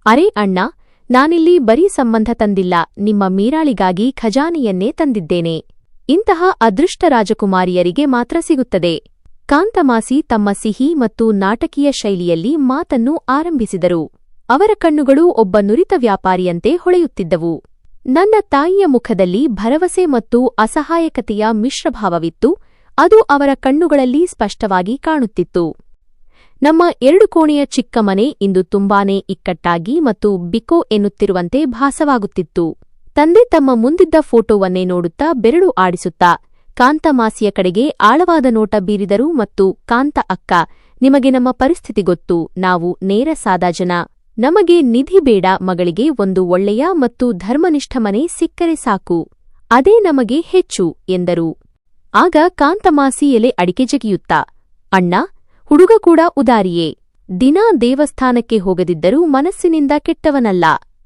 ಅರೇ ಅಣ್ಣ, ನಾನಿಲ್ಲಿ ಬರೀ ಸಂಬಂಧ ತಂದಿಲ್ಲ, ನಿಮ್ಮ ಮೀರಾಳಿಗಾಗಿ ಖಜಾನೆಯನ್ನೇ ತಂದಿದ್ದೇನೆ. ಇಂತಹ ಅದೃಷ್ಟ ರಾಜಕುಮಾರಿಯರಿಗೆ ಮಾತ್ರ ಸಿಗುತ್ತದೆ. ಕಾಂತಮಾಸಿ ತಮ್ಮ ಸಿಹಿ ಮತ್ತು ನಾಟಕೀಯ ಶೈಲಿಯಲ್ಲಿ ಮಾತನ್ನು ಆರಂಭಿಸಿದರು. ಅವರ ಕಣ್ಣುಗಳು ಒಬ್ಬ ನುರಿತ ವ್ಯಾಪಾರಿಯಂತೆ ಹೊಳೆಯುತ್ತಿದ್ದವು. ನನ್ನ ತಾಯಿಯ ಮುಖದಲ್ಲಿ ಭರವಸೆ ಮತ್ತು ಅಸಹಾಯಕತೆಯ ಮಿಶ್ರಭಾವವಿತ್ತು. ಅದು ಅವರ ಕಣ್ಣುಗಳಲ್ಲಿ ಸ್ಪಷ್ಟವಾಗಿ ಕಾಣುತ್ತಿತ್ತು. ನಮ್ಮ 2 ಕೋಣೆಯ ಚಿಕ್ಕ ಮನೆ ಇಂದು ತುಂಬಾನೇ ಇಕ್ಕಟ್ಟಾಗಿ ಮತ್ತು ಬಿಕೋ ಎನ್ನುತ್ತಿರುವಂತೆ ಭಾಸವಾಗುತ್ತಿತ್ತು. ತಂದೆ ತಮ್ಮ ಮುಂದಿದ್ದ ಫೋಟೋವನ್ನೇ ನೋಡುತ್ತಾ ಬೆರಳು ಆಡಿಸುತ್ತಾ ಕಾಂತಮಾಸಿಯ ಕಡೆಗೆ ಆಳವಾದ ನೋಟ ಬೀರಿದರು ಮತ್ತು ಕಾಂತ ಅಕ್ಕ, ನಿಮಗೆ ನಮ್ಮ ಪರಿಸ್ಥಿತಿ ಗೊತ್ತು. ನಾವು ನೇರ ಸಾದಾ ಜನ. ನಮಗೆ ನಿಧಿ ಬೇಡ. ಮಗಳಿಗೆ ಒಂದು ಒಳ್ಳೆಯ ಮತ್ತು ಧರ್ಮನಿಷ್ಠ ಮನೆ ಸಿಕ್ಕರೆ ಸಾಕು. ಅದೇ ನಮಗೆ ಹೆಚ್ಚು ಎಂದರು. ಆಗ ಕಾಂತಮಾಸಿ ಎಲೆ ಅಡಿಕೆ ಜಗಿಯುತ್ತಾ, ಅಣ್ಣ, ಹುಡುಗ ಕೂಡ ಉದಾರಿಯೇ. ದಿನಾ ದೇವಸ್ಥಾನಕ್ಕೆ ಹೋಗದಿದ್ದರೂ ಮನಸ್ಸಿನಿಂದ ಕೆಟ್ಟವನಲ್ಲ.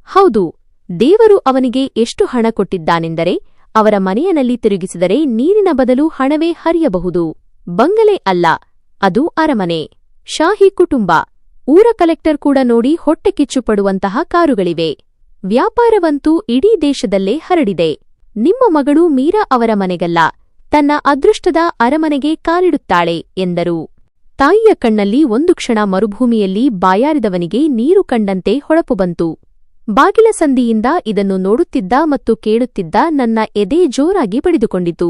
ಹೌದು, ದೇವರು ಅವನಿಗೆ ಎಷ್ಟು ಹಣ ಕೊಟ್ಟಿದ್ದಾನೆಂದರೆ ಅವರ ಮನೆಯಲ್ಲಿ ತಿರುಗಿಸಿದರೆ ನೀರಿನ ಬದಲು ಹಣವೇ ಹರಿಯಬಹುದು. ಬಂಗಲೆ ಅಲ್ಲ, ಅದು ಅರಮನೆ. ಶಾಹಿ ಕುಟುಂಬ. ಊರ ಕಲೆಕ್ಟರ್ ಕೂಡ ನೋಡಿ ಹೊಟ್ಟೆ ಕಿಚ್ಚುಪಡುವಂತಹ ಕಾರುಗಳಿವೆ. ವ್ಯಾಪಾರವಂತೂ ಇಡೀ ದೇಶದಲ್ಲೇ ಹರಡಿದೆ. ನಿಮ್ಮ ಮಗಳು ಮೀರಾ ಅವರ ಮನೆಗಲ್ಲ, ತನ್ನ ಅದೃಷ್ಟದ ಅರಮನೆಗೆ ಕಾಲಿಡುತ್ತಾಳೆ ಎಂದರು. ತಾಯಿಯ ಕಣ್ಣಲ್ಲಿ ಒಂದು ಕ್ಷಣ ಮರುಭೂಮಿಯಲ್ಲಿ ಬಾಯಾರಿದವನಿಗೆ ನೀರು ಕಂಡಂತೆ ಹೊಳಪು ಬಂತು. ಬಾಗಿಲ ಸಂದಿಯಿಂದ ಇದನ್ನು ನೋಡುತ್ತಿದ್ದ ಮತ್ತು ಕೇಳುತ್ತಿದ್ದ ನನ್ನ ಎದೆ ಜೋರಾಗಿ ಬಡಿದುಕೊಂಡಿತು.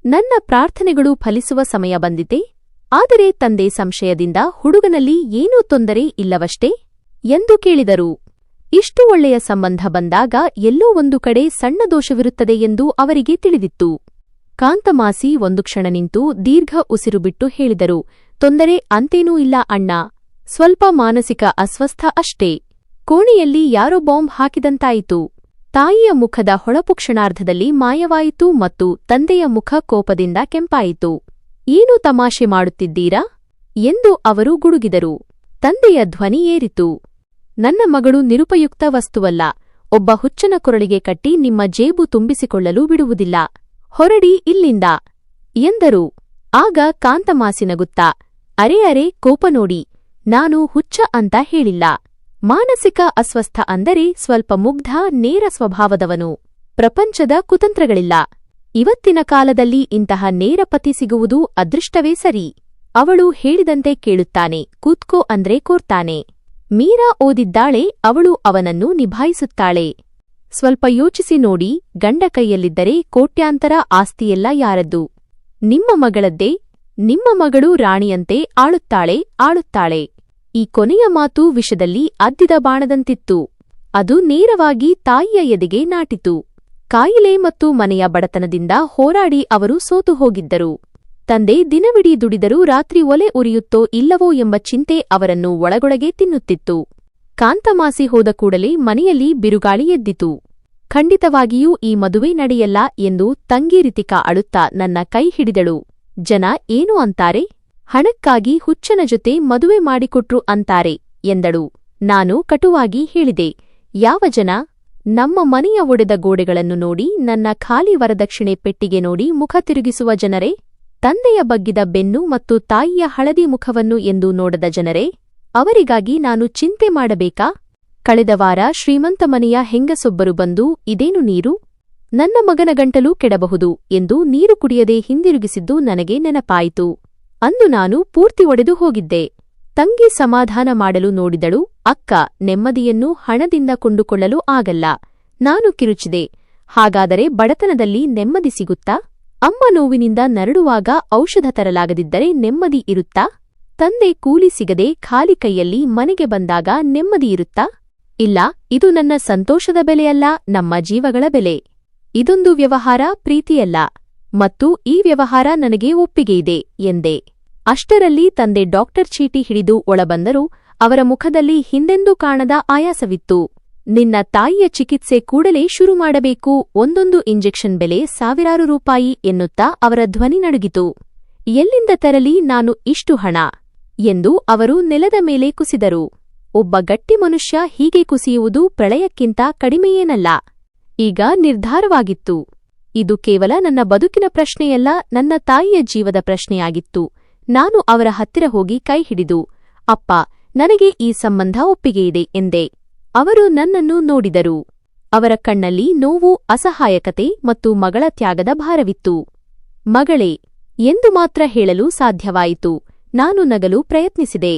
ನನ್ನ ಪ್ರಾರ್ಥನೆಗಳು ಫಲಿಸುವ ಸಮಯ ಬಂದಿತೆ. ಆದರೆ ತಂದೆ ಸಂಶಯದಿಂದ, ಹುಡುಗನಲ್ಲಿ ಏನೂ ತೊಂದರೆ ಇಲ್ಲವಷ್ಟೇ ಎಂದು ಕೇಳಿದರು. ಇಷ್ಟು ಒಳ್ಳೆಯ ಸಂಬಂಧ ಬಂದಾಗ ಎಲ್ಲೋ ಒಂದು ಕಡೆ ಸಣ್ಣ ದೋಷವಿರುತ್ತದೆ ಎಂದು ಅವರಿಗೆ ತಿಳಿದಿತ್ತು. ಕಾಂತಮಾಸಿ ಒಂದು ಕ್ಷಣ ನಿಂತು ದೀರ್ಘ ಉಸಿರು ಬಿಟ್ಟು ಹೇಳಿದರು, ತೊಂದರೆ ಅಂತೇನೂ ಇಲ್ಲ ಅಣ್ಣ, ಸ್ವಲ್ಪ ಮಾನಸಿಕ ಅಸ್ವಸ್ಥ ಅಷ್ಟೇ. ಕೋಣೆಯಲ್ಲಿ ಯಾರೋ ಬಾಂಬ್ ಹಾಕಿದಂತಾಯಿತು. ತಾಯಿಯ ಮುಖದ ಹೊಳಪು ಕ್ಷಣಾರ್ಧದಲ್ಲಿ ಮಾಯವಾಯಿತು ಮತ್ತು ತಂದೆಯ ಮುಖ ಕೋಪದಿಂದ ಕೆಂಪಾಯಿತು. ಏನು ತಮಾಷೆ ಮಾಡುತ್ತಿದ್ದೀರಾ ಎಂದು ಅವರು ಗುಡುಗಿದರು. ತಂದೆಯ ಧ್ವನಿ ಏರಿತು. ನನ್ನ ಮಗಳು ನಿರುಪಯುಕ್ತ ವಸ್ತುವಲ್ಲ. ಒಬ್ಬ ಹುಚ್ಚನ ಕೊರಳಿಗೆ ಕಟ್ಟಿ ನಿಮ್ಮ ಜೇಬು ತುಂಬಿಸಿಕೊಳ್ಳಲು ಬಿಡುವುದಿಲ್ಲ. ಹೊರಡಿ ಇಲ್ಲಿಂದ ಎಂದರು. ಆಗ ಕಾಂತಮಾಸಿ ನಗುತ್ತಾ, ಅರೆ ಕೋಪ ನೋಡಿ, ನಾನು ಹುಚ್ಚ ಅಂತ ಹೇಳಿಲ್ಲ. ಮಾನಸಿಕ ಅಸ್ವಸ್ಥ ಅಂದರೆ ಸ್ವಲ್ಪ ಮುಗ್ಧ, ನೇರ ಸ್ವಭಾವದವನು. ಪ್ರಪಂಚದ ಕುತಂತ್ರಗಳಿಲ್ಲ. ಇವತ್ತಿನ ಕಾಲದಲ್ಲಿ ಇಂತಹ ನೇರ ಪತಿ ಸಿಗುವುದು ಅದೃಷ್ಟವೇ ಸರಿ. ಅವಳು ಹೇಳಿದಂತೆ ಕೇಳುತ್ತಾನೆ, ಕೂತ್ಕೋ ಅಂದ್ರೆ ಕೋರ್ತಾನೆ. ಮೀರಾ ಓದಿದ್ದಾಳೆ, ಅವಳು ಅವನನ್ನು ನಿಭಾಯಿಸುತ್ತಾಳೆ. ಸ್ವಲ್ಪ ಯೋಚಿಸಿ ನೋಡಿ, ಗಂಡ ಕೈಯಲ್ಲಿದ್ದರೆ ಕೋಟ್ಯಾಂತರ ಆಸ್ತಿಯೆಲ್ಲ ಯಾರದ್ದು? ನಿಮ್ಮ ಮಗಳದ್ದೇ. ನಿಮ್ಮ ಮಗಳು ರಾಣಿಯಂತೆ ಆಳುತ್ತಾಳೆ. ಈ ಕೊನೆಯ ಮಾತು ವಿಷದಲ್ಲಿ ಅದ್ದಿದ ಬಾಣದಂತಿತ್ತು. ಅದು ನೇರವಾಗಿ ತಾಯಿಯ ಎದೆಗೆ ನಾಟಿತು. ಕಾಯಿಲೆ ಮತ್ತು ಮನೆಯ ಬಡತನದಿಂದ ಹೋರಾಡಿ ಅವರು ಸೋತು ಹೋಗಿದ್ದರು. ತಂದೆ ದಿನವಿಡೀ ದುಡಿದರೂ ರಾತ್ರಿ ಒಲೆ ಉರಿಯುತ್ತೋ ಇಲ್ಲವೋ ಎಂಬ ಚಿಂತೆ ಅವರನ್ನು ಒಳಗೊಳಗೆ ತಿನ್ನುತ್ತಿತ್ತು. ಕಾಂತಮಾಸಿ ಹೋದ ಕೂಡಲೇ ಮನೆಯಲ್ಲಿ ಬಿರುಗಾಳಿ ಎದ್ದಿತು. ಖಂಡಿತವಾಗಿಯೂ ಈ ಮದುವೆ ನಡೆಯಲ್ಲ ಎಂದು ತಂಗಿ ರಿತಿಕಾ ಅಳುತ್ತಾ ನನ್ನ ಕೈ ಹಿಡಿದಳು. ಜನ ಏನು ಅಂತಾರೆ? ಹಣಕ್ಕಾಗಿ ಹುಚ್ಚನ ಜೊತೆ ಮದುವೆ ಮಾಡಿಕೊಟ್ರು ಅಂತಾರೆ ಎಂದಳು. ನಾನು ಕಟುವಾಗಿ ಹೇಳಿದೆ, ಯಾವ ಜನ? ನಮ್ಮ ಮನೆಯ ಒಡೆದ ಗೋಡೆಗಳನ್ನು ನೋಡಿ, ನನ್ನ ಖಾಲಿ ವರದಕ್ಷಿಣೆ ಪೆಟ್ಟಿಗೆ ನೋಡಿ ಮುಖ ತಿರುಗಿಸುವ ಜನರೇ? ತಂದೆಯ ಬಗ್ಗಿದ ಬೆನ್ನು ಮತ್ತು ತಾಯಿಯ ಹಳದಿ ಮುಖವನ್ನು ಎಂದು ನೋಡದ ಜನರೇ? ಅವರಿಗಾಗಿ ನಾನು ಚಿಂತೆ ಮಾಡಬೇಕಾ? ಕಳೆದ ವಾರ ಶ್ರೀಮಂತ ಮನೆಯ ಹೆಂಗಸೊಬ್ಬರು ಬಂದು, ಇದೇನು ನೀರು? ನನ್ನ ಮಗನ ಗಂಟಲು ಕೆಡಬಹುದು ಎಂದು ನೀರು ಕುಡಿಯದೆ ಹಿಂದಿರುಗಿಸಿದ್ದು ನನಗೆ ನೆನಪಾಯಿತು. ಅಂದು ನಾನು ಪೂರ್ತಿ ಒಡೆದು ಹೋಗಿದ್ದೆ. ತಂಗಿ ಸಮಾಧಾನ ಮಾಡಲು ನೋಡಿದಳು. ಅಕ್ಕ, ನೆಮ್ಮದಿಯನ್ನು ಹಣದಿಂದ ಕೊಂಡುಕೊಳ್ಳಲು ಆಗಲ್ಲ. ನಾನು ಕಿರುಚಿದೆ, ಹಾಗಾದರೆ ಬಡತನದಲ್ಲಿ ನೆಮ್ಮದಿ ಸಿಗುತ್ತಾ? ಅಮ್ಮ ನೋವಿನಿಂದ ನರಳುವಾಗ ಔಷಧ ತರಲಾಗದಿದ್ದರೆ ನೆಮ್ಮದಿ ಇರುತ್ತಾ? ತಂದೆ ಕೂಲಿ ಸಿಗದೆ ಖಾಲಿ ಕೈಯಲ್ಲಿ ಮನೆಗೆ ಬಂದಾಗ ನೆಮ್ಮದಿ ಇರುತ್ತಾ? ಇಲ್ಲ, ಇದು ನನ್ನ ಸಂತೋಷದ ಬೆಲೆಯಲ್ಲ, ನಮ್ಮ ಜೀವಗಳ ಬೆಲೆ. ಇದೊಂದು ವ್ಯವಹಾರ, ಪ್ರೀತಿಯಲ್ಲ. ಮತ್ತು ಈ ವ್ಯವಹಾರ ನನಗೆ ಒಪ್ಪಿಗೆಯಿದೆ ಎಂದೆ. ಅಷ್ಟರಲ್ಲಿ ತಂದೆ ಡಾಕ್ಟರ್ ಚೀಟಿ ಹಿಡಿದು ಒಳಬಂದರು. ಅವರ ಮುಖದಲ್ಲಿ ಹಿಂದೆಂದೂ ಕಾಣದ ಆಯಾಸವಿತ್ತು. ನಿನ್ನ ತಾಯಿಯ ಚಿಕಿತ್ಸೆ ಕೂಡಲೇ ಶುರು ಮಾಡಬೇಕು. ಒಂದೊಂದು ಇಂಜೆಕ್ಷನ್ ಬೆಲೆ ಸಾವಿರಾರು ರೂಪಾಯಿ ಎನ್ನುತ್ತಾ ಅವರ ಧ್ವನಿ ನಡುಗಿತು. ಎಲ್ಲಿಂದ ತರಲಿ ನಾನು ಇಷ್ಟು ಹಣ ಎಂದು ಅವರು ನೆಲದ ಮೇಲೆ ಕುಸಿದರು. ಒಬ್ಬ ಗಟ್ಟಿ ಮನುಷ್ಯ ಹೀಗೆ ಕುಸಿಯುವುದು ಪ್ರಳಯಕ್ಕಿಂತ ಕಡಿಮೆಯೇನಲ್ಲ. ಈಗ ನಿರ್ಧಾರವಾಗಿತ್ತು. ಇದು ಕೇವಲ ನನ್ನ ಬದುಕಿನ ಪ್ರಶ್ನೆಯಲ್ಲ, ನನ್ನ ತಾಯಿಯ ಜೀವದ ಪ್ರಶ್ನೆಯಾಗಿತ್ತು. ನಾನು ಅವರ ಹತ್ತಿರ ಹೋಗಿ ಕೈ ಹಿಡಿದು, ಅಪ್ಪ, ನನಗೆ ಈ ಸಂಬಂಧ ಒಪ್ಪಿಗೆಯಿದೆ ಎಂದೆ. ಅವರು ನನ್ನನ್ನು ನೋಡಿದರು. ಅವರ ಕಣ್ಣಲ್ಲಿ ನೋವು, ಅಸಹಾಯಕತೆ ಮತ್ತು ಮಗಳ ತ್ಯಾಗದ ಭಾರವಿತ್ತು. ಮಗಳೇ ಎಂದು ಮಾತ್ರ ಹೇಳಲು ಸಾಧ್ಯವಾಯಿತು. ನಾನು ನಗಲು ಪ್ರಯತ್ನಿಸಿದೆ.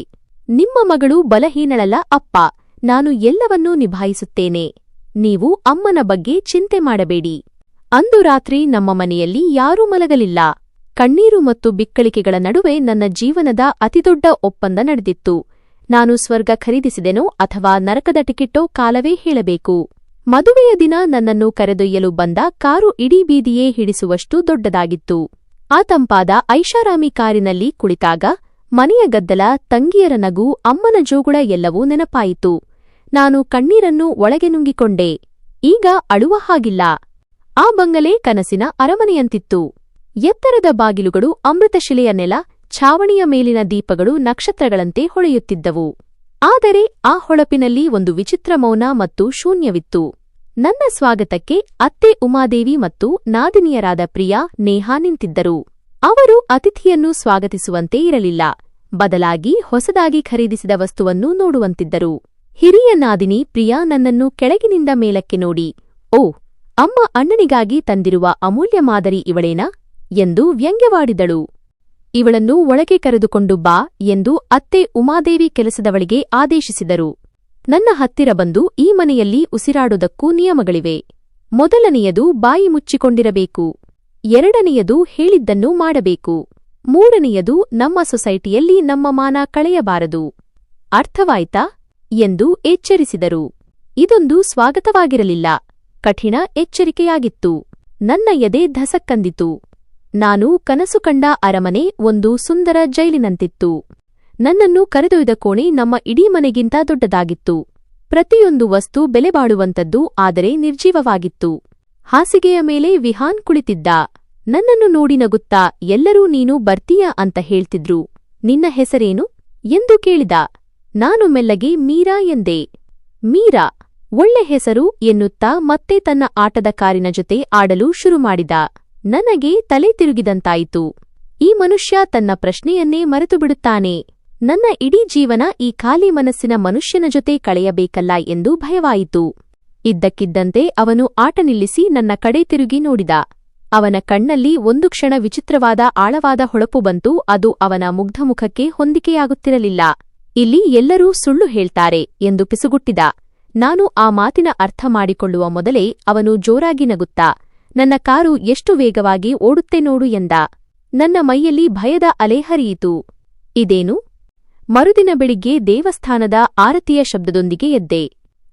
ನಿಮ್ಮ ಮಗಳು ಬಲಹೀನಳಲ್ಲ ಅಪ್ಪ, ನಾನು ಎಲ್ಲವನ್ನೂ ನಿಭಾಯಿಸುತ್ತೇನೆ. ನೀವು ಅಮ್ಮನ ಬಗ್ಗೆ ಚಿಂತೆ ಮಾಡಬೇಡಿ. ಅಂದು ರಾತ್ರಿ ನಮ್ಮ ಮನೆಯಲ್ಲಿ ಯಾರೂ ಮಲಗಲಿಲ್ಲ. ಕಣ್ಣೀರು ಮತ್ತು ಬಿಕ್ಕಳಿಕೆಗಳ ನಡುವೆ ನನ್ನ ಜೀವನದ ಅತಿದೊಡ್ಡ ಒಪ್ಪಂದ ನಡೆದಿತ್ತು. ನಾನು ಸ್ವರ್ಗ ಖರೀದಿಸಿದೆನೋ ಅಥವಾ ನರಕದ ಟಿಕೆಟೋ ಕಾಲವೇ ಹೇಳಬೇಕು. ಮದುವೆಯ ದಿನ ನನ್ನನ್ನು ಕರೆದೊಯ್ಯಲು ಬಂದ ಕಾರು ಇಡೀ ಬೀದಿಯೇ ಹಿಡಿಸುವಷ್ಟು ದೊಡ್ಡದಾಗಿತ್ತು. ಆ ತಂಪಾದ ಐಷಾರಾಮಿ ಕಾರಿನಲ್ಲಿ ಕುಳಿತಾಗ ಮನೆಯ ಗದ್ದಲ, ತಂಗಿಯರ ನಗು, ಅಮ್ಮನ ಜೋಗುಳ ಎಲ್ಲವೂ ನೆನಪಾಯಿತು. ನಾನು ಕಣ್ಣೀರನ್ನು ಒಳಗೆ ನುಂಗಿಕೊಂಡೆ. ಈಗ ಅಳುವ ಹಾಗಿಲ್ಲ. ಆ ಬಂಗಲೆ ಕನಸಿನ ಅರಮನೆಯಂತಿತ್ತು. ಎತ್ತರದ ಬಾಗಿಲುಗಳು, ಅಮೃತಶಿಲೆಯ ನೆಲ, ಛಾವಣಿಯ ಮೇಲಿನ ದೀಪಗಳು ನಕ್ಷತ್ರಗಳಂತೆ ಹೊಳೆಯುತ್ತಿದ್ದವು. ಆದರೆ ಆ ಹೊಳಪಿನಲ್ಲಿ ಒಂದು ವಿಚಿತ್ರ ಮೌನ ಮತ್ತು ಶೂನ್ಯವಿತ್ತು. ನನ್ನ ಸ್ವಾಗತಕ್ಕೆ ಅತ್ತೆ ಉಮಾದೇವಿ ಮತ್ತು ನಾದಿನಿಯರಾದ ಪ್ರಿಯಾ, ನೇಹಾ ನಿಂತಿದ್ದರು. ಅವರು ಅತಿಥಿಯನ್ನು ಸ್ವಾಗತಿಸುವಂತೆ ಇರಲಿಲ್ಲ, ಬದಲಾಗಿ ಹೊಸದಾಗಿ ಖರೀದಿಸಿದ ವಸ್ತುವನ್ನು ನೋಡುವಂತಿದ್ದರು. ಹಿರಿಯ ನಾದಿನಿ ಪ್ರಿಯಾ ನನ್ನನ್ನು ಕೆಳಗಿನಿಂದ ಮೇಲಕ್ಕೆ ನೋಡಿ, ಓ, ಅಮ್ಮ ಅಣ್ಣನಿಗಾಗಿ ತಂದಿರುವ ಅಮೂಲ್ಯ ಮಾದರಿ ಇವಳೇನಾ ಎಂದು ವ್ಯಂಗ್ಯವಾಡಿದಳು. ಇವಳನ್ನು ಒಳಗೆ ಕರೆದುಕೊಂಡು ಬಾ ಎಂದು ಅತ್ತೆ ಉಮಾದೇವಿ ಕೆಲಸದವಳಿಗೆ ಆದೇಶಿಸಿದರು. ನನ್ನ ಹತ್ತಿರ ಬಂದು, ಈ ಮನೆಯಲ್ಲಿ ಉಸಿರಾಡುವುದಕ್ಕೂ ನಿಯಮಗಳಿವೆ. ಮೊದಲನೆಯದು ಬಾಯಿ ಮುಚ್ಚಿಕೊಂಡಿರಬೇಕು. ಎರಡನೆಯದು ಹೇಳಿದ್ದನ್ನು ಮಾಡಬೇಕು. ಮೂರನೆಯದು ನಮ್ಮ ಸೊಸೈಟಿಯಲ್ಲಿ ನಮ್ಮ ಮಾನ ಕಳೆಯಬಾರದು. ಅರ್ಥವಾಯ್ತಾ ಎಂದು ಎಚ್ಚರಿಸಿದರು. ಇದೊಂದು ಸ್ವಾಗತವಾಗಿರಲಿಲ್ಲ, ಕಠಿಣ ಎಚ್ಚರಿಕೆಯಾಗಿತ್ತು. ನನ್ನ ಎದೆ ಧಸಕ್ಕಂದಿತು. ನಾನು ಕನಸು ಕಂಡ ಅರಮನೆ ಒಂದು ಸುಂದರ ಜೈಲಿನಂತಿತ್ತು. ನನ್ನನ್ನು ಕರೆದೊಯ್ದ ಕೋಣೆ ನಮ್ಮ ಇಡೀ ಮನೆಗಿಂತ ದೊಡ್ಡದಾಗಿತ್ತು. ಪ್ರತಿಯೊಂದು ವಸ್ತು ಬೆಲೆಬಾಳುವಂತದ್ದು, ಆದರೆ ನಿರ್ಜೀವವಾಗಿತ್ತು. ಹಾಸಿಗೆಯ ಮೇಲೆ ವಿಹಾನ್ ಕುಳಿತಿದ್ದ. ನನ್ನನ್ನು ನೋಡಿ ನಗುತ್ತಾ, ಎಲ್ಲರೂ ನೀನು ಬರ್ತೀಯಾ ಅಂತ ಹೇಳ್ತಿದ್ರು. ನಿನ್ನ ಹೆಸರೇನು ಎಂದು ಕೇಳಿದ. ನಾನು ಮೆಲ್ಲಗೆ ಮೀರಾ ಎಂದೆ. ಮೀರಾ, ಒಳ್ಳೆ ಹೆಸರು ಎನ್ನುತ್ತಾ ಮತ್ತೆ ತನ್ನ ಆಟದ ಕಾರಿನ ಜೊತೆ ಆಡಲು ಶುರುಮಾಡಿದ. ನನಗೆ ತಲೆ ತಿರುಗಿದಂತಾಯಿತು. ಈ ಮನುಷ್ಯ ತನ್ನ ಪ್ರಶ್ನೆಯನ್ನೇ ಮರೆತುಬಿಡುತ್ತಾನೆ. ನನ್ನ ಇಡೀ ಜೀವನ ಈ ಖಾಲಿ ಮನಸ್ಸಿನ ಮನುಷ್ಯನ ಜೊತೆ ಕಳೆಯಬೇಕಲ್ಲ ಎಂದು ಭಯವಾಯಿತು. ಇದ್ದಕ್ಕಿದ್ದಂತೆ ಅವನು ಆಟ ನಿಲ್ಲಿಸಿ ನನ್ನ ಕಡೆ ತಿರುಗಿ ನೋಡಿದ. ಅವನ ಕಣ್ಣಲ್ಲಿ ಒಂದು ಕ್ಷಣ ವಿಚಿತ್ರವಾದ ಆಳವಾದ ಹೊಳಪು ಬಂತು. ಅದು ಅವನ ಮುಗ್ಧಮುಖಕ್ಕೆ ಹೊಂದಿಕೆಯಾಗುತ್ತಿರಲಿಲ್ಲ. ಇಲ್ಲಿ ಎಲ್ಲರೂ ಸುಳ್ಳು ಹೇಳ್ತಾರೆ ಎಂದು ಪಿಸುಗುಟ್ಟಿದ. ನಾನು ಆ ಮಾತಿನ ಅರ್ಥ ಮಾಡಿಕೊಳ್ಳುವ ಮೊದಲೇ ಅವನು ಜೋರಾಗಿ ನಗುತ್ತಾ, ನನ್ನ ಕಾರು ಎಷ್ಟು ವೇಗವಾಗಿ ಓಡುತ್ತೆ ನೋಡು ಎಂದ. ನನ್ನ ಮೈಯಲ್ಲಿ ಭಯದ ಅಲೆ ಹರಿಯಿತು. ಇದೇನು? ಮರುದಿನ ಬೆಳಿಗ್ಗೆ ದೇವಸ್ಥಾನದ ಆರತಿಯ ಶಬ್ದದೊಂದಿಗೆ ಎದ್ದೆ.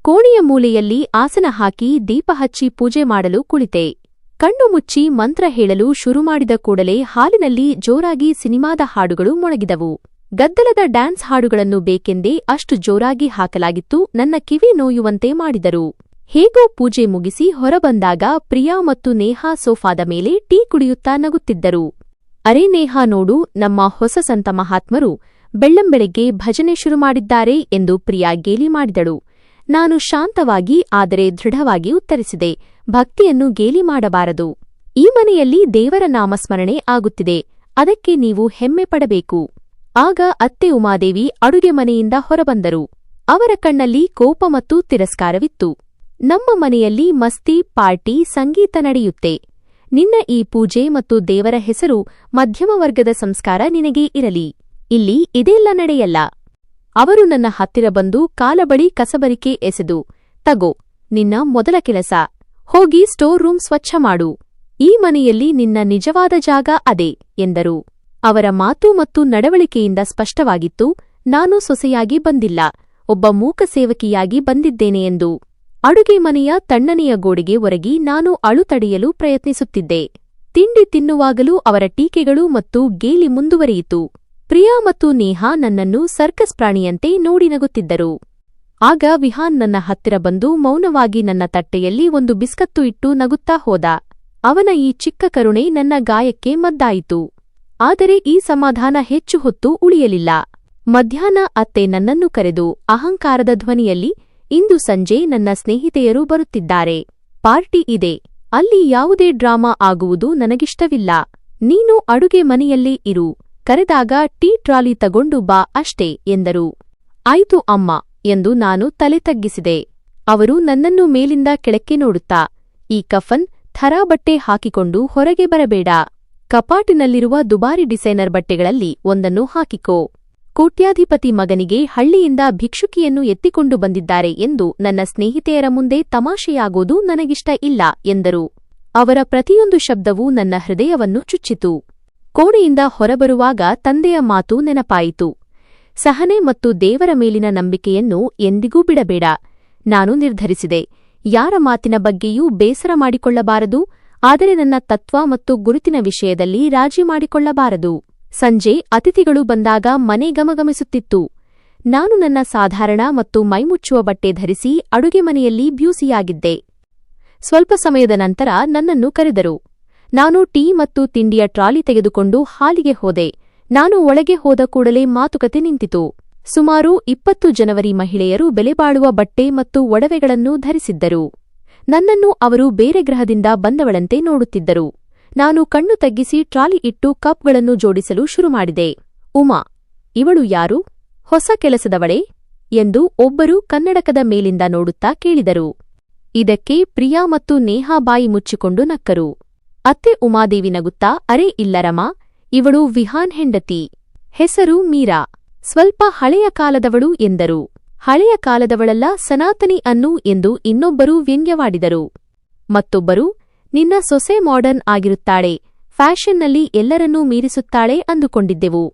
ಕೋಣೆಯ ಮೂಲೆಯಲ್ಲಿ ಆಸನ ಹಾಕಿ ದೀಪ ಹಚ್ಚಿ ಪೂಜೆ ಮಾಡಲು ಕುಳಿತೆ. ಕಣ್ಣು ಮುಚ್ಚಿ ಮಂತ್ರ ಹೇಳಲು ಶುರುಮಾಡಿದ ಕೂಡಲೇ ಹಾಲಿನಲ್ಲಿ ಜೋರಾಗಿ ಸಿನಿಮಾದ ಹಾಡುಗಳು ಮೊಳಗಿದವು. ಗದ್ದಲದ ಡ್ಯಾನ್ಸ್ ಹಾಡುಗಳನ್ನು ಬೇಕೆಂದೇ ಅಷ್ಟು ಜೋರಾಗಿ ಹಾಕಲಾಗಿತ್ತು. ನನ್ನ ಕಿವಿ ನೋಯುವಂತೆ ಮಾಡಿದರು. ಹೇಗೋ ಪೂಜೆ ಮುಗಿಸಿ ಹೊರಬಂದಾಗ ಪ್ರಿಯಾ ಮತ್ತು ನೇಹಾ ಸೋಫಾದ ಮೇಲೆ ಟೀ ಕುಡಿಯುತ್ತಾ ನಗುತ್ತಿದ್ದರು. ಅರೆ ನೇಹಾ ನೋಡು, ನಮ್ಮ ಹೊಸ ಸಂತ ಮಹಾತ್ಮರು ಬೆಳ್ಳಂಬೆಳಗ್ಗೆ ಭಜನೆ ಶುರುಮಾಡಿದ್ದಾರೆ ಎಂದು ಪ್ರಿಯಾ ಗೇಲಿ ಮಾಡಿದಳು. ನಾನು ಶಾಂತವಾಗಿ ಆದರೆ ದೃಢವಾಗಿ ಉತ್ತರಿಸಿದೆ, ಭಕ್ತಿಯನ್ನು ಗೇಲಿ ಮಾಡಬಾರದು. ಈ ಮನೆಯಲ್ಲಿ ದೇವರ ನಾಮಸ್ಮರಣೆ ಆಗುತ್ತಿದೆ, ಅದಕ್ಕೆ ನೀವು ಹೆಮ್ಮೆ ಪಡಬೇಕು. ಆಗ ಅತ್ತೆ ಉಮಾದೇವಿ ಅಡುಗೆ ಮನೆಯಿಂದ ಹೊರಬಂದರು. ಅವರ ಕಣ್ಣಲ್ಲಿ ಕೋಪ ಮತ್ತು ತಿರಸ್ಕಾರವಿತ್ತು. ನಮ್ಮ ಮನೆಯಲ್ಲಿ ಮಸ್ತಿ, ಪಾರ್ಟಿ, ಸಂಗೀತ ನಡೆಯುತ್ತೆ. ನಿನ್ನ ಈ ಪೂಜೆ ಮತ್ತು ದೇವರ ಹೆಸರು ಮಧ್ಯಮ ವರ್ಗದ ಸಂಸ್ಕಾರ ನಿನಗೆ ಇರಲಿ. ಇಲ್ಲಿ ಇದೆಲ್ಲ ನಡೆಯಲ್ಲ. ಅವರು ನನ್ನ ಹತ್ತಿರ ಬಂದು ಕಾಲ ಬಳಿ ಕಸಬರಿಕೆ ಎಸೆದು, ತಗೋ, ನಿನ್ನ ಮೊದಲ ಕೆಲಸ, ಹೋಗಿ ಸ್ಟೋರ್ ರೂಮ್ ಸ್ವಚ್ಛ ಮಾಡು. ಈ ಮನೆಯಲ್ಲಿ ನಿನ್ನ ನಿಜವಾದ ಜಾಗ ಅದೇ ಎಂದರು. ಅವರ ಮಾತು ಮತ್ತು ನಡವಳಿಕೆಯಿಂದ ಸ್ಪಷ್ಟವಾಗಿತ್ತು, ನಾನು ಸೊಸೆಯಾಗಿ ಬಂದಿಲ್ಲ, ಒಬ್ಬ ಮೂಕ ಸೇವಕಿಯಾಗಿ ಬಂದಿದ್ದೇನೆ ಎಂದು. ಅಡುಗೆ ಮನೆಯ ತಣ್ಣನೆಯ ಗೋಡೆಗೆ ಒರಗಿ ನಾನು ಅಳು ತಡೆಯಲು ಪ್ರಯತ್ನಿಸುತ್ತಿದ್ದೆ. ತಿಂಡಿ ತಿನ್ನುವಾಗಲೂ ಅವರ ಟೀಕೆಗಳು ಮತ್ತು ಗೇಲಿ ಮುಂದುವರಿಯಿತು. ಪ್ರಿಯಾ ಮತ್ತು ನೇಹಾ ನನ್ನನ್ನು ಸರ್ಕಸ್ ಪ್ರಾಣಿಯಂತೆ ನೋಡಿ ನಗುತ್ತಿದ್ದರು. ಆಗ ವಿಹಾನ್ ನನ್ನ ಹತ್ತಿರ ಬಂದು ಮೌನವಾಗಿ ನನ್ನ ತಟ್ಟೆಯಲ್ಲಿ ಒಂದು ಬಿಸ್ಕತ್ತು ಇಟ್ಟು ನಗುತ್ತಾ ಹೋದ. ಅವನ ಈ ಚಿಕ್ಕ ಕರುಣೆ ನನ್ನ ಗಾಯಕ್ಕೆ ಮದ್ದಾಯಿತು. ಆದರೆ ಈ ಸಮಾಧಾನ ಹೆಚ್ಚು ಹೊತ್ತು ಉಳಿಯಲಿಲ್ಲ. ಮಧ್ಯಾಹ್ನ ಅತ್ತೆ ನನ್ನನ್ನು ಕರೆದು ಅಹಂಕಾರದ ಧ್ವನಿಯಲ್ಲಿ, ಇಂದು ಸಂಜೆ ನನ್ನ ಸ್ನೇಹಿತೆಯರು ಬರುತ್ತಿದ್ದಾರೆ, ಪಾರ್ಟಿ ಇದೆ, ಅಲ್ಲಿ ಯಾವುದೇ ಡ್ರಾಮಾ ಆಗುವುದು ನನಗಿಷ್ಟವಿಲ್ಲ. ನೀನು ಅಡುಗೆ ಮನೆಯಲ್ಲೇ ಇರು, ಕರೆದಾಗ ಟೀ ಟ್ರಾಲಿ ತಗೊಂಡು ಬಾ ಅಷ್ಟೇ ಎಂದರು. ಆಯ್ತು ಅಮ್ಮ ಎಂದು ನಾನು ತಲೆ ತಗ್ಗಿಸಿದೆ. ಅವರು ನನ್ನನ್ನು ಮೇಲಿಂದ ಕೆಳಕ್ಕೆ ನೋಡುತ್ತಾ, ಈ ಕಫನ್ ಥರಾ ಬಟ್ಟೆ ಹಾಕಿಕೊಂಡು ಹೊರಗೆ ಬರಬೇಡ. ಕಪಾಟಿನಲ್ಲಿರುವ ದುಬಾರಿ ಡಿಸೈನರ್ ಬಟ್ಟೆಗಳಲ್ಲಿ ಒಂದನ್ನು ಹಾಕಿಕೋ. ಕೋಟ್ಯಾಧಿಪತಿ ಮಗನಿಗೆ ಹಳ್ಳಿಯಿಂದ ಭಿಕ್ಷುಕಿಯನ್ನು ಎತ್ತಿಕೊಂಡು ಬಂದಿದ್ದಾರೆ ಎಂದು ನನ್ನ ಸ್ನೇಹಿತೆಯರ ಮುಂದೆ ತಮಾಷೆಯಾಗೋದು ನನಗಿಷ್ಟ ಇಲ್ಲ ಎಂದರು. ಅವರ ಪ್ರತಿಯೊಂದು ಶಬ್ದವೂ ನನ್ನ ಹೃದಯವನ್ನು ಚುಚ್ಚಿತು. ಕೋಣೆಯಿಂದ ಹೊರಬರುವಾಗ ತಂದೆಯ ಮಾತು ನೆನಪಾಯಿತು. ಸಹನೆ ಮತ್ತು ದೇವರ ಮೇಲಿನ ನಂಬಿಕೆಯನ್ನು ಎಂದಿಗೂ ಬಿಡಬೇಡ. ನಾನು ನಿರ್ಧರಿಸಿದೆ, ಯಾರ ಮಾತಿನ ಬಗ್ಗೆಯೂ ಬೇಸರ ಮಾಡಿಕೊಳ್ಳಬಾರದು, ಆದರೆ ನನ್ನ ತತ್ವ ಮತ್ತು ಗುರುತಿನ ವಿಷಯದಲ್ಲಿ ರಾಜಿ ಮಾಡಿಕೊಳ್ಳಬಾರದು. ಸಂಜೆ ಅತಿಥಿಗಳು ಬಂದಾಗ ಮನೆ ಗಮಗಮಿಸುತ್ತಿತ್ತು. ನಾನು ನನ್ನ ಸಾಧಾರಣ ಮತ್ತು ಮೈಮುಚ್ಚುವ ಬಟ್ಟೆ ಧರಿಸಿ ಅಡುಗೆ ಮನೆಯಲ್ಲಿ ಬ್ಯೂಸಿಯಾಗಿದ್ದೆ. ಸ್ವಲ್ಪ ಸಮಯದ ನಂತರ ನನ್ನನ್ನು ಕರೆದರು. ನಾನು ಟೀ ಮತ್ತು ತಿಂಡಿಯ ಟ್ರಾಲಿ ತೆಗೆದುಕೊಂಡು ಹಾಲಿಗೆ ಹೋದೆ. ನಾನು ಒಳಗೆ ಹೋದ ಕೂಡಲೇ ಮಾತುಕತೆ ನಿಂತಿತು. ಸುಮಾರು 20 ಜನವರಿ ಮಹಿಳೆಯರು ಬೆಲೆಬಾಳುವ ಬಟ್ಟೆ ಮತ್ತು ಒಡವೆಗಳನ್ನು ಧರಿಸಿದ್ದರು. ನನ್ನನ್ನು ಅವರು ಬೇರೆ ಗ್ರಹದಿಂದ ಬಂದವಳಂತೆ ನೋಡುತ್ತಿದ್ದರು. ನಾನು ಕಣ್ಣು ತಗ್ಗಿಸಿ ಟ್ರಾಲಿ ಇಟ್ಟು ಕಪ್ಗಳನ್ನು ಜೋಡಿಸಲು ಶುರುಮಾಡಿದೆ. ಉಮಾ, ಇವಳು ಯಾರು? ಹೊಸ ಕೆಲಸದವಳೇ? ಎಂದು ಒಬ್ಬರು ಕನ್ನಡಕದ ಮೇಲಿಂದ ನೋಡುತ್ತಾ ಕೇಳಿದರು. ಇದಕ್ಕೆ ಪ್ರಿಯಾ ಮತ್ತು ನೇಹಾ ಬಾಯಿ ಮುಚ್ಚಿಕೊಂಡು ನಕ್ಕರು. ಅತ್ತೆ ಉಮಾದೇವಿ ನಗುತ್ತಾ, ಅರೆ ಇಲ್ಲರಮ್ಮ, ಇವಳು ವಿಹಾನ್ ಹೆಂಡತಿ. ಹೆಸರು ಮೀರಾ. ಸ್ವಲ್ಪ ಹಳೆಯ ಕಾಲದವಳು ಎಂದರು. ಹಳೆಯ ಕಾಲದವಳಲ್ಲ, ಸನಾತನಿ ಅನ್ನು ಎಂದು ಇನ್ನೊಬ್ಬರು ವ್ಯಂಗ್ಯವಾಡಿದರು. ಮತ್ತೊಬ್ಬರು, ನಿನ್ನ ಸೊಸೆ ಮಾಡರ್ನ್ ಆಗಿರುತ್ತಾಳೆ, ಫ್ಯಾಷನ್ನಲ್ಲಿ ಎಲ್ಲರನ್ನೂ ಮೀರಿಸುತ್ತಾಳೆ ಅಂದುಕೊಂಡಿದ್ದೆವು.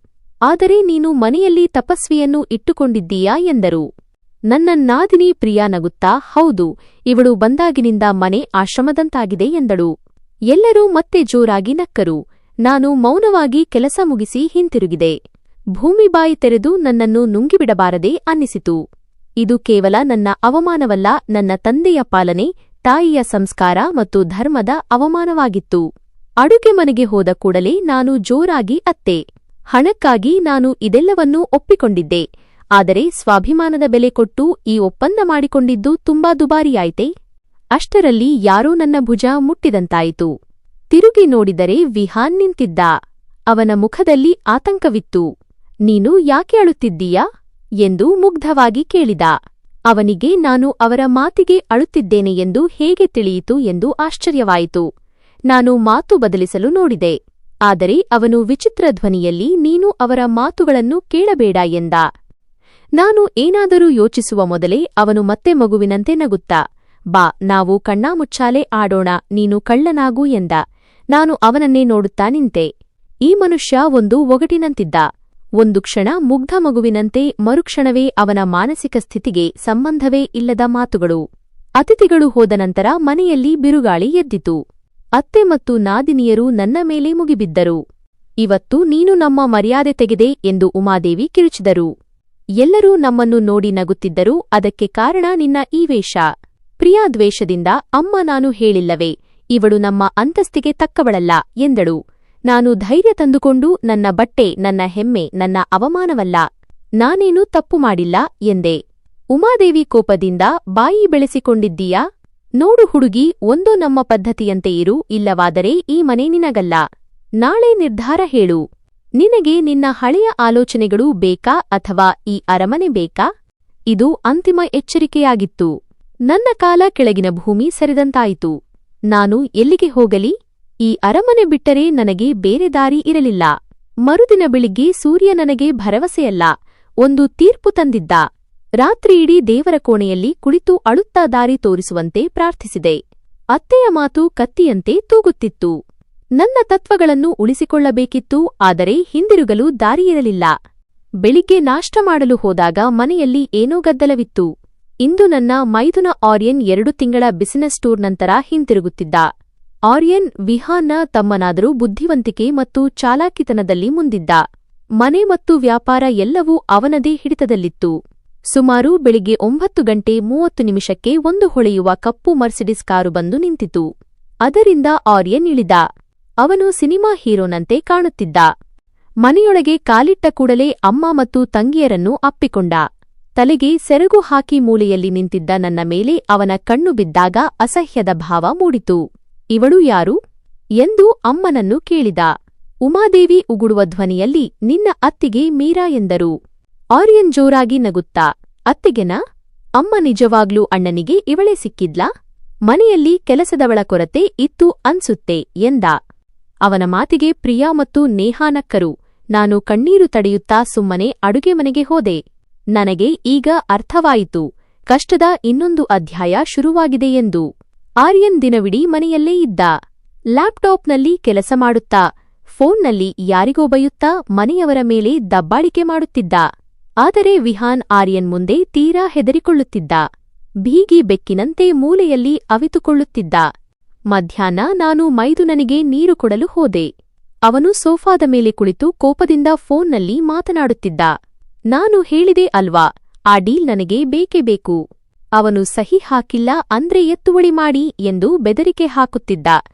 ಆದರೆ ನೀನು ಮನೆಯಲ್ಲಿ ತಪಸ್ವಿಯನ್ನು ಇಟ್ಟುಕೊಂಡಿದ್ದೀಯಾ ಎಂದರು. ನನ್ನ ನಾದಿನಿ ಪ್ರಿಯಾ ನಗುತ್ತಾ, ಹೌದು, ಇವಳು ಬಂದಾಗಿನಿಂದ ಮನೆ ಆಶ್ರಮದಂತಾಗಿದೆ ಎಂದಳು. ಎಲ್ಲರೂ ಮತ್ತೆ ಜೋರಾಗಿ ನಕ್ಕರು. ನಾನು ಮೌನವಾಗಿ ಕೆಲಸ ಮುಗಿಸಿ ಹಿಂತಿರುಗಿದೆ. ಭೂಮಿ ಬಾಯಿ ತೆರೆದು ನನ್ನನ್ನು ನುಂಗಿಬಿಡಬಾರದೆ ಅನ್ನಿಸಿತು. ಇದು ಕೇವಲ ನನ್ನ ಅವಮಾನವಲ್ಲ, ನನ್ನ ತಂದೆಯ ಪಾಲನೆ, ತಾಯಿಯ ಸಂಸ್ಕಾರ ಮತ್ತು ಧರ್ಮದ ಅವಮಾನವಾಗಿತ್ತು. ಅಡುಗೆ ಮನೆಗೆ ಹೋದ ಕೂಡಲೇ ನಾನು ಜೋರಾಗಿ ಅತ್ತೆ. ಹಣಕ್ಕಾಗಿ ನಾನು ಇದೆಲ್ಲವನ್ನೂ ಒಪ್ಪಿಕೊಂಡಿದ್ದೆ. ಆದರೆ ಸ್ವಾಭಿಮಾನದ ಬೆಲೆ ಕೊಟ್ಟು ಈ ಒಪ್ಪಂದ ಮಾಡಿಕೊಂಡಿದ್ದು ತುಂಬಾ ದುಬಾರಿಯಾಯಿತೆ. ಅಷ್ಟರಲ್ಲಿ ಯಾರೋ ನನ್ನ ಭುಜ ಮುಟ್ಟಿದಂತಾಯಿತು. ತಿರುಗಿ ನೋಡಿದರೆ ವಿಹಾನ್ ನಿಂತಿದ್ದ. ಅವನ ಮುಖದಲ್ಲಿ ಆತಂಕವಿತ್ತು. ನೀನು ಯಾಕೆ ಅಳುತ್ತಿದ್ದೀಯಾ ಎಂದು ಮುಗ್ಧವಾಗಿ ಕೇಳಿದ. ಅವನಿಗೆ ನಾನು ಅವರ ಮಾತಿಗೆ ಅಳುತ್ತಿದ್ದೇನೆ ಎಂದು ಹೇಗೆ ತಿಳಿಯಿತು ಎಂದು ಆಶ್ಚರ್ಯವಾಯಿತು. ನಾನು ಮಾತು ಬದಲಿಸಲು ನೋಡಿದೆ. ಆದರೆ ಅವನು ವಿಚಿತ್ರ ಧ್ವನಿಯಲ್ಲಿ ನೀನು ಅವರ ಮಾತುಗಳನ್ನು ಕೇಳಬೇಡ ಎಂದ. ನಾನು ಏನಾದರೂ ಯೋಚಿಸುವ ಮೊದಲೇ ಅವನು ಮತ್ತೆ ಮಗುವಿನಂತೆ ನಗುತ್ತಾ, ಬಾ, ನಾವು ಕಣ್ಣಾಮುಚ್ಚಾಲೆ ಆಡೋಣ, ನೀನು ಕಳ್ಳನಾಗು ಎಂದ. ನಾನು ಅವನನ್ನೇ ನೋಡುತ್ತಾ ನಿಂತೆ. ಈ ಮನುಷ್ಯ ಒಂದು ಒಗಟಿನಂತಿದ್ದ. ಒಂದು ಕ್ಷಣ ಮುಗ್ಧ ಮಗುವಿನಂತೆ, ಮರುಕ್ಷಣವೇ ಅವನ ಮಾನಸಿಕ ಸ್ಥಿತಿಗೆ ಸಂಬಂಧವೇ ಇಲ್ಲದ ಮಾತುಗಳು. ಅತಿಥಿಗಳು ಹೋದ ನಂತರ ಮನೆಯಲ್ಲಿ ಬಿರುಗಾಳಿ ಎದ್ದಿತು. ಅತ್ತೆ ಮತ್ತು ನಾದಿನಿಯರು ನನ್ನ ಮೇಲೆ ಮುಗಿಬಿದ್ದರು. ಇವತ್ತು ನೀನು ನಮ್ಮ ಮರ್ಯಾದೆ ತೆಗೆದೆ ಎಂದು ಉಮಾದೇವಿ ಕಿರುಚಿದರು. ಎಲ್ಲರೂ ನಮ್ಮನ್ನು ನೋಡಿ ನಗುತ್ತಿದ್ದರು. ಅದಕ್ಕೆ ಕಾರಣ ನಿನ್ನ ಈ ವೇಷ. ಪ್ರಿಯಾ ದ್ವೇಷದಿಂದ, ಅಮ್ಮ ನಾನು ಹೇಳಿಲ್ಲವೇ, ಇವಳು ನಮ್ಮ ಅಂತಸ್ತಿಗೆ ತಕ್ಕವಳಲ್ಲ ಎಂದಳು. ನಾನು ಧೈರ್ಯ ತಂದುಕೊಂಡು, ನನ್ನ ಬಟ್ಟೆ, ನನ್ನ ಹೆಮ್ಮೆ, ನನ್ನ ಅವಮಾನವಲ್ಲ, ನಾನೇನೂ ತಪ್ಪು ಮಾಡಿಲ್ಲ ಎಂದೆ. ಉಮಾದೇವಿ ಕೋಪದಿಂದ, ಬಾಯಿ ಬೆಳೆಸಿಕೊಂಡಿದ್ದೀಯಾ? ನೋಡು ಹುಡುಗಿ, ಒಂದು ನಮ್ಮ ಪದ್ಧತಿಯಂತೆ ಇರು, ಇಲ್ಲವಾದರೆ ಈ ಮನೆ ನಿನಗಲ್ಲ. ನಾಳೆ ನಿರ್ಧಾರ ಹೇಳು. ನಿನಗೆ ನಿನ್ನ ಹಳೆಯ ಆಲೋಚನೆಗಳು ಬೇಕಾ ಅಥವಾ ಈ ಅರಮನೆ ಬೇಕಾ? ಇದು ಅಂತಿಮ ಎಚ್ಚರಿಕೆಯಾಗಿತ್ತು. ನನ್ನ ಕಾಲ ಕೆಳಗಿನ ಭೂಮಿ ಸರಿದಂತಾಯಿತು. ನಾನು ಎಲ್ಲಿಗೆ ಹೋಗಲಿ? ಈ ಅರಮನೆ ಬಿಟ್ಟರೆ ನನಗೆ ಬೇರೆ ದಾರಿ ಇರಲಿಲ್ಲ. ಮರುದಿನ ಬೆಳಿಗ್ಗೆ ಸೂರ್ಯ ನನಗೆ ಭರವಸೆಯಲ್ಲ, ಒಂದು ತೀರ್ಪು ತಂದಿದ್ದ. ರಾತ್ರಿಯಿಡೀ ದೇವರ ಕೋಣೆಯಲ್ಲಿ ಕುಳಿತು ಅಳುತ್ತಾ ದಾರಿ ತೋರಿಸುವಂತೆ ಪ್ರಾರ್ಥಿಸಿದೆ. ಅತ್ತೆಯ ಮಾತು ಕತ್ತಿಯಂತೆ ತೂಗುತ್ತಿತ್ತು. ನನ್ನ ತತ್ವಗಳನ್ನು ಉಳಿಸಿಕೊಳ್ಳಬೇಕಿತ್ತು, ಆದರೆ ಹಿಂದಿರುಗಲು ದಾರಿಯಿರಲಿಲ್ಲ. ಬೆಳಿಗ್ಗೆ ನಾಷ್ಟ ಮಾಡಲು ಹೋದಾಗ ಮನೆಯಲ್ಲಿ ಏನೋ ಗದ್ದಲವಿತ್ತು. ಇಂದು ನನ್ನ ಮೈದುನ ಆರ್ಯನ್ 2 ತಿಂಗಳ ಬಿಸಿನೆಸ್ ಟೂರ್ ನಂತರ ಹಿಂತಿರುಗುತ್ತಿದ್ದ. ಆರ್ಯನ್ ವಿಹಾನ್ನ ತಮ್ಮನಾದರೂ ಬುದ್ಧಿವಂತಿಕೆ ಮತ್ತು ಚಾಲಾಕಿತನದಲ್ಲಿ ಮುಂದಿದ್ದ. ಮನೆ ಮತ್ತು ವ್ಯಾಪಾರ ಎಲ್ಲವೂ ಅವನದೇ ಹಿಡಿತದಲ್ಲಿತ್ತು. ಸುಮಾರು ಬೆಳಿಗ್ಗೆ 9:30 ಒಂದು ಹೊಳೆಯುವ ಕಪ್ಪು ಮರ್ಸಿಡಿಸ್ ಕಾರು ಬಂದು ನಿಂತಿತು. ಅದರಿಂದ ಆರ್ಯನ್ ಇಳಿದ. ಅವನು ಸಿನಿಮಾ ಹೀರೋನಂತೆ ಕಾಣುತ್ತಿದ್ದ. ಮನೆಯೊಳಗೆ ಕಾಲಿಟ್ಟ ಕೂಡಲೇ ಅಮ್ಮ ಮತ್ತು ತಂಗಿಯರನ್ನು ಅಪ್ಪಿಕೊಂಡ. ತಲೆಗೆ ಸೆರಗು ಹಾಕಿ ಮೂಲೆಯಲ್ಲಿ ನಿಂತಿದ್ದ ನನ್ನ ಮೇಲೆ ಅವನ ಕಣ್ಣು ಬಿದ್ದಾಗ ಅಸಹ್ಯದ ಭಾವ ಮೂಡಿತು. ಇವಳು ಯಾರು ಎಂದು ಅಮ್ಮನನ್ನು ಕೇಳಿದ. ಉಮಾದೇವಿ ಉಗುಳುವ ಧ್ವನಿಯಲ್ಲಿ, ನಿನ್ನ ಅತ್ತಿಗೆ ಮೀರಾ ಎಂದರು. ಆರ್ಯನ್ ಜೋರಾಗಿ ನಗುತ್ತಾ, ಅತ್ತಿಗೆನಾ? ಅಮ್ಮ ನಿಜವಾಗ್ಲೂ ಅಣ್ಣನಿಗೆ ಇವಳೇ ಸಿಕ್ಕಿದ್ಲಾ? ಮನೆಯಲ್ಲಿ ಕೆಲಸದವಳ ಕೊರತೆ ಇತ್ತು ಅನ್ಸುತ್ತೆ ಎಂದ. ಅವನ ಮಾತಿಗೆ ಪ್ರಿಯಾ ಮತ್ತು ನೇಹಾ ನಕ್ಕರು. ನಾನು ಕಣ್ಣೀರು ತಡೆಯುತ್ತಾ ಸುಮ್ಮನೆ ಅಡುಗೆ ಮನೆಗೆ ಹೋದೆ. ನನಗೆ ಈಗ ಅರ್ಥವಾಯಿತು, ಕಷ್ಟದ ಇನ್ನೊಂದು ಅಧ್ಯಾಯ ಶುರುವಾಗಿದೆ ಎಂದು. ಆರ್ಯನ್ ದಿನವಿಡೀ ಮನೆಯಲ್ಲೇ ಇದ್ದ. ಲ್ಯಾಪ್ಟಾಪ್ನಲ್ಲಿ ಕೆಲಸ ಮಾಡುತ್ತಾ, ಫೋನ್ನಲ್ಲಿ ಯಾರಿಗೋ ಬೈಯುತ್ತಾ ಮನೆಯವರ ಮೇಲೆ ದಬ್ಬಾಳಿಕೆ ಮಾಡುತ್ತಿದ್ದ. ಆದರೆ ವಿಹಾನ್ ಆರ್ಯನ್ ಮುಂದೆ ತೀರಾ ಹೆದರಿಕೊಳ್ಳುತ್ತಿದ್ದ. ಬೀಗಿ ಬೆಕ್ಕಿನಂತೆ ಮೂಲೆಯಲ್ಲಿ ಅವಿತುಕೊಳ್ಳುತ್ತಿದ್ದ. ಮಧ್ಯಾಹ್ನ ನಾನು ಮೈದುನನಿಗೆ ನೀರು ಕೊಡಲು ಹೋದೆ. ಅವನು ಸೋಫಾದ ಮೇಲೆ ಕುಳಿತು ಕೋಪದಿಂದ ಫೋನ್ನಲ್ಲಿ ಮಾತನಾಡುತ್ತಿದ್ದ. ನಾನು ಹೇಳಿದೆ ಅಲ್ವಾ, ಆ ಡೀಲ್ ನನಗೆ ಬೇಕೇ ಬೇಕು. ಅವನು ಸಹಿ ಹಾಕಿಲ್ಲ ಅಂದ್ರೆ ಎತ್ತುವಳಿ ಮಾಡಿ ಎಂದು ಬೆದರಿಕೆ ಹಾಕುತ್ತಿದ್ದ.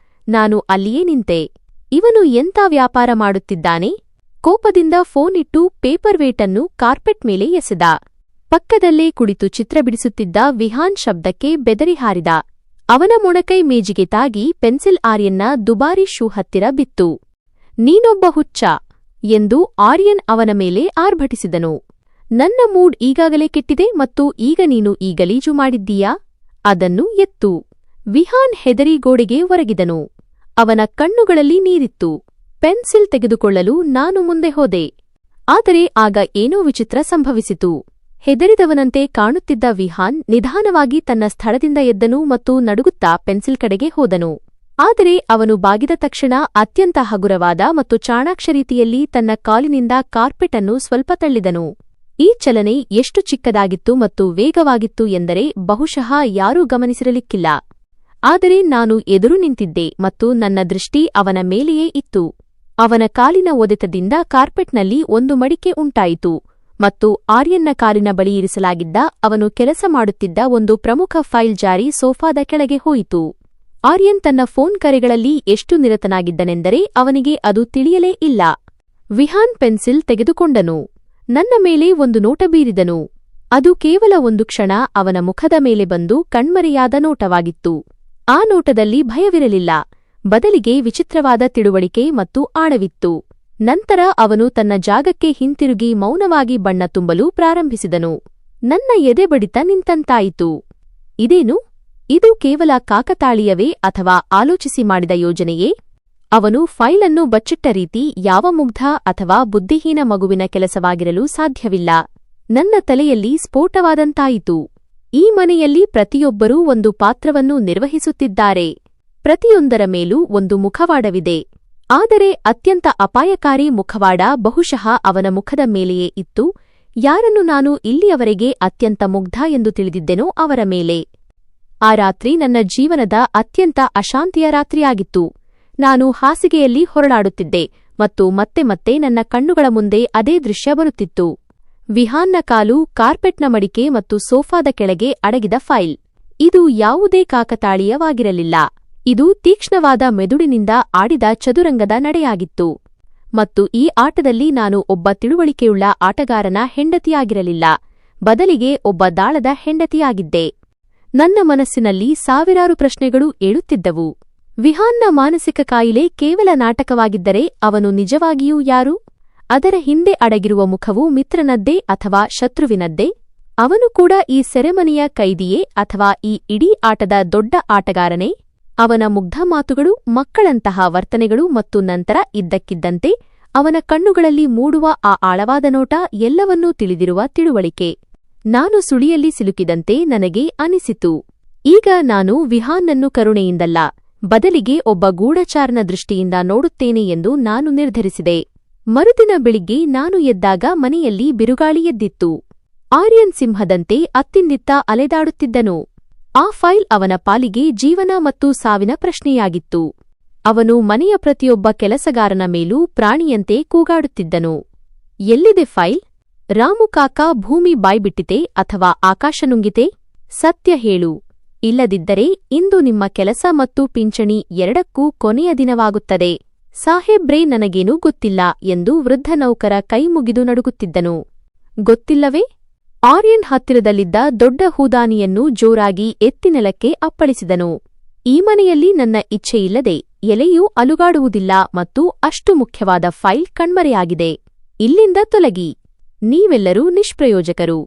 ನಾನು ಅಲ್ಲಿಯೇ ನಿಂತೆ. ಇವನು ಎಂಥ ವ್ಯಾಪಾರ ಮಾಡುತ್ತಿದ್ದಾನೆ? ಕೋಪದಿಂದ ಫೋನ್ ಇಟ್ಟು ಪೇಪರ್ ವೇಟನ್ನು ಕಾರ್ಪೆಟ್ ಮೇಲೆ ಎಸೆದ. ಪಕ್ಕದಲ್ಲೇ ಕುಳಿತು ಚಿತ್ರ ಬಿಡಿಸುತ್ತಿದ್ದ ವಿಹಾನ್ ಶಬ್ದಕ್ಕೆ ಬೆದರಿ ಹಾರಿದ. ಅವನ ಮೊಣಕೈ ಮೇಜಿಗೆ ತಾಗಿ ಪೆನ್ಸಿಲ್ ಆರ್ಯನ್ನ ದುಬಾರಿ ಶೂ ಹತ್ತಿರ ಬಿತ್ತು. ನೀನೊಬ್ಬ ಹುಚ್ಚ ಎಂದು ಆರ್ಯನ್ ಅವನ ಮೇಲೆ ಆರ್ಭಟಿಸಿದನು. ನನ್ನ ಮೂಡ್ ಈಗಾಗಲೇ ಕೆಟ್ಟಿದೆ ಮತ್ತು ಈಗ ನೀನು ಈ ಗಲೀಜು ಮಾಡಿದ್ದೀಯಾ? ಅದನ್ನು ಎತ್ತು. ವಿಹಾನ್ ಹೆದರಿ ಗೋಡೆಗೆ ಒರಗಿದನು. ಅವನ ಕಣ್ಣುಗಳಲ್ಲಿ ನೀರಿತ್ತು. ಪೆನ್ಸಿಲ್ ತೆಗೆದುಕೊಳ್ಳಲು ನಾನು ಮುಂದೆ ಹೋದೆ. ಆದರೆ ಆಗ ಏನೋ ವಿಚಿತ್ರ ಸಂಭವಿಸಿತು. ಹೆದರಿದವನಂತೆ ಕಾಣುತ್ತಿದ್ದ ವಿಹಾನ್ ನಿಧಾನವಾಗಿ ತನ್ನ ಸ್ಥಳದಿಂದ ಎದ್ದನು ಮತ್ತು ನಡುಗುತ್ತಾ ಪೆನ್ಸಿಲ್ ಕಡೆಗೆ ಹೋದನು. ಆದರೆ ಅವನು ಬಾಗಿದ ತಕ್ಷಣ ಅತ್ಯಂತ ಹಗುರವಾದ ಮತ್ತು ಚಾಣಾಕ್ಷ ರೀತಿಯಲ್ಲಿ ತನ್ನ ಕಾಲಿನಿಂದ ಕಾರ್ಪೆಟ್ ಅನ್ನು ಸ್ವಲ್ಪ ತಳ್ಳಿದನು. ಈ ಚಲನೆ ಎಷ್ಟು ಚಿಕ್ಕದಾಗಿತ್ತು ಮತ್ತು ವೇಗವಾಗಿತ್ತು ಎಂದರೆ ಬಹುಶಃ ಯಾರೂ ಗಮನಿಸಿರಲಿಕ್ಕಿಲ್ಲ. ಆದರೆ ನಾನು ಎದುರು ನಿಂತಿದ್ದೆ ಮತ್ತು ನನ್ನ ದೃಷ್ಟಿ ಅವನ ಮೇಲೆಯೇ ಇತ್ತು. ಅವನ ಕಾಲಿನ ಒದೆತದಿಂದ ಕಾರ್ಪೆಟ್ನಲ್ಲಿ ಒಂದು ಮಡಿಕೆ ಉಂಟಾಯಿತು ಮತ್ತು ಆರ್ಯನ್ನ ಕಾಲಿನ ಬಳಿ ಇರಿಸಲಾಗಿದ್ದ ಅವನು ಕೆಲಸ ಮಾಡುತ್ತಿದ್ದ ಒಂದು ಪ್ರಮುಖ ಫೈಲ್ ಜಾರಿ ಸೋಫಾದ ಕೆಳಗೆ ಹೋಯಿತು. ಆರ್ಯನ್ ತನ್ನ ಫೋನ್ ಕರೆಗಳಲ್ಲಿ ಎಷ್ಟು ನಿರತನಾಗಿದ್ದನೆಂದರೆ ಅವನಿಗೆ ಅದು ತಿಳಿಯಲೇ ಇಲ್ಲ. ವಿಹಾನ್ ಪೆನ್ಸಿಲ್ ತೆಗೆದುಕೊಂಡನು. ನನ್ನ ಮೇಲೆ ಒಂದು ನೋಟ ಬೀರಿದನು. ಅದು ಕೇವಲ ಒಂದು ಕ್ಷಣ ಅವನ ಮುಖದ ಮೇಲೆ ಬಂದು ಕಣ್ಮರೆಯಾದ ನೋಟವಾಗಿತ್ತು. ಆ ನೋಟದಲ್ಲಿ ಭಯವಿರಲಿಲ್ಲ, ಬದಲಿಗೆ ವಿಚಿತ್ರವಾದ ತಿಳುವಳಿಕೆ ಮತ್ತು ಆಳವಿತ್ತು. ನಂತರ ಅವನು ತನ್ನ ಜಾಗಕ್ಕೆ ಹಿಂತಿರುಗಿ ಮೌನವಾಗಿ ಬಣ್ಣ ತುಂಬಲು ಪ್ರಾರಂಭಿಸಿದನು. ನನ್ನ ಎದೆ ಬಡಿತ ನಿಂತಂತಾಯಿತು. ಇದೇನು? ಇದು ಕೇವಲ ಕಾಕತಾಳೀಯವೇ ಅಥವಾ ಆಲೋಚಿಸಿ ಮಾಡಿದ ಯೋಜನೆಯೇ? ಅವನು ಫೈಲನ್ನು ಬಚ್ಚಿಟ್ಟ ರೀತಿ ಯಾವ ಮುಗ್ಧ ಅಥವಾ ಬುದ್ಧಿಹೀನ ಮಗುವಿನ ಕೆಲಸವಾಗಿರಲು ಸಾಧ್ಯವಿಲ್ಲ. ನನ್ನ ತಲೆಯಲ್ಲಿ ಸ್ಫೋಟವಾದಂತಾಯಿತು. ಈ ಮನೆಯಲ್ಲಿ ಪ್ರತಿಯೊಬ್ಬರೂ ಒಂದು ಪಾತ್ರವನ್ನು ನಿರ್ವಹಿಸುತ್ತಿದ್ದಾರೆ. ಪ್ರತಿಯೊಂದರ ಮೇಲೂ ಒಂದು ಮುಖವಾಡವಿದೆ. ಆದರೆ ಅತ್ಯಂತ ಅಪಾಯಕಾರಿ ಮುಖವಾಡ ಬಹುಶಃ ಅವನ ಮುಖದ ಮೇಲೆಯೇ ಇತ್ತು. ಯಾರನ್ನು ನಾನು ಇಲ್ಲಿಯವರೆಗೆ ಅತ್ಯಂತ ಮುಗ್ಧ ಎಂದು ತಿಳಿದಿದ್ದೆನೋ ಅವರ ಮೇಲೆ. ಆ ರಾತ್ರಿ ನನ್ನ ಜೀವನದ ಅತ್ಯಂತ ಅಶಾಂತಿಯ ರಾತ್ರಿಯಾಗಿತ್ತು. ನಾನು ಹಾಸಿಗೆಯಲ್ಲಿ ಹೊರಳಾಡುತ್ತಿದ್ದೆ ಮತ್ತು ಮತ್ತೆ ಮತ್ತೆ ನನ್ನ ಕಣ್ಣುಗಳ ಮುಂದೆ ಅದೇ ದೃಶ್ಯ ಬರುತ್ತಿತ್ತು. ವಿಹಾನ್ನ ಕಾಲು ಕಾರ್ಪೆಟ್ನ ಮಡಿಕೆ ಮತ್ತು ಸೋಫಾದ ಕೆಳಗೆ ಅಡಗಿದ ಫೈಲ್. ಇದು ಯಾವುದೇ ಕಾಕತಾಳೀಯವಾಗಿರಲಿಲ್ಲ. ಇದು ತೀಕ್ಷ್ಣವಾದ ಮೆದುಳಿನಿಂದ ಆಡಿದ ಚದುರಂಗದ ನಡೆಯಾಗಿತ್ತು. ಮತ್ತು ಈ ಆಟದಲ್ಲಿ ನಾನು ಒಬ್ಬ ತಿಳುವಳಿಕೆಯುಳ್ಳ ಆಟಗಾರನ ಹೆಂಡತಿಯಾಗಿರಲಿಲ್ಲ, ಬದಲಿಗೆ ಒಬ್ಬ ದಾಳದ ಹೆಂಡತಿಯಾಗಿದ್ದೆ. ನನ್ನ ಮನಸ್ಸಿನಲ್ಲಿ ಸಾವಿರಾರು ಪ್ರಶ್ನೆಗಳು ಏಳುತ್ತಿದ್ದವು. ವಿಹಾನ್ನ ಮಾನಸಿಕ ಕಾಯಿಲೆ ಕೇವಲ ನಾಟಕವಾಗಿದ್ದರೆ ಅವನು ನಿಜವಾಗಿಯೂ ಯಾರು? ಅದರ ಹಿಂದೆ ಅಡಗಿರುವ ಮುಖವು ಮಿತ್ರನದ್ದೇ ಅಥವಾ ಶತ್ರುವಿನದ್ದೇ? ಅವನು ಕೂಡ ಈ ಸೆರೆಮನೆಯ ಕೈದಿಯೇ ಅಥವಾ ಈ ಇಡೀ ಆಟದ ದೊಡ್ಡ ಆಟಗಾರನೇ? ಅವನ ಮುಗ್ಧ ಮಾತುಗಳು, ಮಕ್ಕಳಂತಹ ವರ್ತನೆಗಳು ಮತ್ತು ನಂತರ ಇದ್ದಕ್ಕಿದ್ದಂತೆ ಅವನ ಕಣ್ಣುಗಳಲ್ಲಿ ಮೂಡುವ ಆ ಆಳವಾದ ನೋಟ ಎಲ್ಲವನ್ನೂ ತಿಳಿದಿರುವ ತಿಳುವಳಿಕೆ. ನಾನು ಸುಳಿಯಲ್ಲಿ ಸಿಲುಕಿದಂತೆ ನನಗೆ ಅನಿಸಿತು. ಈಗ ನಾನು ವಿಹಾನ್ನನ್ನು ಕರುಣೆಯಿಂದಲ್ಲ, ಬದಲಿಗೆ ಒಬ್ಬ ಗೂಢಚಾರನ ದೃಷ್ಟಿಯಿಂದ ನೋಡುತ್ತೇನೆ ಎಂದು ನಾನು ನಿರ್ಧರಿಸಿದೆ. ಮರುದಿನ ಬೆಳಿಗ್ಗೆ ನಾನು ಎದ್ದಾಗ ಮನೆಯಲ್ಲಿ ಬಿರುಗಾಳಿ ಎದ್ದಿತ್ತು. ಆರ್ಯನ್ ಸಿಂಹದಂತೆ ಅತ್ತಿಂದಿತ್ತ ಅಲೆದಾಡುತ್ತಿದ್ದನು. ಆ ಫೈಲ್ ಅವನ ಪಾಲಿಗೆ ಜೀವನ ಮತ್ತು ಸಾವಿನ ಪ್ರಶ್ನೆಯಾಗಿತ್ತು. ಅವನು ಮನೆಯ ಪ್ರತಿಯೊಬ್ಬ ಕೆಲಸಗಾರನ ಮೇಲೂ ಪ್ರಾಣಿಯಂತೆ ಕೂಗಾಡುತ್ತಿದ್ದನು. ಎಲ್ಲಿದೆ ಫೈಲ್? ರಾಮು ಕಾಕಾ ಭೂಮಿ ಬಾಯ್ಬಿಟ್ಟಿತೆ ಅಥವಾ ಆಕಾಶ ನುಂಗಿತೆ? ಸತ್ಯ ಹೇಳು. ಇಲ್ಲದಿದ್ದರೆ ಇಂದು ನಿಮ್ಮ ಕೆಲಸ ಮತ್ತು ಪಿಂಚಣಿ ಎರಡಕ್ಕೂ ಕೊನೆಯ ದಿನವಾಗುತ್ತದೆ. ಸಾಹೇಬ್ರೇ, ನನಗೇನೂ ಗೊತ್ತಿಲ್ಲ ಎಂದು ವೃದ್ಧ ನೌಕರ ಕೈಮುಗಿದು ನಡುಗುತ್ತಿದ್ದನು. ಗೊತ್ತಿಲ್ಲವೇ? ಆರ್ಯನ್ ಹತ್ತಿರದಲ್ಲಿದ್ದ ದೊಡ್ಡ ಹೂದಾನಿಯನ್ನು ಜೋರಾಗಿ ಎತ್ತಿ ನೆಲಕ್ಕೆ ಅಪ್ಪಳಿಸಿದನು. ಈ ಮನೆಯಲ್ಲಿ ನನ್ನ ಇಚ್ಛೆಯಿಲ್ಲದೆ ಎಲೆಯೂ ಅಲುಗಾಡುವುದಿಲ್ಲ ಮತ್ತು ಅಷ್ಟು ಮುಖ್ಯವಾದ ಫೈಲ್ ಕಣ್ಮರೆಯಾಗಿದೆ. ಇಲ್ಲಿಂದ ತೊಲಗಿ. ನೀವೆಲ್ಲರೂ ನಿಷ್ಪ್ರಯೋಜಕರು.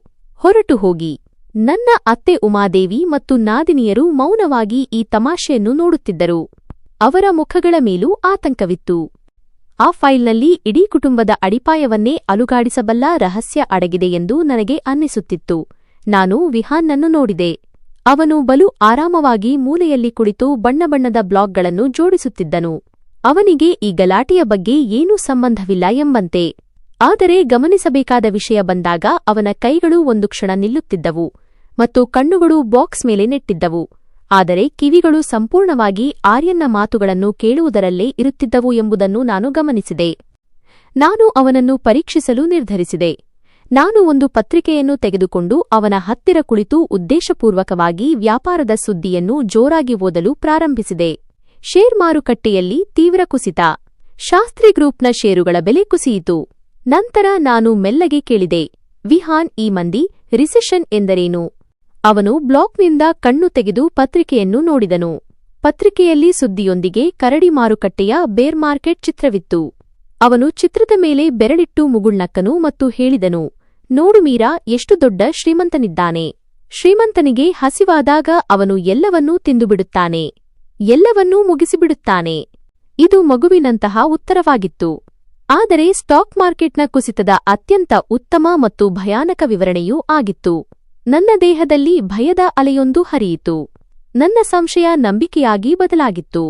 ಹೊರಟು ಹೋಗಿ. ನನ್ನ ಅತ್ತೆ ಉಮಾದೇವಿ ಮತ್ತು ನಾದಿನಿಯರು ಮೌನವಾಗಿ ಈ ತಮಾಷೆಯನ್ನು ನೋಡುತ್ತಿದ್ದರು. ಅವರ ಮುಖಗಳ ಮೇಲೂ ಆತಂಕವಿತ್ತು. ಆ ಫೈಲ್ನಲ್ಲಿ ಇಡೀ ಕುಟುಂಬದ ಅಡಿಪಾಯವನ್ನೇ ಅಲುಗಾಡಿಸಬಲ್ಲ ರಹಸ್ಯ ಅಡಗಿದೆ ಎಂದು ನನಗೆ ಅನ್ನಿಸುತ್ತಿತ್ತು. ನಾನು ವಿಹಾನ್ನನ್ನು ನೋಡಿದೆ. ಅವನು ಬಲು ಆರಾಮವಾಗಿ ಮೂಲೆಯಲ್ಲಿ ಕುಳಿತು ಬಣ್ಣಬಣ್ಣದ ಬ್ಲಾಕ್ಗಳನ್ನು ಜೋಡಿಸುತ್ತಿದ್ದನು. ಅವನಿಗೆ ಈ ಗಲಾಟೆಯ ಬಗ್ಗೆ ಏನೂ ಸಂಬಂಧವಿಲ್ಲ ಎಂಬಂತೆ. ಆದರೆ ಗಮನಿಸಬೇಕಾದ ವಿಷಯ ಬಂದಾಗ ಅವನ ಕೈಗಳು ಒಂದು ಕ್ಷಣ ನಿಲ್ಲುತ್ತಿದ್ದವು ಮತ್ತು ಕಣ್ಣುಗಳು ಬಾಕ್ಸ್ ಮೇಲೆ ನೆಟ್ಟಿದ್ದವು. ಆದರೆ ಕಿವಿಗಳು ಸಂಪೂರ್ಣವಾಗಿ ಆರ್ಯನ್ನ ಮಾತುಗಳನ್ನು ಕೇಳುವುದರಲ್ಲೇ ಇರುತ್ತಿದ್ದವು ಎಂಬುದನ್ನು ನಾನು ಗಮನಿಸಿದೆ. ನಾನು ಅವನನ್ನು ಪರೀಕ್ಷಿಸಲು ನಿರ್ಧರಿಸಿದೆ. ನಾನು ಒಂದು ಪತ್ರಿಕೆಯನ್ನು ತೆಗೆದುಕೊಂಡು ಅವನ ಹತ್ತಿರ ಕುಳಿತು ಉದ್ದೇಶಪೂರ್ವಕವಾಗಿ ವ್ಯಾಪಾರದ ಸುದ್ದಿಯನ್ನು ಜೋರಾಗಿ ಓದಲು ಪ್ರಾರಂಭಿಸಿದೆ. ಷೇರ್ ಮಾರುಕಟ್ಟೆಯಲ್ಲಿ ತೀವ್ರ ಕುಸಿತ. ಶಾಸ್ತ್ರಿ ಗ್ರೂಪ್ನ ಷೇರುಗಳ ಬೆಲೆ ಕುಸಿಯಿತು. ನಂತರ ನಾನು ಮೆಲ್ಲಗೆ ಕೇಳಿದೆ, ವಿಹಾನ್, ಈ ಮಂದಿ ರಿಸೆಷನ್ ಎಂದರೇನು? ಅವನು ಬ್ಲಾಕ್ನಿಂದ ಕಣ್ಣು ತೆಗೆದು ಪತ್ರಿಕೆಯನ್ನು ನೋಡಿದನು. ಪತ್ರಿಕೆಯಲ್ಲಿ ಸುದ್ದಿಯೊಂದಿಗೆ ಕರಡಿ ಮಾರುಕಟ್ಟೆಯ ಬೇರ್ ಮಾರ್ಕೆಟ್ ಚಿತ್ರವಿತ್ತು. ಅವನು ಚಿತ್ರದ ಮೇಲೆ ಬೆರಳಿಟ್ಟು ಮುಗುಳ್ನಕ್ಕನು ಮತ್ತು ಹೇಳಿದನು, ನೋಡು ಮೀರಾ, ಎಷ್ಟು ದೊಡ್ಡ ಶ್ರೀಮಂತನಿದ್ದಾನೆ. ಶ್ರೀಮಂತನಿಗೆ ಹಸಿವಾದಾಗ ಅವನು ಎಲ್ಲವನ್ನೂ ತಿಂದುಬಿಡುತ್ತಾನೆ, ಎಲ್ಲವನ್ನೂ ಮುಗಿಸಿಬಿಡುತ್ತಾನೆ. ಇದು ಮಗುವಿನಂತಹ ಉತ್ತರವಾಗಿತ್ತು. ಆದರೆ ಸ್ಟಾಕ್ ಮಾರ್ಕೆಟ್ನ ಕುಸಿತದ ಅತ್ಯಂತ ಉತ್ತಮ ಮತ್ತು ಭಯಾನಕ ವಿವರಣೆಯೂ ಆಗಿತ್ತು. ನನ್ನ ದೇಹದಲ್ಲಿ ಭಯದ ಅಲೆಯೊಂದು ಹರಿಯಿತು. ನನ್ನ ಸಂಶಯ ನಂಬಿಕೆಯಾಗಿ ಬದಲಾಗಿತ್ತು.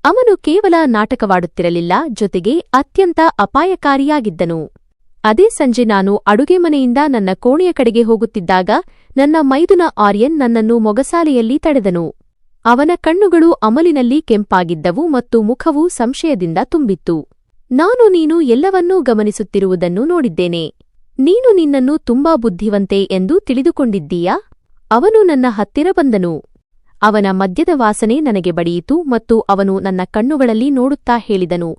ಅವನು ಕೇವಲ ನಾಟಕವಾಡುತ್ತಿರಲಿಲ್ಲ, ಜೊತೆಗೆ ಅತ್ಯಂತ ಅಪಾಯಕಾರಿಯಾಗಿದ್ದನು. ಅದೇ ಸಂಜೆ ನಾನು ಅಡುಗೆ ಮನೆಯಿಂದ ನನ್ನ ಕೋಣೆಯ ಕಡೆಗೆ ಹೋಗುತ್ತಿದ್ದಾಗ ನನ್ನ ಮೈದುನ ಆರ್ಯನ್ ನನ್ನನ್ನು ಮೊಗಸಾಲೆಯಲ್ಲಿ ತಡೆದನು. ಅವನ ಕಣ್ಣುಗಳು ಅಮಲಿನಲ್ಲಿ ಕೆಂಪಾಗಿದ್ದವು ಮತ್ತು ಮುಖವು ಸಂಶಯದಿಂದ ತುಂಬಿತ್ತು. ನೀನು ಎಲ್ಲವನ್ನೂ ಗಮನಿಸುತ್ತಿರುವುದನ್ನು ನೋಡಿದ್ದೇನೆ. ನೀನು ನಿನ್ನನ್ನು ತುಂಬಾ ಬುದ್ಧಿವಂತೆ ಎಂದು ತಿಳಿದುಕೊಂಡಿದ್ದೀಯಾ? ಅವನು ನನ್ನ ಹತ್ತಿರ ಬಂದನು. ಅವನ ಮದ್ಯದ ವಾಸನೆ ನನಗೆ ಬಡಿಯಿತು ಮತ್ತು ಅವನು ನನ್ನ ಕಣ್ಣುಗಳಲ್ಲಿ ನೋಡುತ್ತಾ ಹೇಳಿದನು,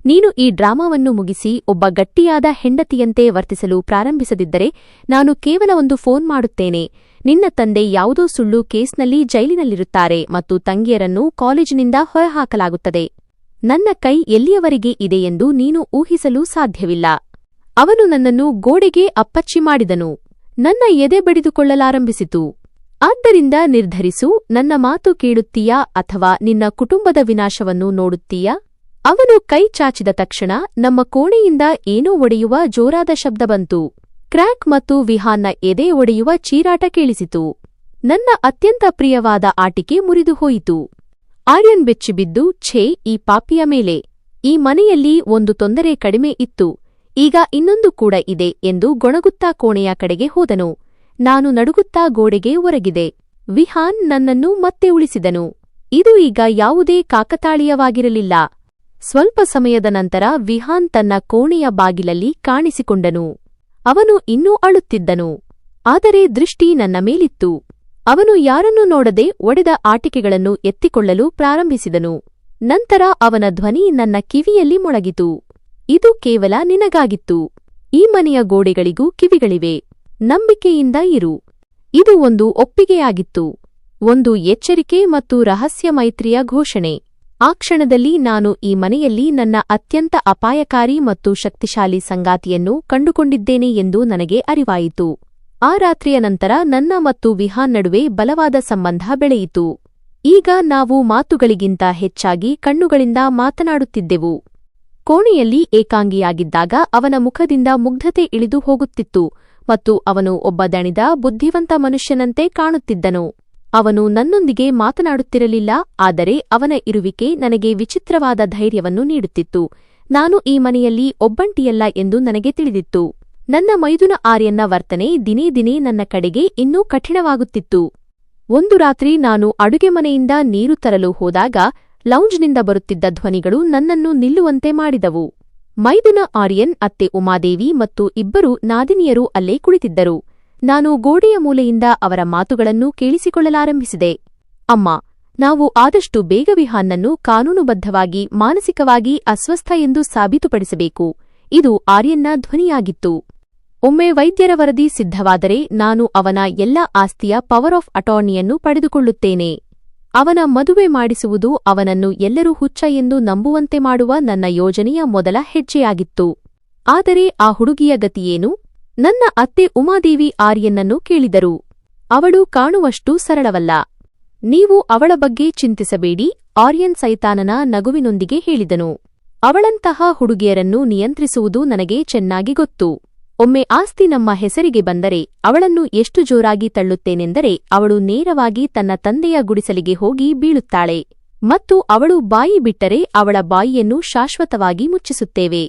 ನೀನು ಈ ಡ್ರಾಮಾವನ್ನು ಮುಗಿಸಿ ಒಬ್ಬ ಗಟ್ಟಿಯಾದ ಹೆಂಡತಿಯಂತೆ ವರ್ತಿಸಲು ಪ್ರಾರಂಭಿಸದಿದ್ದರೆ ನಾನು ಕೇವಲ ಒಂದು ಫೋನ್ ಮಾಡುತ್ತೇನೆ. ನಿನ್ನ ತಂದೆ ಯಾವುದೋ ಸುಳ್ಳು ಕೇಸ್ನಲ್ಲಿ ಜೈಲಿನಲ್ಲಿರುತ್ತಾರೆ ಮತ್ತು ತಂಗಿಯರನ್ನು ಕಾಲೇಜಿನಿಂದ ಹೊರಹಾಕಲಾಗುತ್ತದೆ. ನನ್ನ ಕೈ ಎಲ್ಲಿಯವರೆಗೆ ಇದೆ ಎಂದು ನೀನು ಊಹಿಸಲು ಸಾಧ್ಯವಿಲ್ಲ. ಅವನು ನನ್ನನ್ನು ಗೋಡೆಗೆ ಅಪ್ಪಚ್ಚಿ ಮಾಡಿದನು. ನನ್ನ ಎದೆ ಬಡಿದುಕೊಳ್ಳಲಾರಂಭಿಸಿತು. ಆದ್ದರಿಂದ ನಿರ್ಧರಿಸು, ನನ್ನ ಮಾತು ಕೇಳುತ್ತೀಯಾ ಅಥವಾ ನಿನ್ನ ಕುಟುಂಬದ ವಿನಾಶವನ್ನು ನೋಡುತ್ತೀಯಾ? ಅವನು ಕೈ ಚಾಚಿದ ತಕ್ಷಣ ನಮ್ಮ ಕೋಣೆಯಿಂದ ಏನೋ ಒಡೆಯುವ ಜೋರಾದ ಶಬ್ದ ಬಂತು. ಕ್ರ್ಯಾಕ್ ಮತ್ತು ವಿಹಾನ್ನ ಎದೆ ಒಡೆಯುವ ಚೀರಾಟ ಕೇಳಿಸಿತು. ನನ್ನ ಅತ್ಯಂತ ಪ್ರಿಯವಾದ ಆಟಿಕೆ ಮುರಿದು ಹೋಯಿತು. ಆರ್ಯನ್ ಬೆಚ್ಚಿಬಿದ್ದು, ಛೇ, ಈ ಪಾಪಿಯ ಮೇಲೆ. ಈ ಮನೆಯಲ್ಲಿ ಒಂದು ತೊಂದರೆ ಕಡಿಮೆ ಇತ್ತು, ಈಗ ಇನ್ನೊಂದು ಕೂಡ ಇದೆ ಎಂದು ಗೊಣಗುತ್ತಾ ಕೋಣೆಯ ಕಡೆಗೆ ಹೋದನು. ನಾನು ನಡುಗುತ್ತಾ ಗೋಡೆಗೆ ಒರಗಿದೆ. ವಿಹಾನ್ ನನ್ನನ್ನು ಮತ್ತೆ ಉಳಿಸಿದನು. ಇದು ಈಗ ಯಾವುದೇ ಕಾಕತಾಳೀಯವಾಗಿರಲಿಲ್ಲ. ಸ್ವಲ್ಪ ಸಮಯದ ನಂತರ ವಿಹಾನ್ ತನ್ನ ಕೋಣೆಯ ಬಾಗಿಲಲ್ಲಿ ಕಾಣಿಸಿಕೊಂಡನು. ಅವನು ಇನ್ನೂ ಅಳುತ್ತಿದ್ದನು, ಆದರೆ ದೃಷ್ಟಿ ನನ್ನ ಮೇಲಿತ್ತು. ಅವನು ಯಾರನ್ನೂ ನೋಡದೆ ಒಡೆದ ಆಟಿಕೆಗಳನ್ನು ಎತ್ತಿಕೊಳ್ಳಲು ಪ್ರಾರಂಭಿಸಿದನು. ನಂತರ ಅವನ ಧ್ವನಿ ನನ್ನ ಕಿವಿಯಲ್ಲಿ ಮೊಳಗಿತು, ಇದು ಕೇವಲ ನಿನಗಾಗಿತ್ತು. ಈ ಮನೆಯ ಗೋಡೆಗಳಿಗೂ ಕಿವಿಗಳಿವೆ. ನಂಬಿಕೆಯಿಂದ ಇರು. ಇದು ಒಂದು ಒಪ್ಪಿಗೆಯಾಗಿತ್ತು, ಒಂದು ಎಚ್ಚರಿಕೆ ಮತ್ತು ರಹಸ್ಯ ಮೈತ್ರಿಯ ಘೋಷಣೆ. ಆ ಕ್ಷಣದಲ್ಲಿ ನಾನು ಈ ಮನೆಯಲ್ಲಿ ನನ್ನ ಅತ್ಯಂತ ಅಪಾಯಕಾರಿ ಮತ್ತು ಶಕ್ತಿಶಾಲಿ ಸಂಗಾತಿಯನ್ನು ಕಂಡುಕೊಂಡಿದ್ದೇನೆ ಎಂದು ನನಗೆ ಅರಿವಾಯಿತು. ಆ ರಾತ್ರಿಯ ನಂತರ ನನ್ನ ಮತ್ತು ವಿಹಾನ್ ನಡುವೆ ಬಲವಾದ ಸಂಬಂಧ ಬೆಳೆಯಿತು. ಈಗ ನಾವು ಮಾತುಗಳಿಗಿಂತ ಹೆಚ್ಚಾಗಿ ಕಣ್ಣುಗಳಿಂದ ಮಾತನಾಡುತ್ತಿದ್ದೆವು. ಕೋಣೆಯಲ್ಲಿ ಏಕಾಂಗಿಯಾಗಿದ್ದಾಗ ಅವನ ಮುಖದಿಂದ ಮುಗ್ಧತೆ ಇಳಿದು ಹೋಗುತ್ತಿತ್ತು ಮತ್ತು ಅವನು ಒಬ್ಬ ದಣಿದ ಬುದ್ಧಿವಂತ ಮನುಷ್ಯನಂತೆ ಕಾಣುತ್ತಿದ್ದನು. ಅವನು ನನ್ನೊಂದಿಗೆ ಮಾತನಾಡುತ್ತಿರಲಿಲ್ಲ, ಆದರೆ ಅವನ ಇರುವಿಕೆ ನನಗೆ ವಿಚಿತ್ರವಾದ ಧೈರ್ಯವನ್ನು ನೀಡುತ್ತಿತ್ತು. ನಾನು ಈ ಮನೆಯಲ್ಲಿ ಒಬ್ಬಂಟಿಯಲ್ಲ ಎಂದು ನನಗೆ ತಿಳಿದಿತ್ತು. ನನ್ನ ಮೈದುನ ಆರ್ಯನ್ನ ವರ್ತನೆ ದಿನೇ ದಿನೇ ನನ್ನ ಕಡೆಗೆ ಇನ್ನೂ ಕಠಿಣವಾಗುತ್ತಿತ್ತು. ಒಂದು ರಾತ್ರಿ ನಾನು ಅಡುಗೆ ಮನೆಯಿಂದ ನೀರು ತರಲು ಹೋದಾಗ ಲೌಂಜ್ನಿಂದ ಬರುತ್ತಿದ್ದ ಧ್ವನಿಗಳು ನನ್ನನ್ನು ನಿಲ್ಲುವಂತೆ ಮಾಡಿದವು. ಮೈದುನ ಆರ್ಯನ್, ಅತ್ತೆ ಉಮಾದೇವಿ ಮತ್ತು ಇಬ್ಬರು ನಾದಿನಿಯರು ಅಲ್ಲೇ ಕುಳಿತಿದ್ದರು. ನಾನು ಗೋಡೆಯ ಮೂಲೆಯಿಂದ ಅವರ ಮಾತುಗಳನ್ನು ಕೇಳಿಸಿಕೊಳ್ಳಲಾರಂಭಿಸಿದೆ. ಅಮ್ಮ, ನಾವು ಆದಷ್ಟು ಬೇಗ ವಿಹಾನ್ನನ್ನು ಕಾನೂನುಬದ್ಧವಾಗಿ ಮಾನಸಿಕವಾಗಿ ಅಸ್ವಸ್ಥ ಎಂದು ಸಾಬೀತುಪಡಿಸಬೇಕು. ಇದು ಆರ್ಯನ್ನ ಧ್ವನಿಯಾಗಿತ್ತು. ಒಮ್ಮೆ ವೈದ್ಯರ ವರದಿ ಸಿದ್ಧವಾದರೆ ನಾನು ಅವನ ಎಲ್ಲ ಆಸ್ತಿಯ ಪವರ್ ಆಫ್ ಅಟಾರ್ನಿಯನ್ನು ಪಡೆದುಕೊಳ್ಳುತ್ತೇನೆ. ಅವನ ಮದುವೆ ಮಾಡಿಸುವುದು ಅವನನ್ನು ಎಲ್ಲರೂ ಹುಚ್ಚ ಎಂದು ನಂಬುವಂತೆ ಮಾಡುವ ನನ್ನ ಯೋಜನೆಯ ಮೊದಲ ಹೆಜ್ಜೆಯಾಗಿತ್ತು. ಆದರೆ ಆ ಹುಡುಗಿಯ ಗತಿಯೇನು? ನನ್ನ ಅತ್ತೆ ಉಮಾದೇವಿ ಆರ್ಯನ್ನನ್ನು ಕೇಳಿದರು. ಅವಳು ಕಾಣುವಷ್ಟು ಸರಳವಲ್ಲ. ನೀವು ಅವಳ ಬಗ್ಗೆ ಚಿಂತಿಸಬೇಡಿ, ಆರ್ಯನ್ ಸೈತಾನನ ನಗುವಿನೊಂದಿಗೆ ಹೇಳಿದನು. ಅವಳಂತಹ ಹುಡುಗಿಯರನ್ನು ನಿಯಂತ್ರಿಸುವುದು ನನಗೆ ಚೆನ್ನಾಗಿ ಗೊತ್ತು. ಒಮ್ಮೆ ಆಸ್ತಿ ನಮ್ಮ ಹೆಸರಿಗೆ ಬಂದರೆ ಅವಳನ್ನು ಎಷ್ಟು ಜೋರಾಗಿ ತಳ್ಳುತ್ತೇನೆಂದರೆ ಅವಳು ನೇರವಾಗಿ ತನ್ನ ತಂದೆಯ ಗುಡಿಸಲಿಗೆ ಹೋಗಿ ಬೀಳುತ್ತಾಳೆ, ಮತ್ತು ಅವಳು ಬಾಯಿ ಬಿಟ್ಟರೆ ಅವಳ ಬಾಯಿಯನ್ನು ಶಾಶ್ವತವಾಗಿ ಮುಚ್ಚಿಸುತ್ತೇವೆ.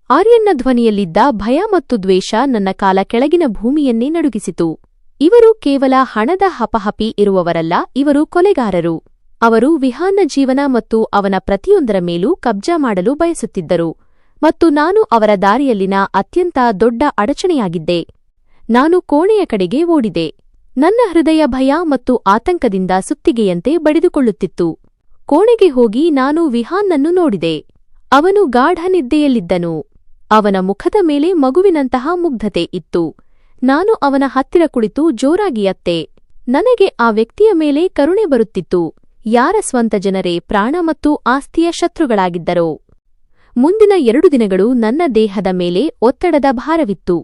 ಆರ್ಯನ್ನ ಧ್ವನಿಯಲ್ಲಿದ್ದ ಭಯ ಮತ್ತು ದ್ವೇಷ ನನ್ನ ಕಾಲ ಕೆಳಗಿನ ಭೂಮಿಯನ್ನೇ ನಡುಗಿಸಿತು. ಇವರು ಕೇವಲ ಹಣದ ಹಪಹಪಿ ಇರುವವರಲ್ಲ, ಇವರು ಕೊಲೆಗಾರರು. ಅವರು ವಿಹಾನ್ನ ಜೀವನ ಮತ್ತು ಅವನ ಪ್ರತಿಯೊಂದರ ಮೇಲೂ ಕಬ್ಜಾ ಮಾಡಲು ಬಯಸುತ್ತಿದ್ದರು, ಮತ್ತು ನಾನು ಅವರ ದಾರಿಯಲ್ಲಿನ ಅತ್ಯಂತ ದೊಡ್ಡ ಅಡಚಣೆಯಾಗಿದ್ದೆ. ನಾನು ಕೋಣೆಯ ಕಡೆಗೆ ಓಡಿದೆ. ನನ್ನ ಹೃದಯ ಭಯ ಮತ್ತು ಆತಂಕದಿಂದ ಸುತ್ತಿಗೆಯಂತೆ ಬಡಿದುಕೊಳ್ಳುತ್ತಿತ್ತು. ಕೋಣೆಗೆ ಹೋಗಿ ನಾನು ವಿಹಾನ್ನನ್ನು ನೋಡಿದೆ. ಅವನು ಗಾಢ ನಿದ್ದೆಯಲ್ಲಿದ್ದನು. ಅವನ ಮುಖದ ಮೇಲೆ ಮಗುವಿನಂತಹ ಮುಗ್ಧತೆ ಇತ್ತು. ನಾನು ಅವನ ಹತ್ತಿರ ಕುಳಿತು ಜೋರಾಗಿ ಅತ್ತೆ. ನನಗೆ ಆ ವ್ಯಕ್ತಿಯ ಮೇಲೆ ಕರುಣೆ ಬರುತ್ತಿತ್ತು, ಯಾರ ಸ್ವಂತ ಜನರೇ ಪ್ರಾಣ ಮತ್ತು ಆಸ್ತಿಯ ಶತ್ರುಗಳಾಗಿದ್ದರೋ. ಮುಂದಿನ 2 ದಿನಗಳು ನನ್ನ ದೇಹದ ಮೇಲೆ ಒತ್ತಡದ ಭಾರವಿತ್ತು.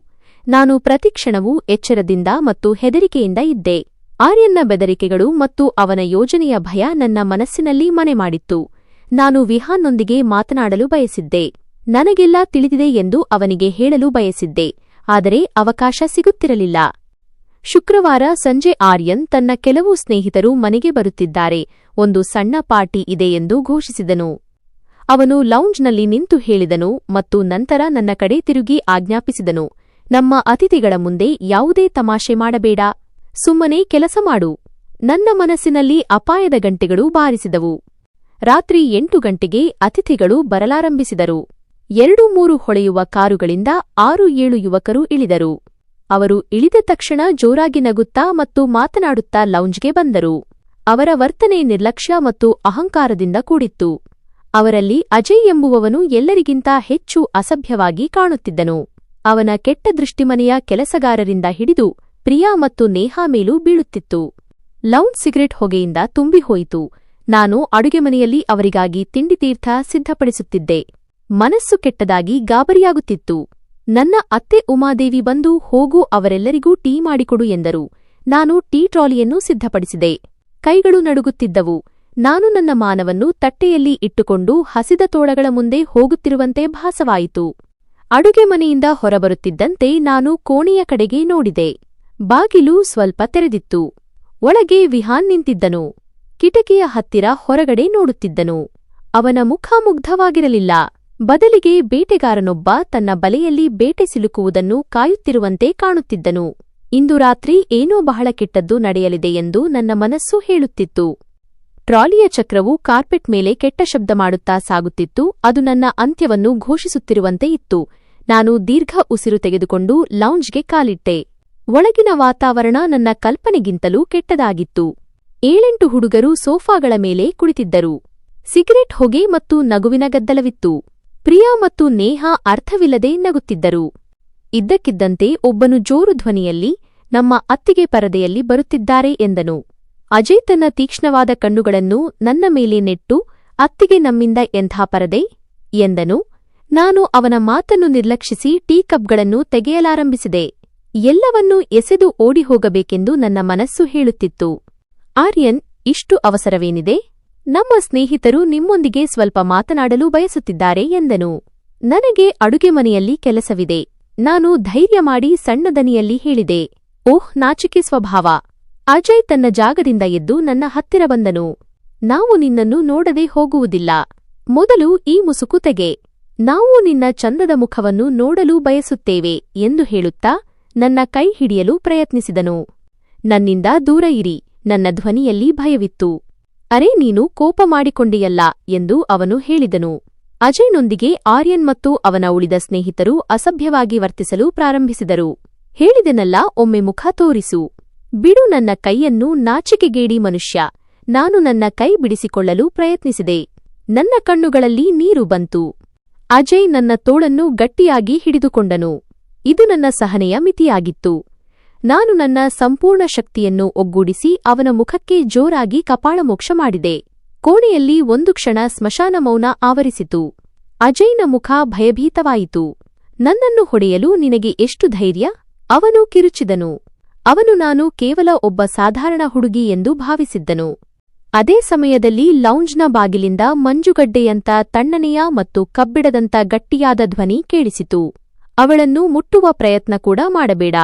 ನಾನು ಪ್ರತಿಕ್ಷಣವೂ ಎಚ್ಚರದಿಂದ ಮತ್ತು ಹೆದರಿಕೆಯಿಂದ ಇದ್ದೆ. ಆರ್ಯನ್ನ ಬೆದರಿಕೆಗಳು ಮತ್ತು ಅವನ ಯೋಜನೆಯ ಭಯ ನನ್ನ ಮನಸ್ಸಿನಲ್ಲಿ ಮನೆ ಮಾಡಿತ್ತು. ನಾನು ವಿಹಾನ್ನೊಂದಿಗೆ ಮಾತನಾಡಲು ಬಯಸಿದ್ದೆ. ನನಗೆಲ್ಲ ತಿಳಿದಿದೆ ಎಂದು ಅವನಿಗೆ ಹೇಳಲು ಬಯಸಿದ್ದೆ, ಆದರೆ ಅವಕಾಶ ಸಿಗುತ್ತಿರಲಿಲ್ಲ. ಶುಕ್ರವಾರ ಸಂಜೆ ಆರ್ಯನ್ ತನ್ನ ಕೆಲವು ಸ್ನೇಹಿತರು ಮನೆಗೆ ಬರುತ್ತಿದ್ದಾರೆ, ಒಂದು ಸಣ್ಣ ಪಾರ್ಟಿ ಇದೆ ಎಂದು ಘೋಷಿಸಿದನು. ಅವನು ಲೌಂಜ್ನಲ್ಲಿ ನಿಂತು ಹೇಳಿದನು ಮತ್ತು ನಂತರ ನನ್ನ ಕಡೆ ತಿರುಗಿ ಆಜ್ಞಾಪಿಸಿದನು, ನಮ್ಮ ಅತಿಥಿಗಳ ಮುಂದೆ ಯಾವುದೇ ತಮಾಷೆ ಮಾಡಬೇಡ, ಸುಮ್ಮನೆ ಕೆಲಸ ಮಾಡು. ನನ್ನ ಮನಸ್ಸಿನಲ್ಲಿ ಅಪಾಯದ ಗಂಟೆಗಳು ಬಾರಿಸಿದವು. ರಾತ್ರಿ 8 ಗಂಟೆಗೆ ಅತಿಥಿಗಳು ಬರಲಾರಂಭಿಸಿದರು. 2-3 ಹೊಳೆಯುವ ಕಾರುಗಳಿಂದ 6-7 ಯುವಕರು ಇಳಿದರು. ಅವರು ಇಳಿದ ತಕ್ಷಣ ಜೋರಾಗಿ ನಗುತ್ತಾ ಮತ್ತು ಮಾತನಾಡುತ್ತಾ ಲೌಂಜ್ಗೆ ಬಂದರು. ಅವರ ವರ್ತನೆ ನಿರ್ಲಕ್ಷ್ಯ ಮತ್ತು ಅಹಂಕಾರದಿಂದ ಕೂಡಿತ್ತು. ಅವರಲ್ಲಿ ಅಜಯ್ ಎಂಬುವವನು ಎಲ್ಲರಿಗಿಂತ ಹೆಚ್ಚು ಅಸಭ್ಯವಾಗಿ ಕಾಣುತ್ತಿದ್ದನು. ಅವನ ಕೆಟ್ಟ ದೃಷ್ಟಿಮನೆಯ ಕೆಲಸಗಾರರಿಂದ ಹಿಡಿದು ಪ್ರಿಯಾ ಮತ್ತು ನೇಹಾ ಮೇಲೂ ಬೀಳುತ್ತಿತ್ತು. ಲೌಂಜ್ ಸಿಗರೆಟ್ ಹೊಗೆಯಿಂದ ತುಂಬಿಹೋಯಿತು. ನಾನು ಅಡುಗೆಮನೆಯಲ್ಲಿ ಅವರಿಗಾಗಿ ತಿಂಡಿತೀರ್ಥ ಸಿದ್ಧಪಡಿಸುತ್ತಿದ್ದೆ. ಮನಸ್ಸು ಕೆಟ್ಟದಾಗಿ ಗಾಬರಿಯಾಗುತ್ತಿತ್ತು. ನನ್ನ ಅತ್ತೆ ಉಮಾದೇವಿ ಬಂದು ಹೋಗು, ಅವರೆಲ್ಲರಿಗೂ ಟೀ ಮಾಡಿಕೊಡು ಎಂದರು. ನಾನು ಟೀ ಟ್ರಾಲಿಯನ್ನು ಸಿದ್ಧಪಡಿಸಿದೆ. ಕೈಗಳು ನಡುಗುತ್ತಿದ್ದವು. ನಾನು ನನ್ನ ಮಾನವನ್ನು ತಟ್ಟೆಯಲ್ಲಿ ಇಟ್ಟುಕೊಂಡು ಹಸಿದ ತೋಳಗಳ ಮುಂದೆ ಹೋಗುತ್ತಿರುವಂತೆ ಭಾಸವಾಯಿತು. ಅಡುಗೆಮನೆಯಿಂದ ಹೊರಬರುತ್ತಿದ್ದಂತೆ ನಾನು ಕೋಣೆಯ ಕಡೆಗೆ ನೋಡಿದೆ. ಬಾಗಿಲು ಸ್ವಲ್ಪ ತೆರೆದಿತ್ತು. ಒಳಗೆ ವಿಹಾನ್ ನಿಂತಿದ್ದನು. ಕಿಟಕಿಯ ಹತ್ತಿರ ಹೊರಗಡೆ ನೋಡುತ್ತಿದ್ದನು. ಅವನ ಮುಖ ಮುಗ್ಧವಾಗಿರಲಿಲ್ಲ. ಬದಲಿಗೆ ಬೇಟೆಗಾರನೊಬ್ಬ ತನ್ನ ಬಲೆಯಲ್ಲಿ ಬೇಟೆ ಸಿಲುಕುವುದನ್ನು ಕಾಯುತ್ತಿರುವಂತೆ ಕಾಣುತ್ತಿದ್ದನು. ಇಂದು ರಾತ್ರಿ ಏನೋ ಬಹಳ ಕೆಟ್ಟದ್ದು ನಡೆಯಲಿದೆ ಎಂದು ನನ್ನ ಮನಸ್ಸು ಹೇಳುತ್ತಿತ್ತು. ಟ್ರಾಲಿಯ ಚಕ್ರವು ಕಾರ್ಪೆಟ್ ಮೇಲೆ ಕೆಟ್ಟ ಶಬ್ದ ಮಾಡುತ್ತಾ ಸಾಗುತ್ತಿತ್ತು. ಅದು ನನ್ನ ಅಂತ್ಯವನ್ನು ಘೋಷಿಸುತ್ತಿರುವಂತೆ ಇತ್ತು. ನಾನು ದೀರ್ಘ ಉಸಿರು ತೆಗೆದುಕೊಂಡು ಲೌಂಜ್ಗೆ ಕಾಲಿಟ್ಟೆ. ಒಳಗಿನ ವಾತಾವರಣ ನನ್ನ ಕಲ್ಪನೆಗಿಂತಲೂ ಕೆಟ್ಟದಾಗಿತ್ತು. 7-8 ಹುಡುಗರು ಸೋಫಾಗಳ ಮೇಲೆ ಕುಳಿತಿದ್ದರು. ಸಿಗರೆಟ್ ಹೊಗೆ ಮತ್ತು ನಗುವಿನ ಗದ್ದಲವಿತ್ತು. ಪ್ರಿಯಾ ಮತ್ತು ನೇಹಾ ಅರ್ಥವಿಲ್ಲದೆ ನಗುತ್ತಿದ್ದರು. ಇದ್ದಕ್ಕಿದ್ದಂತೆ ಒಬ್ಬನು ಜೋರು ಧ್ವನಿಯಲ್ಲಿ, ನಮ್ಮ ಅತ್ತಿಗೆ ಪರದೆಯಲ್ಲಿ ಬರುತ್ತಿದ್ದಾರೆ ಎಂದನು. ಅಜಯ್ ತನ್ನ ತೀಕ್ಷ್ಣವಾದ ಕಣ್ಣುಗಳನ್ನು ನನ್ನ ಮೇಲೆ ನೆಟ್ಟು, ಅತ್ತಿಗೆ ನಮ್ಮಿಂದ ಎಂಥ ಪರದೆ ಎಂದನು. ನಾನು ಅವನ ಮಾತನ್ನು ನಿರ್ಲಕ್ಷಿಸಿ ಟೀ ಕಪ್ಗಳನ್ನು ತೆಗೆಯಲಾರಂಭಿಸಿದೆ. ಎಲ್ಲವನ್ನೂ ಎಸೆದು ಓಡಿಹೋಗಬೇಕೆಂದು ನನ್ನ ಮನಸ್ಸು ಹೇಳುತ್ತಿತ್ತು. ಆರ್ಯನ್, ಇಷ್ಟು ಅವಸರವೇನಿದೆ? ನಮ್ಮ ಸ್ನೇಹಿತರು ನಿಮ್ಮೊಂದಿಗೆ ಸ್ವಲ್ಪ ಮಾತನಾಡಲು ಬಯಸುತ್ತಿದ್ದಾರೆ ಎಂದನು. ನನಗೆ ಅಡುಗೆಮನೆಯಲ್ಲಿ ಕೆಲಸವಿದೆ. ನಾನು ಧೈರ್ಯ ಮಾಡಿ ಸಣ್ಣ ದನಿಯಲ್ಲಿ ಹೇಳಿದೆ. ಓಹ್, ನಾಚಿಕೆ ಸ್ವಭಾವ. ಅಜಯ್ ತನ್ನ ಜಾಗದಿಂದ ಎದ್ದು ನನ್ನ ಹತ್ತಿರ ಬಂದನು. ನಾವು ನಿನ್ನನ್ನು ನೋಡದೆ ಹೋಗುವುದಿಲ್ಲ. ಮೊದಲು ಈ ಮುಸುಕು ತೆಗೆ. ನಾವು ನಿನ್ನ ಚಂದದ ಮುಖವನ್ನು ನೋಡಲು ಬಯಸುತ್ತೇವೆ ಎಂದು ಹೇಳುತ್ತಾ ನನ್ನ ಕೈ ಹಿಡಿಯಲು ಪ್ರಯತ್ನಿಸಿದನು. ನನ್ನಿಂದ ದೂರ ಇರಿ. ನನ್ನ ಧ್ವನಿಯಲ್ಲಿ ಭಯವಿತ್ತು. ಅರೆ, ನೀನು ಕೋಪ ಮಾಡಿಕೊಂಡಿಯಲ್ಲ ಎಂದು ಅವನು ಹೇಳಿದನು. ಅಜಯ್ನೊಂದಿಗೆ ಆರ್ಯನ್ ಮತ್ತು ಅವನ ಉಳಿದ ಸ್ನೇಹಿತರು ಅಸಭ್ಯವಾಗಿ ವರ್ತಿಸಲು ಪ್ರಾರಂಭಿಸಿದರು. ಹೇಳಿದೆನಲ್ಲ, ಒಮ್ಮೆ ಮುಖ ತೋರಿಸು. ಬಿಡು ನನ್ನ ಕೈಯನ್ನು, ನಾಚಿಕೆಗೇಡಿ ಮನುಷ್ಯ. ನಾನು ನನ್ನ ಕೈ ಬಿಡಿಸಿಕೊಳ್ಳಲು ಪ್ರಯತ್ನಿಸಿದೆ. ನನ್ನ ಕಣ್ಣುಗಳಲ್ಲಿ ನೀರು ಬಂತು. ಅಜಯ್ ನನ್ನ ತೋಳನ್ನು ಗಟ್ಟಿಯಾಗಿ ಹಿಡಿದುಕೊಂಡನು. ಇದು ನನ್ನ ಸಹನೆಯ ಮಿತಿಯಾಗಿತ್ತು. ನಾನು ನನ್ನ ಸಂಪೂರ್ಣ ಶಕ್ತಿಯನ್ನು ಒಗ್ಗೂಡಿಸಿ ಅವನ ಮುಖಕ್ಕೆ ಜೋರಾಗಿ ಕಪಾಳಮೋಕ್ಷ ಮಾಡಿದೆ. ಕೋಣೆಯಲ್ಲಿ ಒಂದು ಕ್ಷಣ ಸ್ಮಶಾನ ಮೌನ ಆವರಿಸಿತು. ಅಜಯ್ನ ಮುಖ ಭಯಭೀತವಾಯಿತು. ನನ್ನನ್ನು ಹೊಡೆಯಲು ನಿನಗೆ ಎಷ್ಟು ಧೈರ್ಯ? ಅವನು ಕಿರುಚಿದನು. ಅವನು ನಾನು ಕೇವಲ ಒಬ್ಬ ಸಾಧಾರಣ ಹುಡುಗಿ ಎಂದು ಭಾವಿಸಿದ್ದನು. ಅದೇ ಸಮಯದಲ್ಲಿ ಲೌಂಜ್ನ ಬಾಗಿಲಿಂದ ಮಂಜುಗಡ್ಡೆಯಂತ ತಣ್ಣನೆಯ ಮತ್ತು ಕಬ್ಬಿಣದಂತ ಗಟ್ಟಿಯಾದ ಧ್ವನಿ ಕೇಳಿಸಿತು. ಅವಳನ್ನು ಮುಟ್ಟುವ ಪ್ರಯತ್ನ ಕೂಡ ಮಾಡಬೇಡ.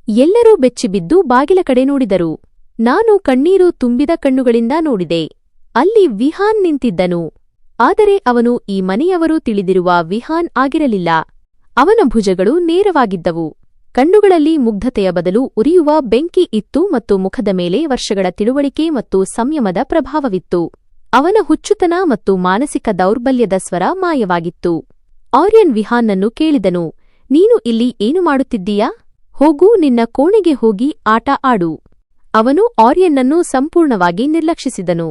ಎಲ್ಲರೂ ಬೆಚ್ಚಿಬಿದ್ದು ಬಾಗಿಲ ಕಡೆ ನೋಡಿದರು. ನಾನು ಕಣ್ಣೀರು ತುಂಬಿದ ಕಣ್ಣುಗಳಿಂದ ನೋಡಿದೆ. ಅಲ್ಲಿ ವಿಹಾನ್ ನಿಂತಿದ್ದನು. ಆದರೆ ಅವನು ಈ ಮನೆಯವರು ತಿಳಿದಿರುವ ವಿಹಾನ್ ಆಗಿರಲಿಲ್ಲ. ಅವನ ಭುಜಗಳು ನೇರವಾಗಿದ್ದವು. ಕಣ್ಣುಗಳಲ್ಲಿ ಮುಗ್ಧತೆಯ ಬದಲು ಉರಿಯುವ ಬೆಂಕಿ ಇತ್ತು ಮತ್ತು ಮುಖದ ಮೇಲೆ ವರ್ಷಗಳ ತಿಳುವಳಿಕೆ ಮತ್ತು ಸಂಯಮದ ಪ್ರಭಾವವಿತ್ತು. ಅವನ ಹುಚ್ಚುತನ ಮತ್ತು ಮಾನಸಿಕ ದೌರ್ಬಲ್ಯದ ಸ್ವರ ಮಾಯವಾಗಿತ್ತು. ಆರ್ಯನ್ ವಿಹಾನ್ನನ್ನು ಕೇಳಿದನು, ನೀನು ಇಲ್ಲಿ ಏನು ಮಾಡುತ್ತಿದ್ದೀಯಾ? ಹೋಗು, ನಿನ್ನ ಕೋಣೆಗೆ ಹೋಗಿ ಆಟ ಆಡು. ಅವನು ಆರ್ಯನ್ನನ್ನು ಸಂಪೂರ್ಣವಾಗಿ ನಿರ್ಲಕ್ಷಿಸಿದನು.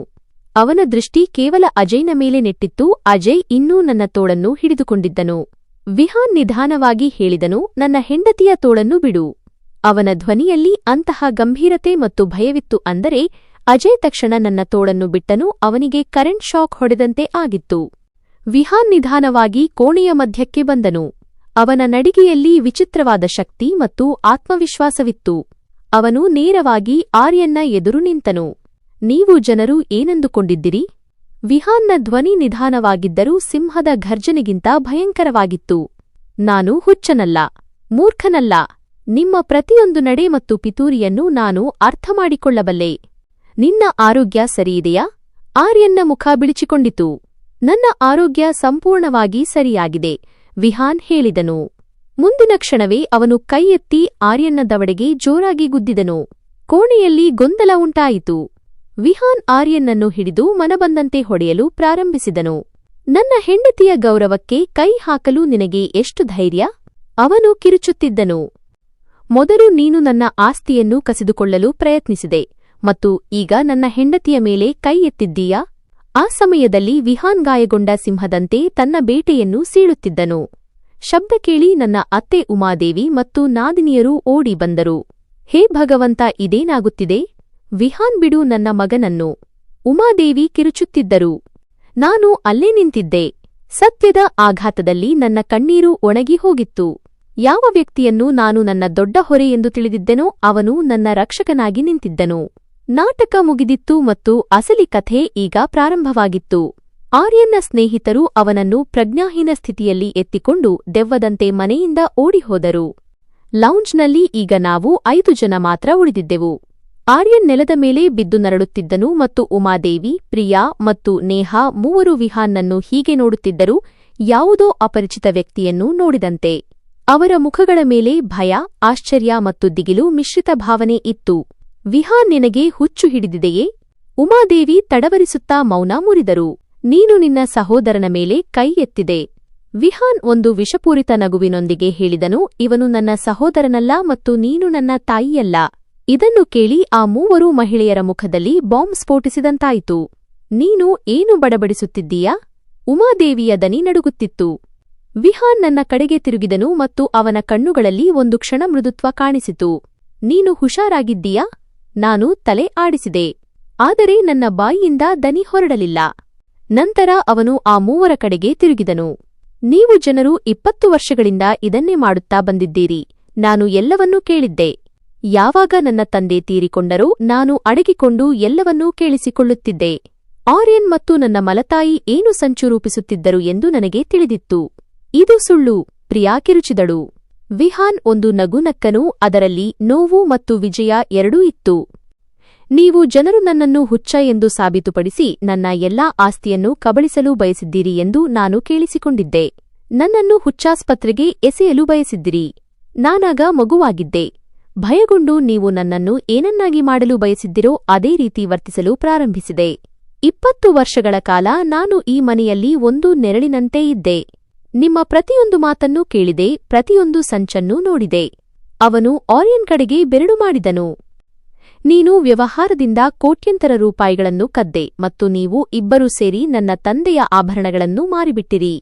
ಅವನ ದೃಷ್ಟಿ ಕೇವಲ ಅಜಯ್ನ ಮೇಲೆ ನೆಟ್ಟಿತ್ತು. ಅಜಯ್ ಇನ್ನೂ ನನ್ನ ತೋಳನ್ನು ಹಿಡಿದುಕೊಂಡಿದ್ದನು. ವಿಹಾನ್ ನಿಧಾನವಾಗಿ ಹೇಳಿದನು, ನನ್ನ ಹೆಂಡತಿಯ ತೋಳನ್ನು ಬಿಡು. ಅವನ ಧ್ವನಿಯಲ್ಲಿ ಅಂತಹ ಗಂಭೀರತೆ ಮತ್ತು ಭಯವಿತ್ತು ಅಂದರೆ ಅಜಯ್ ತಕ್ಷಣ ನನ್ನ ತೋಳನ್ನು ಬಿಟ್ಟನು. ಅವನಿಗೆ ಕರೆಂಟ್ ಶಾಕ್ ಹೊಡೆದಂತೆ ಆಗಿತ್ತು. ವಿಹಾನ್ ನಿಧಾನವಾಗಿ ಕೋಣೆಯ ಮಧ್ಯಕ್ಕೆ ಬಂದನು. ಅವನ ನಡಿಗೆಯಲ್ಲಿ ವಿಚಿತ್ರವಾದ ಶಕ್ತಿ ಮತ್ತು ಆತ್ಮವಿಶ್ವಾಸವಿತ್ತು. ಅವನು ನೇರವಾಗಿ ಆರ್ಯನ್ನ ಎದುರು ನಿಂತನು. ನೀವು ಜನರು ಏನಂದುಕೊಂಡಿದ್ದಿರಿ? ವಿಹಾನ್ನ ಧ್ವನಿ ನಿಧಾನವಾಗಿದ್ದರೂ ಸಿಂಹದ ಘರ್ಜನೆಗಿಂತ ಭಯಂಕರವಾಗಿತ್ತು. ನಾನು ಹುಚ್ಚನಲ್ಲ, ಮೂರ್ಖನಲ್ಲ. ನಿಮ್ಮ ಪ್ರತಿಯೊಂದು ನಡೆ ಮತ್ತು ಪಿತೂರಿಯನ್ನು ನಾನು ಅರ್ಥಮಾಡಿಕೊಳ್ಳಬಲ್ಲೆ. ನಿನ್ನ ಆರೋಗ್ಯ ಸರಿಯಿದೆಯಾ? ಆರ್ಯನ್ನ ಮುಖ ಬಿಳಿಚಿಕೊಂಡಿತು. ನನ್ನ ಆರೋಗ್ಯ ಸಂಪೂರ್ಣವಾಗಿ ಸರಿಯಾಗಿದೆ, ವಿಹಾನ್ ಹೇಳಿದನು. ಮುಂದಿನ ಕ್ಷಣವೇ ಅವನು ಕೈ ಎತ್ತಿ ಆರ್ಯನ್ನ ದವಡೆಗೆ ಜೋರಾಗಿ ಗುದ್ದಿದನು. ಕೋಣೆಯಲ್ಲಿ ಗೊಂದಲ ಉಂಟಾಯಿತು. ವಿಹಾನ್ ಆರ್ಯನ್ನನ್ನು ಹಿಡಿದು ಮನಬಂದಂತೆ ಹೊಡೆಯಲು ಪ್ರಾರಂಭಿಸಿದನು. ನನ್ನ ಹೆಂಡತಿಯ ಗೌರವಕ್ಕೆ ಕೈ ಹಾಕಲು ನಿನಗೆ ಎಷ್ಟು ಧೈರ್ಯ? ಅವನು ಕಿರುಚುತ್ತಿದ್ದನು. ಮೊದಲು ನೀನು ನನ್ನ ಆಸ್ತಿಯನ್ನು ಕಸಿದುಕೊಳ್ಳಲು ಪ್ರಯತ್ನಿಸಿದೆ ಮತ್ತು ಈಗ ನನ್ನ ಹೆಂಡತಿಯ ಮೇಲೆ ಕೈ ಎತ್ತಿದ್ದೀಯಾ? ಆ ಸಮಯದಲ್ಲಿ ವಿಹಾನ್ ಗಾಯಗೊಂಡ ಸಿಂಹದಂತೆ ತನ್ನ ಬೇಟೆಯನ್ನು ಸೀಳುತ್ತಿದ್ದನು. ಶಬ್ದ ಕೇಳಿ ನನ್ನ ಅತ್ತೆ ಉಮಾದೇವಿ ಮತ್ತು ನಾದಿನಿಯರು ಓಡಿ ಬಂದರು. ಹೇ ಭಗವಂತ, ಇದೇನಾಗುತ್ತಿದೆ? ವಿಹಾನ್, ಬಿಡು ನನ್ನ ಮಗನನ್ನು. ಉಮಾದೇವಿ ಕಿರುಚುತ್ತಿದ್ದರು. ನಾನು ಅಲ್ಲೇ ನಿಂತಿದ್ದೆ. ಸತ್ಯದ ಆಘಾತದಲ್ಲಿ ನನ್ನ ಕಣ್ಣೀರು ಒಣಗಿ ಹೋಗಿತ್ತು. ಯಾವ ವ್ಯಕ್ತಿಯನ್ನು ನಾನು ನನ್ನ ದೊಡ್ಡ ಹೊರೆ ಎಂದು ತಿಳಿದಿದ್ದೆನೋ ಅವನು ನನ್ನ ರಕ್ಷಕನಾಗಿ ನಿಂತಿದ್ದನು. ನಾಟಕ ಮುಗಿದಿತ್ತು ಮತ್ತು ಅಸಲಿ ಕಥೆ ಈಗ ಪ್ರಾರಂಭವಾಗಿತ್ತು. ಆರ್ಯನ್ನ ಸ್ನೇಹಿತರು ಅವನನ್ನು ಪ್ರಜ್ಞಾಹೀನ ಸ್ಥಿತಿಯಲ್ಲಿ ಎತ್ತಿಕೊಂಡು ದೆವ್ವದಂತೆ ಮನೆಯಿಂದ ಓಡಿಹೋದರು. ಲೌಂಜ್ನಲ್ಲಿ ಈಗ ನಾವು 5 ಜನ ಮಾತ್ರ ಉಳಿದಿದ್ದೆವು. ಆರ್ಯನ್ ನೆಲದ ಮೇಲೆ ಬಿದ್ದು ನರಳುತ್ತಿದ್ದನು ಮತ್ತು ಉಮಾದೇವಿ, ಪ್ರಿಯಾ ಮತ್ತು ನೇಹಾ ಮೂವರು ವಿಹಾನ್ನನ್ನು ಹೀಗೆ ನೋಡುತ್ತಿದ್ದರು, ಯಾವುದೋ ಅಪರಿಚಿತ ವ್ಯಕ್ತಿಯನ್ನು ನೋಡಿದಂತೆ. ಅವರ ಮುಖಗಳ ಮೇಲೆ ಭಯ, ಆಶ್ಚರ್ಯ ಮತ್ತು ದಿಗಿಲು ಮಿಶ್ರಿತ ಭಾವನೆ ಇತ್ತು. ವಿಹಾನ್, ನಿನಗೆ ಹುಚ್ಚು ಹಿಡಿದಿದೆಯೇ? ಉಮಾದೇವಿ ತಡವರಿಸುತ್ತಾ ಮೌನ ಮುರಿದರು. ನೀನು ನಿನ್ನ ಸಹೋದರನ ಮೇಲೆ ಕೈ ಎತ್ತಿದೆ. ವಿಹಾನ್ ಒಂದು ವಿಷಪೂರಿತ ನಗುವಿನೊಂದಿಗೆ ಹೇಳಿದನು, ಇವನು ನನ್ನ ಸಹೋದರನಲ್ಲ ಮತ್ತು ನೀನು ನನ್ನ ತಾಯಿಯಲ್ಲ. ಇದನ್ನು ಕೇಳಿ ಆ ಮೂವರು ಮಹಿಳೆಯರ ಮುಖದಲ್ಲಿ ಬಾಂಬ್ ಸ್ಫೋಟಿಸಿದಂತಾಯಿತು. ನೀನು ಏನು ಬಡಬಡಿಸುತ್ತಿದ್ದೀಯಾ? ಉಮಾದೇವಿಯ ದನಿ ನಡುಗುತ್ತಿತ್ತು. ವಿಹಾನ್ ನನ್ನ ಕಡೆಗೆ ತಿರುಗಿದನು ಮತ್ತು ಅವನ ಕಣ್ಣುಗಳಲ್ಲಿ ಒಂದು ಕ್ಷಣ ಮೃದುತ್ವ ಕಾಣಿಸಿತು. ನೀನು ಹುಷಾರಾಗಿದ್ದೀಯಾ? ನಾನು ತಲೆ ಆಡಿಸಿದೆ. ಆದರೆ ನನ್ನ ಬಾಯಿಯಿಂದ ದನಿ ಹೊರಡಲಿಲ್ಲ. ನಂತರ ಅವನು ಆ ಮೂವರ ಕಡೆಗೆ ತಿರುಗಿದನು. ನೀವು ಜನರು 20 ವರ್ಷಗಳಿಂದ ಇದನ್ನೇ ಮಾಡುತ್ತಾ ಬಂದಿದ್ದೀರಿ. ನಾನು ಎಲ್ಲವನ್ನೂ ಕೇಳಿದ್ದೆ. ಯಾವಾಗ ನನ್ನ ತಂದೆ ತೀರಿಕೊಂಡರೋ ನಾನು ಅಡಗಿಕೊಂಡು ಎಲ್ಲವನ್ನೂ ಕೇಳಿಸಿಕೊಳ್ಳುತ್ತಿದ್ದೆ. ಆರ್ಯನ್ ಮತ್ತು ನನ್ನ ಮಲತಾಯಿ ಏನು ಸಂಚು ರೂಪಿಸುತ್ತಿದ್ದರು ಎಂದು ನನಗೆ ತಿಳಿದಿತ್ತು. ಇದು ಸುಳ್ಳು, ಪ್ರಿಯಾ ಕಿರುಚಿದಳು. ವಿಹಾನ್ ಒಂದು ನಗು ನಕ್ಕನು, ಅದರಲ್ಲಿ ನೋವು ಮತ್ತು ವಿಜಯ ಎರಡೂ ಇತ್ತು. ನೀವು ಜನರು ನನ್ನನ್ನು ಹುಚ್ಚ ಎಂದು ಸಾಬೀತುಪಡಿಸಿ ನನ್ನ ಎಲ್ಲಾ ಆಸ್ತಿಯನ್ನು ಕಬಳಿಸಲು ಬಯಸಿದ್ದೀರಿ ಎಂದು ನಾನು ಕೇಳಿಸಿಕೊಂಡಿದ್ದೆ. ನನ್ನನ್ನು ಹುಚ್ಚಾಸ್ಪತ್ರೆಗೆ ಎಸೆಯಲು ಬಯಸಿದ್ದಿರಿ. ನಾನಾಗ ಮಗುವಾಗಿದ್ದೆ. ಭಯಗೊಂಡು ನೀವು ನನ್ನನ್ನು ಏನನ್ನಾಗಿ ಮಾಡಲು ಬಯಸಿದ್ದಿರೋ ಅದೇ ರೀತಿ ವರ್ತಿಸಲು ಪ್ರಾರಂಭಿಸಿದೆ. 20 ವರ್ಷಗಳ ಕಾಲ ನಾನು ಈ ಮನೆಯಲ್ಲಿ ಒಂದು ನೆರಳಿನಂತೆ ಇದ್ದೆ. ನಿಮ್ಮ ಪ್ರತಿಯೊಂದು ಮಾತನ್ನೂ ಕೇಳಿದೆ, ಪ್ರತಿಯೊಂದು ಸಂಚನ್ನೂ ನೋಡಿದೆ. ಅವನು ಆರ್ಯನ್ ಕಡೆಗೆ ಬೆರಳು ಮಾಡಿದನು. ನೀನು ವ್ಯವಹಾರದಿಂದ ಕೋಟ್ಯಂತರ ರೂಪಾಯಿಗಳನ್ನು ಕದ್ದೆ ಮತ್ತು ನೀವು ಇಬ್ಬರೂ ಸೇರಿ ನನ್ನ ತಂದೆಯ ಆಭರಣಗಳನ್ನು ಮಾರಿಬಿಟ್ಟಿರಿ.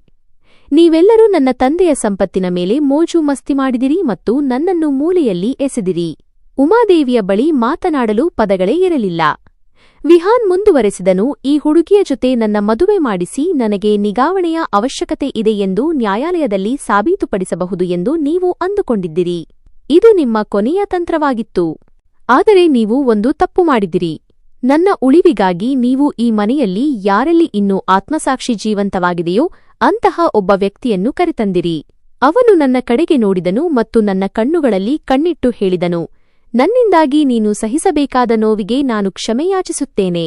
ನೀವೆಲ್ಲರೂ ನನ್ನ ತಂದೆಯ ಸಂಪತ್ತಿನ ಮೇಲೆ ಮೋಜು ಮಸ್ತಿ ಮಾಡಿದಿರಿ ಮತ್ತು ನನ್ನನ್ನು ಮೂಲೆಯಲ್ಲಿ ಎಸೆದಿರಿ. ಉಮಾದೇವಿಯ ಬಳಿ ಮಾತನಾಡಲು ಪದಗಳೇ ಇರಲಿಲ್ಲ. ವಿಹಾನ್ ಮುಂದುವರೆಸಿದನು, ಈ ಹುಡುಗಿಯ ಜೊತೆ ನನ್ನ ಮದುವೆ ಮಾಡಿಸಿ ನನಗೆ ನಿಗಾವಣೆಯ ಅವಶ್ಯಕತೆ ಇದೆ ಎಂದು ನ್ಯಾಯಾಲಯದಲ್ಲಿ ಸಾಬೀತುಪಡಿಸಬಹುದು ಎಂದು ನೀವು ಅಂದುಕೊಂಡಿದ್ದಿರಿ. ಇದು ನಿಮ್ಮ ಕೊನೆಯ ತಂತ್ರವಾಗಿತ್ತು. ಆದರೆ ನೀವು ಒಂದು ತಪ್ಪು ಮಾಡಿದಿರಿ. ನನ್ನ ಉಳಿವಿಗಾಗಿ ನೀವು ಈ ಮನೆಯಲ್ಲಿ ಯಾರಲ್ಲಿ ಇನ್ನೂ ಆತ್ಮಸಾಕ್ಷಿ ಜೀವಂತವಾಗಿದೆಯೋ ಅಂತಹ ಒಬ್ಬ ವ್ಯಕ್ತಿಯನ್ನು ಕರೆತಂದಿರಿ. ಅವನು ನನ್ನ ಕಡೆಗೆ ನೋಡಿದನು ಮತ್ತು ನನ್ನ ಕಣ್ಣುಗಳಲ್ಲಿ ಕಣ್ಣಿಟ್ಟು ಹೇಳಿದನು, ನನ್ನಿಂದಾಗಿ ನೀನು ಸಹಿಸಬೇಕಾದ ನೋವಿಗೆ ನಾನು ಕ್ಷಮೆಯಾಚಿಸುತ್ತೇನೆ.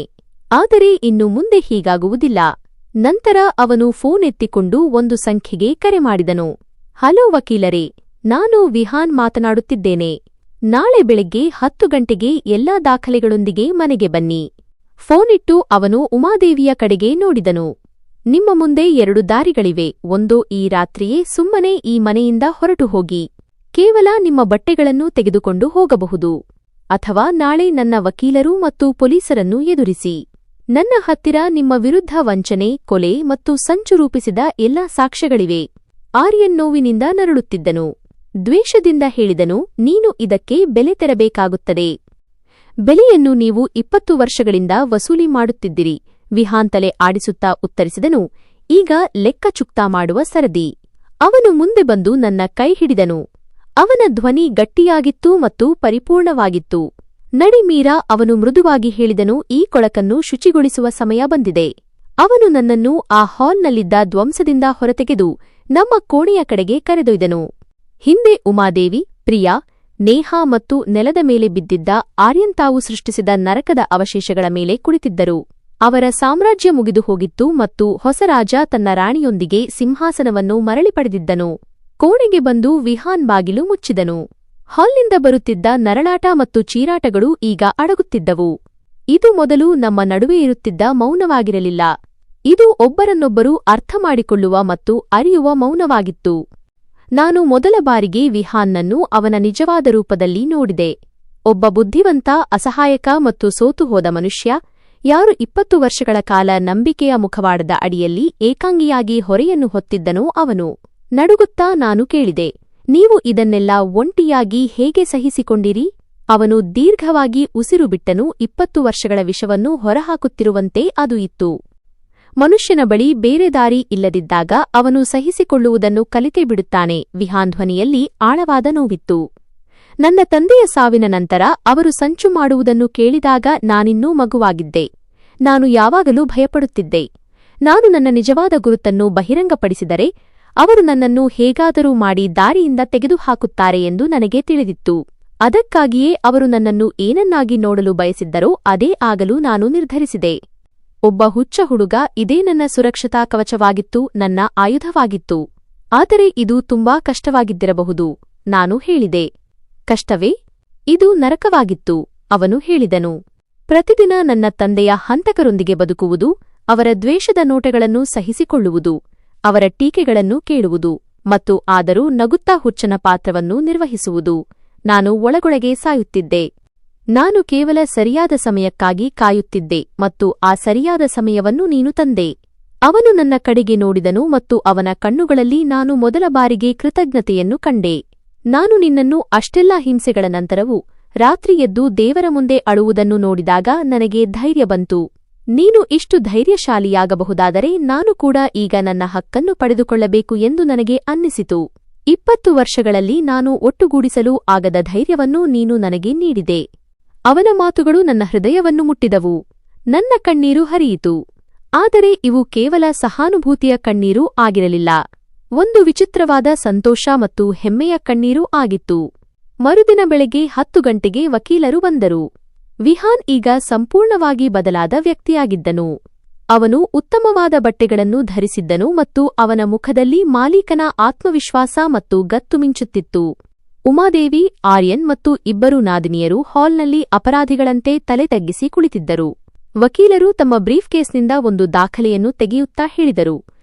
ಆದರೆ ಇನ್ನು ಮುಂದೆ ಹೀಗಾಗುವುದಿಲ್ಲ. ನಂತರ ಅವನು ಫೋನ್ ಎತ್ತಿಕೊಂಡು ಒಂದು ಸಂಖ್ಯೆಗೆ ಕರೆ ಮಾಡಿದನು. ಹಲೋ ವಕೀಲರೇ, ನಾನು ವಿಹಾನ್ ಮಾತನಾಡುತ್ತಿದ್ದೇನೆ. ನಾಳೆ ಬೆಳಗ್ಗೆ 10 ಗಂಟೆಗೆ ಎಲ್ಲಾ ದಾಖಲೆಗಳೊಂದಿಗೆ ಮನೆಗೆ ಬನ್ನಿ. ಫೋನಿಟ್ಟು ಅವನು ಉಮಾದೇವಿಯ ಕಡೆಗೆ ನೋಡಿದನು. ನಿಮ್ಮ ಮುಂದೆ 2 ದಾರಿಗಳಿವೆ. ಒಂದು, ಈ ರಾತ್ರಿಯೇ ಸುಮ್ಮನೆ ಈ ಮನೆಯಿಂದ ಹೊರಟು ಹೋಗಿ. ಕೇವಲ ನಿಮ್ಮ ಬಟ್ಟೆಗಳನ್ನು ತೆಗೆದುಕೊಂಡು ಹೋಗಬಹುದು. ಅಥವಾ ನಾಳೆ ನನ್ನ ವಕೀಲರು ಮತ್ತು ಪೊಲೀಸರನ್ನು ಎದುರಿಸಿ. ನನ್ನ ಹತ್ತಿರ ನಿಮ್ಮ ವಿರುದ್ಧ ವಂಚನೆ, ಕೊಲೆ ಮತ್ತು ಸಂಚು ರೂಪಿಸಿದ ಎಲ್ಲಾ ಸಾಕ್ಷ್ಯಗಳಿವೆ. ಆರ್ಯನ್ ನೋವಿನಿಂದ ನರಳುತ್ತಿದ್ದನು. ದ್ವೇಷದಿಂದ ಹೇಳಿದನು, ನೀನು ಇದಕ್ಕೆ ಬೆಲೆ ತೆರಬೇಕಾಗುತ್ತದೆ. ಬೆಲೆಯನ್ನು ನೀವು 20 ವರ್ಷಗಳಿಂದ ವಸೂಲಿ ಮಾಡುತ್ತಿದ್ದಿರಿ. ವಿಹಾನ್ ತಲೆ ಆಡಿಸುತ್ತಾ ಉತ್ತರಿಸಿದನು, ಈಗ ಲೆಕ್ಕ ಚುಕ್ತಾ ಮಾಡುವ ಸರದಿ. ಅವನು ಮುಂದೆ ಬಂದು ನನ್ನ ಕೈ ಹಿಡಿದನು. ಅವನ ಧ್ವನಿ ಗಟ್ಟಿಯಾಗಿತ್ತು ಮತ್ತು ಪರಿಪೂರ್ಣವಾಗಿತ್ತು. ನಡಿ ಮೀರಾ, ಅವನು ಮೃದುವಾಗಿ ಹೇಳಿದನು, ಈ ಕೊಳಕನ್ನು ಶುಚಿಗೊಳಿಸುವ ಸಮಯ ಬಂದಿದೆ. ಅವನು ನನ್ನನ್ನು ಆ ಹಾಲ್ನಲ್ಲಿದ್ದ ಧ್ವಂಸದಿಂದ ಹೊರತೆಗೆದು ನಮ್ಮ ಕೋಣೆಯ ಕಡೆಗೆ ಕರೆದೊಯ್ದನು. ಹಿಂದೆ ಉಮಾದೇವಿ, ಪ್ರಿಯಾ, ನೇಹಾ ಮತ್ತು ನೆಲದ ಮೇಲೆ ಬಿದ್ದಿದ್ದ ಆರ್ಯನ್ ತಾವು ಸೃಷ್ಟಿಸಿದ ನರಕದ ಅವಶೇಷಗಳ ಮೇಲೆ ಕುಳಿತಿದ್ದರು. ಅವರ ಸಾಮ್ರಾಜ್ಯ ಮುಗಿದು ಹೋಗಿತ್ತು ಮತ್ತು ಹೊಸ ರಾಜ ತನ್ನ ರಾಣಿಯೊಂದಿಗೆ ಸಿಂಹಾಸನವನ್ನು ಮರಳಿ ಪಡೆದಿದ್ದನು. ಕೋಣೆಗೆ ಬಂದು ವಿಹಾನ್ ಬಾಗಿಲು ಮುಚ್ಚಿದನು. ಹಾಲ್ನಿಂದ ಬರುತ್ತಿದ್ದ ನರಳಾಟ ಮತ್ತು ಚೀರಾಟಗಳು ಈಗ ಅಡಗುತ್ತಿದ್ದವು. ಇದು ಮೊದಲು ನಮ್ಮ ನಡುವೆ ಇರುತ್ತಿದ್ದ ಮೌನವಾಗಿರಲಿಲ್ಲ. ಇದು ಒಬ್ಬರನ್ನೊಬ್ಬರು ಅರ್ಥಮಾಡಿಕೊಳ್ಳುವ ಮತ್ತು ಅರಿಯುವ ಮೌನವಾಗಿತ್ತು. ನಾನು ಮೊದಲ ಬಾರಿಗೆ ವಿಹಾನ್ನನ್ನು ಅವನ ನಿಜವಾದ ರೂಪದಲ್ಲಿ ನೋಡಿದೆ. ಒಬ್ಬ ಬುದ್ಧಿವಂತ, ಅಸಹಾಯಕ ಮತ್ತು ಸೋತುಹೋದ ಮನುಷ್ಯ, ಯಾರು 20 ವರ್ಷಗಳ ಕಾಲ ನಂಬಿಕೆಯ ಮುಖವಾಡದ ಅಡಿಯಲ್ಲಿ ಏಕಾಂಗಿಯಾಗಿ ಹೊರೆಯನ್ನು ಹೊತ್ತಿದ್ದನೋ ಅವನು. ನಡುಗುತ್ತಾ ನಾನು ಕೇಳಿದೆ, ನೀವು ಇದನ್ನೆಲ್ಲ ಒಂಟಿಯಾಗಿ ಹೇಗೆ ಸಹಿಸಿಕೊಂಡಿರಿ? ಅವನು ದೀರ್ಘವಾಗಿ ಉಸಿರು ಬಿಟ್ಟನು. 20 ವರ್ಷಗಳ ವಿಷವನ್ನು ಹೊರಹಾಕುತ್ತಿರುವಂತೆ ಅದು ಇತ್ತು. ಮನುಷ್ಯನ ಬಳಿ ಬೇರೆ ದಾರಿ ಇಲ್ಲದಿದ್ದಾಗ ಅವನು ಸಹಿಸಿಕೊಳ್ಳುವುದನ್ನು ಕಲಿತೇ ಬಿಡುತ್ತಾನೆ. ವಿಹಾನ್ ಧ್ವನಿಯಲ್ಲಿ ಆಳವಾದ ನೋವಿತ್ತು. ನನ್ನ ತಂದೆಯ ಸಾವಿನ ನಂತರ ಅವರು ಸಂಚು ಮಾಡುವುದನ್ನು ಕೇಳಿದಾಗ ನಾನಿನ್ನೂ ಮಗುವಾಗಿದ್ದೆ. ನಾನು ಯಾವಾಗಲೂ ಭಯಪಡುತ್ತಿದ್ದೆ. ನಾನು ನನ್ನ ನಿಜವಾದ ಗುರುತನ್ನು ಬಹಿರಂಗಪಡಿಸಿದರೆ ಅವರು ನನ್ನನ್ನು ಹೇಗಾದರೂ ಮಾಡಿ ದಾರಿಯಿಂದ ತೆಗೆದುಹಾಕುತ್ತಾರೆ ಎಂದು ನನಗೆ ತಿಳಿದಿತ್ತು. ಅದಕ್ಕಾಗಿಯೇ ಅವರು ನನ್ನನ್ನು ಏನನ್ನಾಗಿ ನೋಡಲು ಬಯಸಿದ್ದರೋ ಅದೇ ಆಗಲು ನಾನು ನಿರ್ಧರಿಸಿದೆ. ಒಬ್ಬ ಹುಚ್ಚ ಹುಡುಗ, ಇದೇ ನನ್ನ ಸುರಕ್ಷತಾ ಕವಚವಾಗಿತ್ತು, ನನ್ನ ಆಯುಧವಾಗಿತ್ತು. ಆದರೆ ಇದು ತುಂಬಾ ಕಷ್ಟವಾಗಿದ್ದಿರಬಹುದು. ನಾನು ಹೇಳಿದೆ. ಕಷ್ಟವೇ? ಇದು ನರಕವಾಗಿತ್ತು, ಅವನು ಹೇಳಿದನು. ಪ್ರತಿದಿನ ನನ್ನ ತಂದೆಯ ಹಂತಕರೊಂದಿಗೆ ಬದುಕುವುದು, ಅವರ ದ್ವೇಷದ ನೋಟಗಳನ್ನು ಸಹಿಸಿಕೊಳ್ಳುವುದು, ಅವರ ಟೀಕೆಗಳನ್ನು ಕೇಳುವುದು ಮತ್ತು ಆದರೂ ನಗುತ್ತಾ ಹುಚ್ಚನ ಪಾತ್ರವನ್ನು ನಿರ್ವಹಿಸುವುದು. ನಾನು ಒಳಗೊಳಗೆ ಸಾಯುತ್ತಿದ್ದೆ. ನಾನು ಕೇವಲ ಸರಿಯಾದ ಸಮಯಕ್ಕಾಗಿ ಕಾಯುತ್ತಿದ್ದೆ ಮತ್ತು ಆ ಸರಿಯಾದ ಸಮಯವನ್ನು ನೀನು ತಂದೆ. ಅವನು ನನ್ನ ಕಡೆಗೆ ನೋಡಿದನು ಮತ್ತು ಅವನ ಕಣ್ಣುಗಳಲ್ಲಿ ನಾನು ಮೊದಲ ಬಾರಿಗೆ ಕೃತಜ್ಞತೆಯನ್ನು ಕಂಡೆ. ನಾನು ನಿನ್ನನ್ನು ಅಷ್ಟೆಲ್ಲಾ ಹಿಂಸೆಗಳ ನಂತರವೂ ರಾತ್ರಿ ಎದ್ದು ದೇವರ ಮುಂದೆ ಅಳುವುದನ್ನು ನೋಡಿದಾಗ ನನಗೆ ಧೈರ್ಯ ಬಂತು. ನೀನು ಇಷ್ಟು ಧೈರ್ಯಶಾಲಿಯಾಗಬಹುದಾದರೆ ನಾನು ಕೂಡ ಈಗ ನನ್ನ ಹಕ್ಕನ್ನು ಪಡೆದುಕೊಳ್ಳಬೇಕು ಎಂದು ನನಗೆ ಅನ್ನಿಸಿತು. 20 ವರ್ಷಗಳಲ್ಲಿ ನಾನು ಒಟ್ಟುಗೂಡಿಸಲು ಆಗದ ಧೈರ್ಯವನ್ನು ನೀನು ನನಗೆ ನೀಡಿದೆ. ಅವನ ಮಾತುಗಳು ನನ್ನ ಹೃದಯವನ್ನು ಮುಟ್ಟಿದವು. ನನ್ನ ಕಣ್ಣೀರು ಹರಿಯಿತು. ಆದರೆ ಇವು ಕೇವಲ ಸಹಾನುಭೂತಿಯ ಕಣ್ಣೀರು ಆಗಿರಲಿಲ್ಲ. ಒಂದು ವಿಚಿತ್ರವಾದ ಸಂತೋಷ ಮತ್ತು ಹೆಮ್ಮೆಯ ಕಣ್ಣೀರು ಆಗಿತ್ತು. ಮರುದಿನ ಬೆಳಗ್ಗೆ 10 ಗಂಟೆಗೆ ವಕೀಲರು ಬಂದರು. ವಿಹಾನ್ ಈಗ ಸಂಪೂರ್ಣವಾಗಿ ಬದಲಾದ ವ್ಯಕ್ತಿಯಾಗಿದ್ದನು. ಅವನು ಉತ್ತಮವಾದ ಬಟ್ಟೆಗಳನ್ನು ಧರಿಸಿದ್ದನು ಮತ್ತು ಅವನ ಮುಖದಲ್ಲಿ ಮಾಲೀಕನ ಆತ್ಮವಿಶ್ವಾಸ ಮತ್ತು ಗತ್ತು ಮಿಂಚುತ್ತಿತ್ತು. ಉಮಾದೇವಿ, ಆರ್ಯನ್ ಮತ್ತು 2 ನಾದಿನಿಯರು ಹಾಲ್ನಲ್ಲಿ ಅಪರಾಧಿಗಳಂತೆ ತಲೆ ತಗ್ಗಿಸಿ ಕುಳಿತಿದ್ದರು. ವಕೀಲರು ತಮ್ಮ ಬ್ರೀಫ್ ಕೇಸ್ನಿಂದ ಒಂದು ದಾಖಲೆಯನ್ನು ತೆಗೆಯುತ್ತಾ ಹೇಳಿದರು,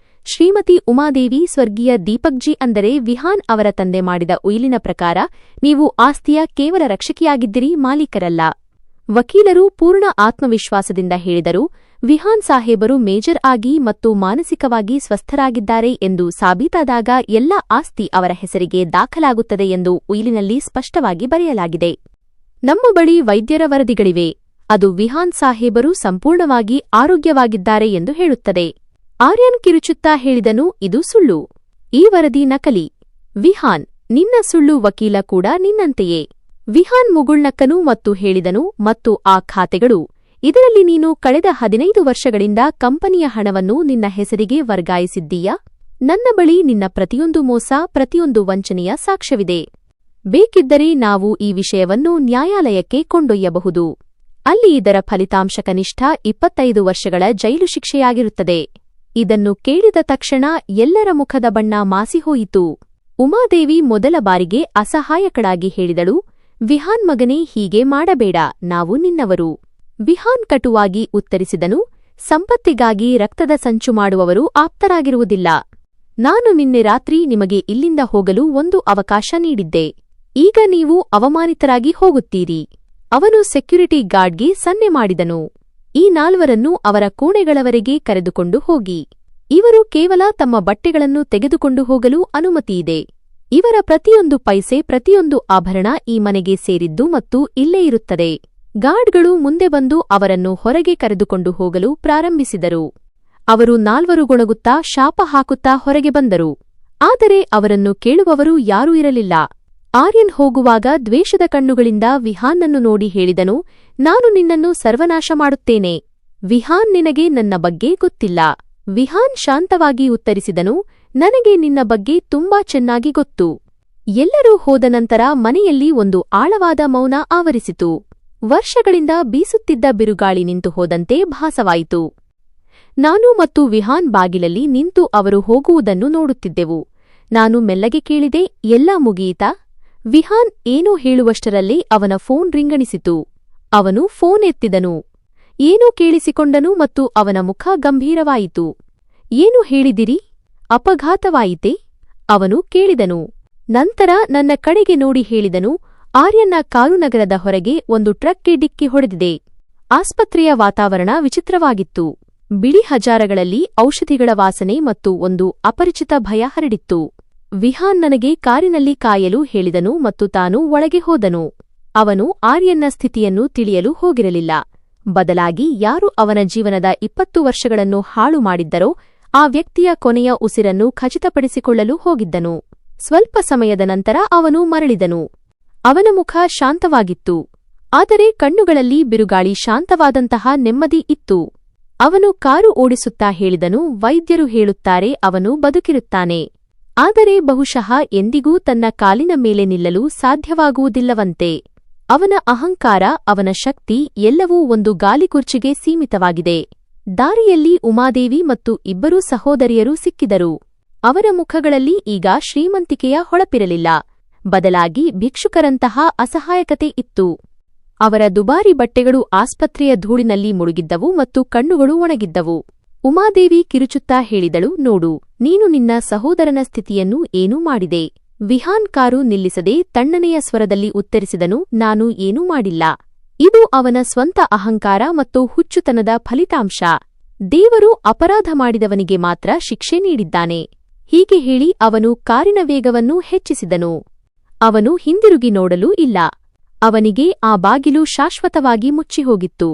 ಶ್ರೀಮತಿ ಉಮಾದೇವಿ, ಸ್ವರ್ಗೀಯ ದೀಪಕ್ಜಿ ಅಂದರೆ ವಿಹಾನ್ ಅವರ ತಂದೆ ಮಾಡಿದ ಉಯಿಲಿನ ಪ್ರಕಾರ ನೀವು ಆಸ್ತಿಯ ಕೇವಲ ರಕ್ಷಕಿಯಾಗಿದ್ದಿರಿ, ಮಾಲೀಕರಲ್ಲ. ವಕೀಲರು ಪೂರ್ಣ ಆತ್ಮವಿಶ್ವಾಸದಿಂದ ಹೇಳಿದರು, ವಿಹಾನ್ ಸಾಹೇಬರು ಮೇಜರ್ ಆಗಿ ಮತ್ತು ಮಾನಸಿಕವಾಗಿ ಸ್ವಸ್ಥರಾಗಿದ್ದಾರೆ ಎಂದು ಸಾಬೀತಾದಾಗ ಎಲ್ಲ ಆಸ್ತಿ ಅವರ ಹೆಸರಿಗೆ ದಾಖಲಾಗುತ್ತದೆ ಎಂದು ಉಯಿಲಿನಲ್ಲಿ ಸ್ಪಷ್ಟವಾಗಿ ಬರೆಯಲಾಗಿದೆ. ನಮ್ಮ ಬಳಿ ವೈದ್ಯರ ವರದಿಗಳಿವೆ. ಅದು ವಿಹಾನ್ ಸಾಹೇಬರು ಸಂಪೂರ್ಣವಾಗಿ ಆರೋಗ್ಯವಾಗಿದ್ದಾರೆ ಎಂದು ಹೇಳುತ್ತದೆ. ಆರ್ಯನ್ ಕಿರುಚುತ್ತಾ ಹೇಳಿದನು, ಇದು ಸುಳ್ಳು. ಈ ವರದಿ ನಕಲಿ. ವಿಹಾನ್, ನಿನ್ನ ಸುಳ್ಳು ವಕೀಲ ಕೂಡ ನಿನ್ನಂತೆಯೇ. ವಿಹಾನ್ ಮುಗುಳ್ನಕ್ಕನು ಮತ್ತು ಹೇಳಿದನು, ಮತ್ತು ಆ ಖಾತೆಗಳು, ಇದರಲ್ಲಿ ನೀನು ಕಳೆದ 15 ವರ್ಷಗಳಿಂದ ಕಂಪನಿಯ ಹಣವನ್ನು ನಿನ್ನ ಹೆಸರಿಗೆ ವರ್ಗಾಯಿಸಿದ್ದೀಯಾ? ನನ್ನ ಬಳಿ ನಿನ್ನ ಪ್ರತಿಯೊಂದು ಮೋಸ, ಪ್ರತಿಯೊಂದು ವಂಚನೆಯ ಸಾಕ್ಷ್ಯವಿದೆ. ಬೇಕಿದ್ದರೆ ನಾವು ಈ ವಿಷಯವನ್ನು ನ್ಯಾಯಾಲಯಕ್ಕೆ ಕೊಂಡೊಯ್ಯಬಹುದು. ಅಲ್ಲಿ ಇದರ ಫಲಿತಾಂಶ ಕನಿಷ್ಠ 25 ವರ್ಷಗಳ ಜೈಲು ಶಿಕ್ಷೆಯಾಗಿರುತ್ತದೆ. ಇದನ್ನು ಕೇಳಿದ ತಕ್ಷಣ ಎಲ್ಲರ ಮುಖದ ಬಣ್ಣ ಮಾಸಿಹೋಯಿತು. ಉಮಾದೇವಿ ಮೊದಲ ಬಾರಿಗೆ ಅಸಹಾಯಕಳಾಗಿ ಹೇಳಿದಳು, ವಿಹಾನ್ ಮಗನೇ, ಹೀಗೆ ಮಾಡಬೇಡ, ನಾವು ನಿನ್ನವರು. ವಿಹಾನ್ ಕಟುವಾಗಿ ಉತ್ತರಿಸಿದನು, ಸಂಪತ್ತಿಗಾಗಿ ರಕ್ತದ ಸಂಚು ಮಾಡುವವರು ಆಪ್ತರಾಗಿರುವುದಿಲ್ಲ. ನಾನು ನಿನ್ನೆ ರಾತ್ರಿ ನಿಮಗೆ ಇಲ್ಲಿಂದ ಹೋಗಲು ಒಂದು ಅವಕಾಶ ನೀಡಿದ್ದೆ. ಈಗ ನೀವು ಅವಮಾನಿತರಾಗಿ ಹೋಗುತ್ತೀರಿ. ಅವನು ಸೆಕ್ಯುರಿಟಿ ಗಾರ್ಡ್ಗೆ ಸನ್ನೆ ಮಾಡಿದನು. ಈ 4 ಅವರ ಕೋಣೆಗಳವರೆಗೆ ಕರೆದುಕೊಂಡು ಹೋಗಿ. ಇವರು ಕೇವಲ ತಮ್ಮ ಬಟ್ಟೆಗಳನ್ನು ತೆಗೆದುಕೊಂಡು ಹೋಗಲು ಅನುಮತಿಯಿದೆ. ಇವರ ಪ್ರತಿಯೊಂದು ಪೈಸೆ, ಪ್ರತಿಯೊಂದು ಆಭರಣ ಈ ಮನೆಗೆ ಸೇರಿದ್ದು ಮತ್ತು ಇಲ್ಲೇ ಇರುತ್ತದೆ. ಗಾರ್ಡ್ಗಳು ಮುಂದೆ ಬಂದು ಅವರನ್ನು ಹೊರಗೆ ಕರೆದುಕೊಂಡು ಹೋಗಲು ಪ್ರಾರಂಭಿಸಿದರು. ಅವರು 4 ಗೊಣಗುತ್ತಾ ಶಾಪ ಹಾಕುತ್ತಾ ಹೊರಗೆ ಬಂದರು. ಆದರೆ ಅವರನ್ನು ಕೇಳುವವರು ಯಾರೂ ಇರಲಿಲ್ಲ. ಆರ್ಯನ್ ಹೋಗುವಾಗ ದ್ವೇಷದ ಕಣ್ಣುಗಳಿಂದ ವಿಹಾನ್ನನ್ನು ನೋಡಿ ಹೇಳಿದನು, ನಾನು ನಿನ್ನನ್ನು ಸರ್ವನಾಶ ಮಾಡುತ್ತೇನೆ. ವಿಹಾನ್, ನಿನಗೆ ನನ್ನ ಬಗ್ಗೆ ಗೊತ್ತಿಲ್ಲ. ವಿಹಾನ್ ಶಾಂತವಾಗಿ ಉತ್ತರಿಸಿದನು, ನನಗೆ ನಿನ್ನ ಬಗ್ಗೆ ತುಂಬಾ ಚೆನ್ನಾಗಿ ಗೊತ್ತು. ಎಲ್ಲರೂ ಹೋದ ನಂತರ ಮನೆಯಲ್ಲಿ ಒಂದು ಆಳವಾದ ಮೌನ ಆವರಿಸಿತು. ವರ್ಷಗಳಿಂದ ಬೀಸುತ್ತಿದ್ದ ಬಿರುಗಾಳಿ ನಿಂತು ಹೋದಂತೆ ಭಾಸವಾಯಿತು. ನಾನು ಮತ್ತು ವಿಹಾನ್ ಬಾಗಿಲಲ್ಲಿ ನಿಂತು ಅವರು ಹೋಗುವುದನ್ನು ನೋಡುತ್ತಿದ್ದೆವು. ನಾನು ಮೆಲ್ಲಗೆ ಕೇಳಿದೆ, ಎಲ್ಲಾ ಮುಗಿಯಿತಾ? ವಿಹಾನ್ ಏನೋ ಹೇಳುವಷ್ಟರಲ್ಲಿ ಅವನ ಫೋನ್ ರಿಂಗಣಿಸಿತು. ಅವನು ಫೋನ್ ಎತ್ತಿದನು. ಏನೋ ಕೇಳಿಸಿಕೊಂಡನು ಮತ್ತು ಅವನ ಮುಖ ಗಂಭೀರವಾಯಿತು. ಏನು ಹೇಳಿದಿರಿ? ಅಪಘಾತವಾಯಿತೆ? ಅವನು ಕೇಳಿದನು. ನಂತರ ನನ್ನ ಕಡೆಗೆ ನೋಡಿ ಹೇಳಿದನು, ಆರ್ಯನ್ನ ಕಾರು ನಗರದ ಹೊರಗೆ ಒಂದು ಟ್ರಕ್ಗೆ ಡಿಕ್ಕಿ ಹೊಡೆದಿದೆ. ಆಸ್ಪತ್ರೆಯ ವಾತಾವರಣ ವಿಚಿತ್ರವಾಗಿತ್ತು. ಬಿಳಿ ಹಜಾರಗಳಲ್ಲಿ ಔಷಧಿಗಳ ವಾಸನೆ ಮತ್ತು ಒಂದು ಅಪರಿಚಿತ ಭಯ ಹರಡಿತ್ತು. ವಿಹಾನ್ ನನಗೆ ಕಾರಿನಲ್ಲಿ ಕಾಯಲು ಹೇಳಿದನು ಮತ್ತು ತಾನು ಒಳಗೆ ಹೋದನು. ಅವನು ಆರ್ಯನ್ನ ಸ್ಥಿತಿಯನ್ನು ತಿಳಿಯಲು ಹೋಗಿರಲಿಲ್ಲ. ಬದಲಾಗಿ ಯಾರು ಅವನ ಜೀವನದ 20 ವರ್ಷಗಳನ್ನು ಹಾಳು ಮಾಡಿದ್ದರೋ ಆ ವ್ಯಕ್ತಿಯ ಕೊನೆಯ ಉಸಿರನ್ನು ಖಚಿತಪಡಿಸಿಕೊಳ್ಳಲು ಹೋಗಿದ್ದನು. ಸ್ವಲ್ಪ ಸಮಯದ ನಂತರ ಅವನು ಮರಳಿದನು. ಅವನ ಮುಖ ಶಾಂತವಾಗಿತ್ತು, ಆದರೆ ಕಣ್ಣುಗಳಲ್ಲಿ ಬಿರುಗಾಳಿ ಶಾಂತವಾದಂತಹ ನೆಮ್ಮದಿ ಇತ್ತು. ಅವನು ಕಾರು ಓಡಿಸುತ್ತಾ ಹೇಳಿದನು, ವೈದ್ಯರು ಹೇಳುತ್ತಾರೆ ಅವನು ಬದುಕಿರುತ್ತಾನೆ. ಆದರೆ ಬಹುಶಃ ಎಂದಿಗೂ ತನ್ನ ಕಾಲಿನ ಮೇಲೆ ನಿಲ್ಲಲು ಸಾಧ್ಯವಾಗುವುದಿಲ್ಲವಂತೆ. ಅವನ ಅಹಂಕಾರ, ಅವನ ಶಕ್ತಿ ಎಲ್ಲವೂ ಒಂದು ಗಾಲಿಕುರ್ಚಿಗೆ ಸೀಮಿತವಾಗಿದೆ. ದಾರಿಯಲ್ಲಿ ಉಮಾದೇವಿ ಮತ್ತು 2 ಸಹೋದರಿಯರು ಸಿಕ್ಕಿದರು. ಅವರ ಮುಖಗಳಲ್ಲಿ ಈಗ ಶ್ರೀಮಂತಿಕೆಯ ಹೊಳಪಿರಲಿಲ್ಲ. ಬದಲಾಗಿ ಭಿಕ್ಷುಕರಂತಹ ಅಸಹಾಯಕತೆ ಇತ್ತು. ಅವರ ದುಬಾರಿ ಬಟ್ಟೆಗಳು ಆಸ್ಪತ್ರೆಯ ಧೂಳಿನಲ್ಲಿ ಮುಳುಗಿದ್ದವು ಮತ್ತು ಕಣ್ಣುಗಳು ಒಣಗಿದ್ದವು. ಉಮಾದೇವಿ ಕಿರುಚುತ್ತಾ ಹೇಳಿದಳು, ನೋಡು, ನೀನು ನಿನ್ನ ಸಹೋದರನ ಸ್ಥಿತಿಯನ್ನು ಏನೂ ಮಾಡಿದೆ. ವಿಹಾನ್ ಕಾರು ನಿಲ್ಲಿಸದೆ ತಣ್ಣನೆಯ ಸ್ವರದಲ್ಲಿ ಉತ್ತರಿಸಿದನು, ನಾನು ಏನೂ ಮಾಡಿಲ್ಲ. ಇದು ಅವನ ಸ್ವಂತ ಅಹಂಕಾರ ಮತ್ತು ಹುಚ್ಚುತನದ ಫಲಿತಾಂಶ. ದೇವರು ಅಪರಾಧ ಮಾಡಿದವನಿಗೆ ಮಾತ್ರ ಶಿಕ್ಷೆ ನೀಡಿದ್ದಾನೆ. ಹೀಗೆ ಹೇಳಿ ಅವನು ಕಾರಿನ ವೇಗವನ್ನು ಹೆಚ್ಚಿಸಿದನು. ಅವನು ಹಿಂದಿರುಗಿ ನೋಡಲೂ ಇಲ್ಲ. ಅವನಿಗೆ ಆ ಬಾಗಿಲು ಶಾಶ್ವತವಾಗಿ ಮುಚ್ಚಿಹೋಗಿತ್ತು.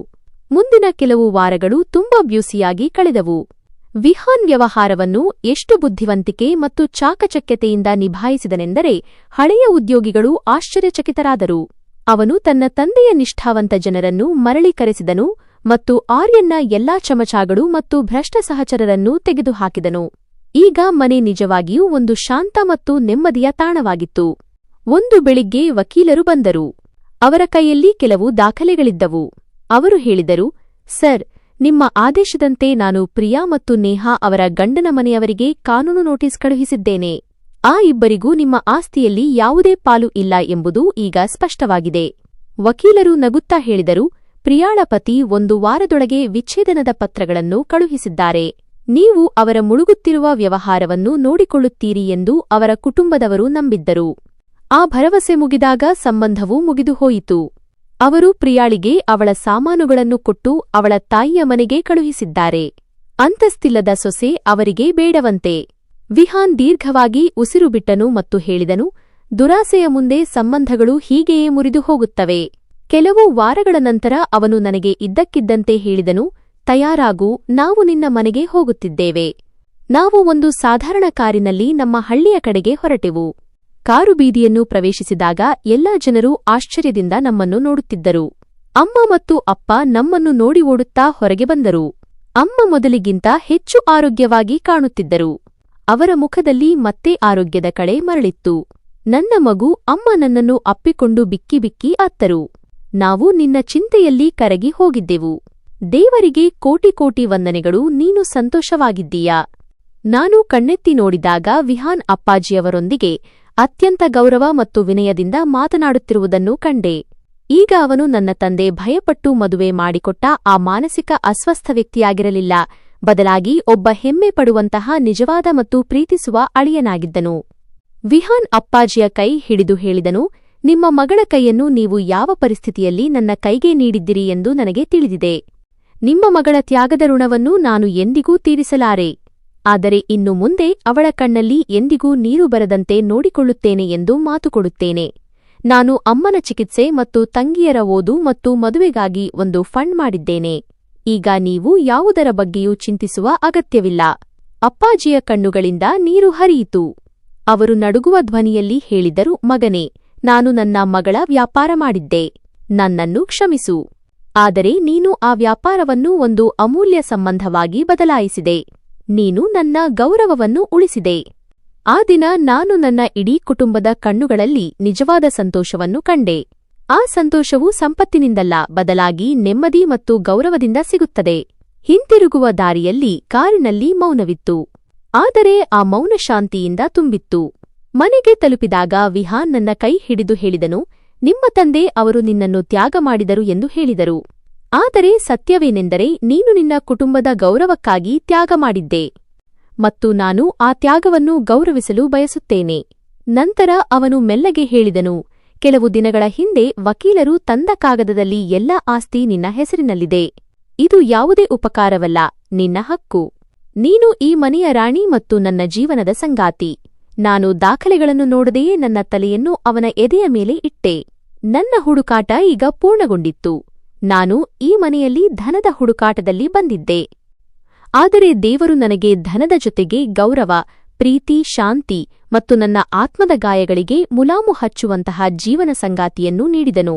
ಮುಂದಿನ ಕೆಲವು ವಾರಗಳು ತುಂಬಾ ಬ್ಯೂಸಿಯಾಗಿ ಕಳೆದವು. ವಿಹಾನ್ ವ್ಯವಹಾರವನ್ನು ಎಷ್ಟು ಬುದ್ಧಿವಂತಿಕೆ ಮತ್ತು ಚಾಕಚಕ್ಯತೆಯಿಂದ ನಿಭಾಯಿಸಿದನೆಂದರೆ ಹಳೆಯ ಉದ್ಯೋಗಿಗಳು ಆಶ್ಚರ್ಯಚಕಿತರಾದರು. ಅವನು ತನ್ನ ತಂದೆಯ ನಿಷ್ಠಾವಂತ ಜನರನ್ನು ಮರಳಿ ಕರೆಸಿದನು ಮತ್ತು ಆರ್ಯನ್ನ ಎಲ್ಲಾ ಚಮಚಾಗಳು ಮತ್ತು ಭ್ರಷ್ಟ ಸಹಚರರನ್ನು ತೆಗೆದುಹಾಕಿದನು. ಈಗ ಮನೆ ನಿಜವಾಗಿಯೂ ಒಂದು ಶಾಂತ ಮತ್ತು ನೆಮ್ಮದಿಯ ತಾಣವಾಗಿತ್ತು. ಒಂದು ಬೆಳಿಗ್ಗೆ ವಕೀಲರು ಬಂದರು. ಅವರ ಕೈಯಲ್ಲಿ ಕೆಲವು ದಾಖಲೆಗಳಿದ್ದವು. ಅವರು ಹೇಳಿದರು, ಸರ್, ನಿಮ್ಮ ಆದೇಶದಂತೆ ನಾನು ಪ್ರಿಯಾ ಮತ್ತು ನೇಹಾ ಅವರ ಗಂಡನ ಮನೆಯವರಿಗೆ ಕಾನೂನು ನೋಟಿಸ್ ಕಳುಹಿಸಿದ್ದೇನೆ. ಆ 2 ನಿಮ್ಮ ಆಸ್ತಿಯಲ್ಲಿ ಯಾವುದೇ ಪಾಲು ಇಲ್ಲ ಎಂಬುದು ಈಗ ಸ್ಪಷ್ಟವಾಗಿದೆ. ವಕೀಲರು ನಗುತ್ತಾ ಹೇಳಿದರು, ಪ್ರಿಯಾಳ ಪತಿ 1 ವಾರದೊಳಗೆ ವಿಚ್ಛೇದನದ ಪತ್ರಗಳನ್ನು ಕಳುಹಿಸಿದ್ದಾರೆ. ನೀವು ಅವರ ಮುಳುಗುತ್ತಿರುವ ವ್ಯವಹಾರವನ್ನು ನೋಡಿಕೊಳ್ಳುತ್ತೀರಿ ಎಂದು ಅವರ ಕುಟುಂಬದವರು ನಂಬಿದ್ದರು. ಆ ಭರವಸೆ ಮುಗಿದಾಗ ಸಂಬಂಧವೂ ಮುಗಿದುಹೋಯಿತು. ಅವರು ಪ್ರಿಯಾಳಿಗೆ ಅವಳ ಸಾಮಾನುಗಳನ್ನು ಕೊಟ್ಟು ಅವಳ ತಾಯಿಯ ಮನೆಗೆ ಕಳುಹಿಸಿದ್ದಾರೆ. ಅಂತಸ್ತಿಲ್ಲದ ಸೊಸೆ ಅವರಿಗೆ ಬೇಡವಂತೆ. ವಿಹಾನ್ ದೀರ್ಘವಾಗಿ ಉಸಿರು ಬಿಟ್ಟನು ಮತ್ತು ಹೇಳಿದನು, ದುರಾಸೆಯ ಮುಂದೆ ಸಂಬಂಧಗಳು ಹೀಗೆಯೇ ಮುರಿದು ಹೋಗುತ್ತವೆ. ಕೆಲವು ವಾರಗಳ ನಂತರ ಅವನು ನನಗೆ ಇದ್ದಕ್ಕಿದ್ದಂತೆ ಹೇಳಿದನು, ತಯಾರಾಗು, ನಾವು ನಿನ್ನ ಮನೆಗೆ ಹೋಗುತ್ತಿದ್ದೇವೆ. ನಾವು ಒಂದು ಸಾಧಾರಣ ಕಾರಿನಲ್ಲಿ ನಮ್ಮ ಹಳ್ಳಿಯ ಕಡೆಗೆ ಹೊರಟೆವು. ಕಾರು ಬೀದಿಯನ್ನು ಪ್ರವೇಶಿಸಿದಾಗ ಎಲ್ಲಾ ಜನರು ಆಶ್ಚರ್ಯದಿಂದ ನಮ್ಮನ್ನು ನೋಡುತ್ತಿದ್ದರು. ಅಮ್ಮ ಮತ್ತು ಅಪ್ಪ ನಮ್ಮನ್ನು ನೋಡಿ ಓಡುತ್ತಾ ಹೊರಗೆ ಬಂದರು. ಅಮ್ಮ ಮೊದಲಿಗಿಂತ ಹೆಚ್ಚು ಆರೋಗ್ಯವಾಗಿ ಕಾಣುತ್ತಿದ್ದರು. ಅವರ ಮುಖದಲ್ಲಿ ಮತ್ತೆ ಆರೋಗ್ಯದ ಕಳೆ ಮರಳಿತ್ತು. ನನ್ನ ಮಗು ಅಮ್ಮ ನನ್ನನ್ನು ಅಪ್ಪಿಕೊಂಡು ಬಿಕ್ಕಿ ಬಿಕ್ಕಿ ಅತ್ತರು. ನಾವು ನಿನ್ನ ಚಿಂತೆಯಲ್ಲಿ ಕರಗಿ ಹೋಗಿದ್ದೆವು. ದೇವರಿಗೆ ಕೋಟಿ ಕೋಟಿ ವಂದನೆಗಳು, ನೀನು ಸಂತೋಷವಾಗಿದ್ದೀಯಾ? ನಾನು ಕಣ್ಣೆತ್ತಿ ನೋಡಿದಾಗ ವಿಹಾನ್ ಅಪ್ಪಾಜಿಯವರೊಂದಿಗೆ ಅತ್ಯಂತ ಗೌರವ ಮತ್ತು ವಿನಯದಿಂದ ಮಾತನಾಡುತ್ತಿರುವುದನ್ನು ಕಂಡೆ. ಈಗ ಅವನು ನನ್ನ ತಂದೆ ಭಯಪಟ್ಟು ಮದುವೆ ಮಾಡಿಕೊಟ್ಟ ಆ ಮಾನಸಿಕ ಅಸ್ವಸ್ಥ ವ್ಯಕ್ತಿಯಾಗಿರಲಿಲ್ಲ, ಬದಲಾಗಿ ಒಬ್ಬ ಹೆಮ್ಮೆ ಪಡುವಂತಹ ನಿಜವಾದ ಮತ್ತು ಪ್ರೀತಿಸುವ ಅಳಿಯನಾಗಿದ್ದನು. ವಿಹಾನ್ ಅಪ್ಪಾಜಿಯ ಕೈ ಹಿಡಿದು ಹೇಳಿದನು, ನಿಮ್ಮ ಮಗಳ ಕೈಯನ್ನು ನೀವು ಯಾವ ಪರಿಸ್ಥಿತಿಯಲ್ಲಿ ನನ್ನ ಕೈಗೆ ನೀಡಿದ್ದಿರಿ ಎಂದು ನನಗೆ ತಿಳಿದಿದೆ. ನಿಮ್ಮ ಮಗಳ ತ್ಯಾಗದ ಋಣವನ್ನು ನಾನು ಎಂದಿಗೂ ತೀರಿಸಲಾರೆ. ಆದರೆ ಇನ್ನು ಮುಂದೆ ಅವಳ ಕಣ್ಣಲ್ಲಿ ಎಂದಿಗೂ ನೀರು ಬರದಂತೆ ನೋಡಿಕೊಳ್ಳುತ್ತೇನೆ ಎಂದು ಮಾತು ಕೊಡುತ್ತೇನೆ. ನಾನು ಅಮ್ಮನ ಚಿಕಿತ್ಸೆ ಮತ್ತು ತಂಗಿಯರ ಓದು ಮತ್ತು ಮದುವೆಗಾಗಿ ಒಂದು ಫಂಡ್ ಮಾಡಿದ್ದೇನೆ. ಈಗ ನೀವು ಯಾವುದರ ಬಗ್ಗೆಯೂ ಚಿಂತಿಸುವ ಅಗತ್ಯವಿಲ್ಲ. ಅಪ್ಪಾಜಿಯ ಕಣ್ಣುಗಳಿಂದ ನೀರು ಹರಿಯಿತು. ಅವರು ನಡುಗುವ ಧ್ವನಿಯಲ್ಲಿ ಹೇಳಿದರು, ಮಗನೇ, ನಾನು ನನ್ನ ಮಗಳ ವ್ಯಾಪಾರ ಮಾಡಿದ್ದೆ. ನನ್ನನ್ನು ಕ್ಷಮಿಸು. ಆದರೆ ನೀನು ಆ ವ್ಯಾಪಾರವನ್ನು ಒಂದು ಅಮೂಲ್ಯ ಸಂಬಂಧವಾಗಿ ಬದಲಾಯಿಸಿದೆ. ನೀನು ನನ್ನ ಗೌರವವನ್ನು ಉಳಿಸಿದೆ. ಆ ದಿನ ನಾನು ನನ್ನ ಇಡೀ ಕುಟುಂಬದ ಕಣ್ಣುಗಳಲ್ಲಿ ನಿಜವಾದ ಸಂತೋಷವನ್ನು ಕಂಡೆ. ಆ ಸಂತೋಷವು ಸಂಪತ್ತಿನಿಂದಲ್ಲ, ಬದಲಾಗಿ ನೆಮ್ಮದಿ ಮತ್ತು ಗೌರವದಿಂದ ಸಿಗುತ್ತದೆ. ಹಿಂತಿರುಗುವ ದಾರಿಯಲ್ಲಿ ಕಾರಿನಲ್ಲಿ ಮೌನವಿತ್ತು, ಆದರೆ ಆ ಮೌನ ಶಾಂತಿಯಿಂದ ತುಂಬಿತ್ತು. ಮನೆಗೆ ತಲುಪಿದಾಗ ವಿಹಾನ್ ನನ್ನ ಕೈ ಹಿಡಿದು ಹೇಳಿದನು, ನಿಮ್ಮ ತಂದೆ ಅವರು ನಿನ್ನನ್ನು ತ್ಯಾಗ ಮಾಡಿದರು ಎಂದು ಹೇಳಿದರು. ಆದರೆ ಸತ್ಯವೇನೆಂದರೆ ನೀನು ನಿನ್ನ ಕುಟುಂಬದ ಗೌರವಕ್ಕಾಗಿ ತ್ಯಾಗ ಮಾಡಿದ್ದೆ, ಮತ್ತು ನಾನು ಆ ತ್ಯಾಗವನ್ನು ಗೌರವಿಸಲು ಬಯಸುತ್ತೇನೆ. ನಂತರ ಅವನು ಮೆಲ್ಲಗೆ ಹೇಳಿದನು, ಕೆಲವು ದಿನಗಳ ಹಿಂದೆ ವಕೀಲರು ತಂದ ಕಾಗದದಲ್ಲಿ ಎಲ್ಲ ಆಸ್ತಿ ನಿನ್ನ ಹೆಸರಿನಲ್ಲಿದೆ. ಇದು ಯಾವುದೇ ಉಪಕಾರವಲ್ಲ, ನಿನ್ನ ಹಕ್ಕು. ನೀನು ಈ ಮನೆಯ ರಾಣಿ ಮತ್ತು ನನ್ನ ಜೀವನದ ಸಂಗಾತಿ. ನಾನು ದಾಖಲೆಗಳನ್ನು ನೋಡದೆಯೇ ನನ್ನ ತಲೆಯನ್ನು ಅವನ ಎದೆಯ ಮೇಲೆ ಇಟ್ಟೆ. ನನ್ನ ಹುಡುಕಾಟ ಈಗ ಪೂರ್ಣಗೊಂಡಿತ್ತು. ನಾನು ಈ ಮನೆಯಲ್ಲಿ ಧನದ ಹುಡುಕಾಟದಲ್ಲಿ ಬಂದಿದ್ದೆ. ಆದರೆ ದೇವರು ನನಗೆ ಧನದ ಜೊತೆಗೆ ಗೌರವ, ಪ್ರೀತಿ, ಶಾಂತಿ ಮತ್ತು ನನ್ನ ಆತ್ಮದ ಗಾಯಗಳಿಗೆ ಮುಲಾಮು ಹಚ್ಚುವಂತಹ ಜೀವನ ಸಂಗಾತಿಯನ್ನು ನೀಡಿದನು.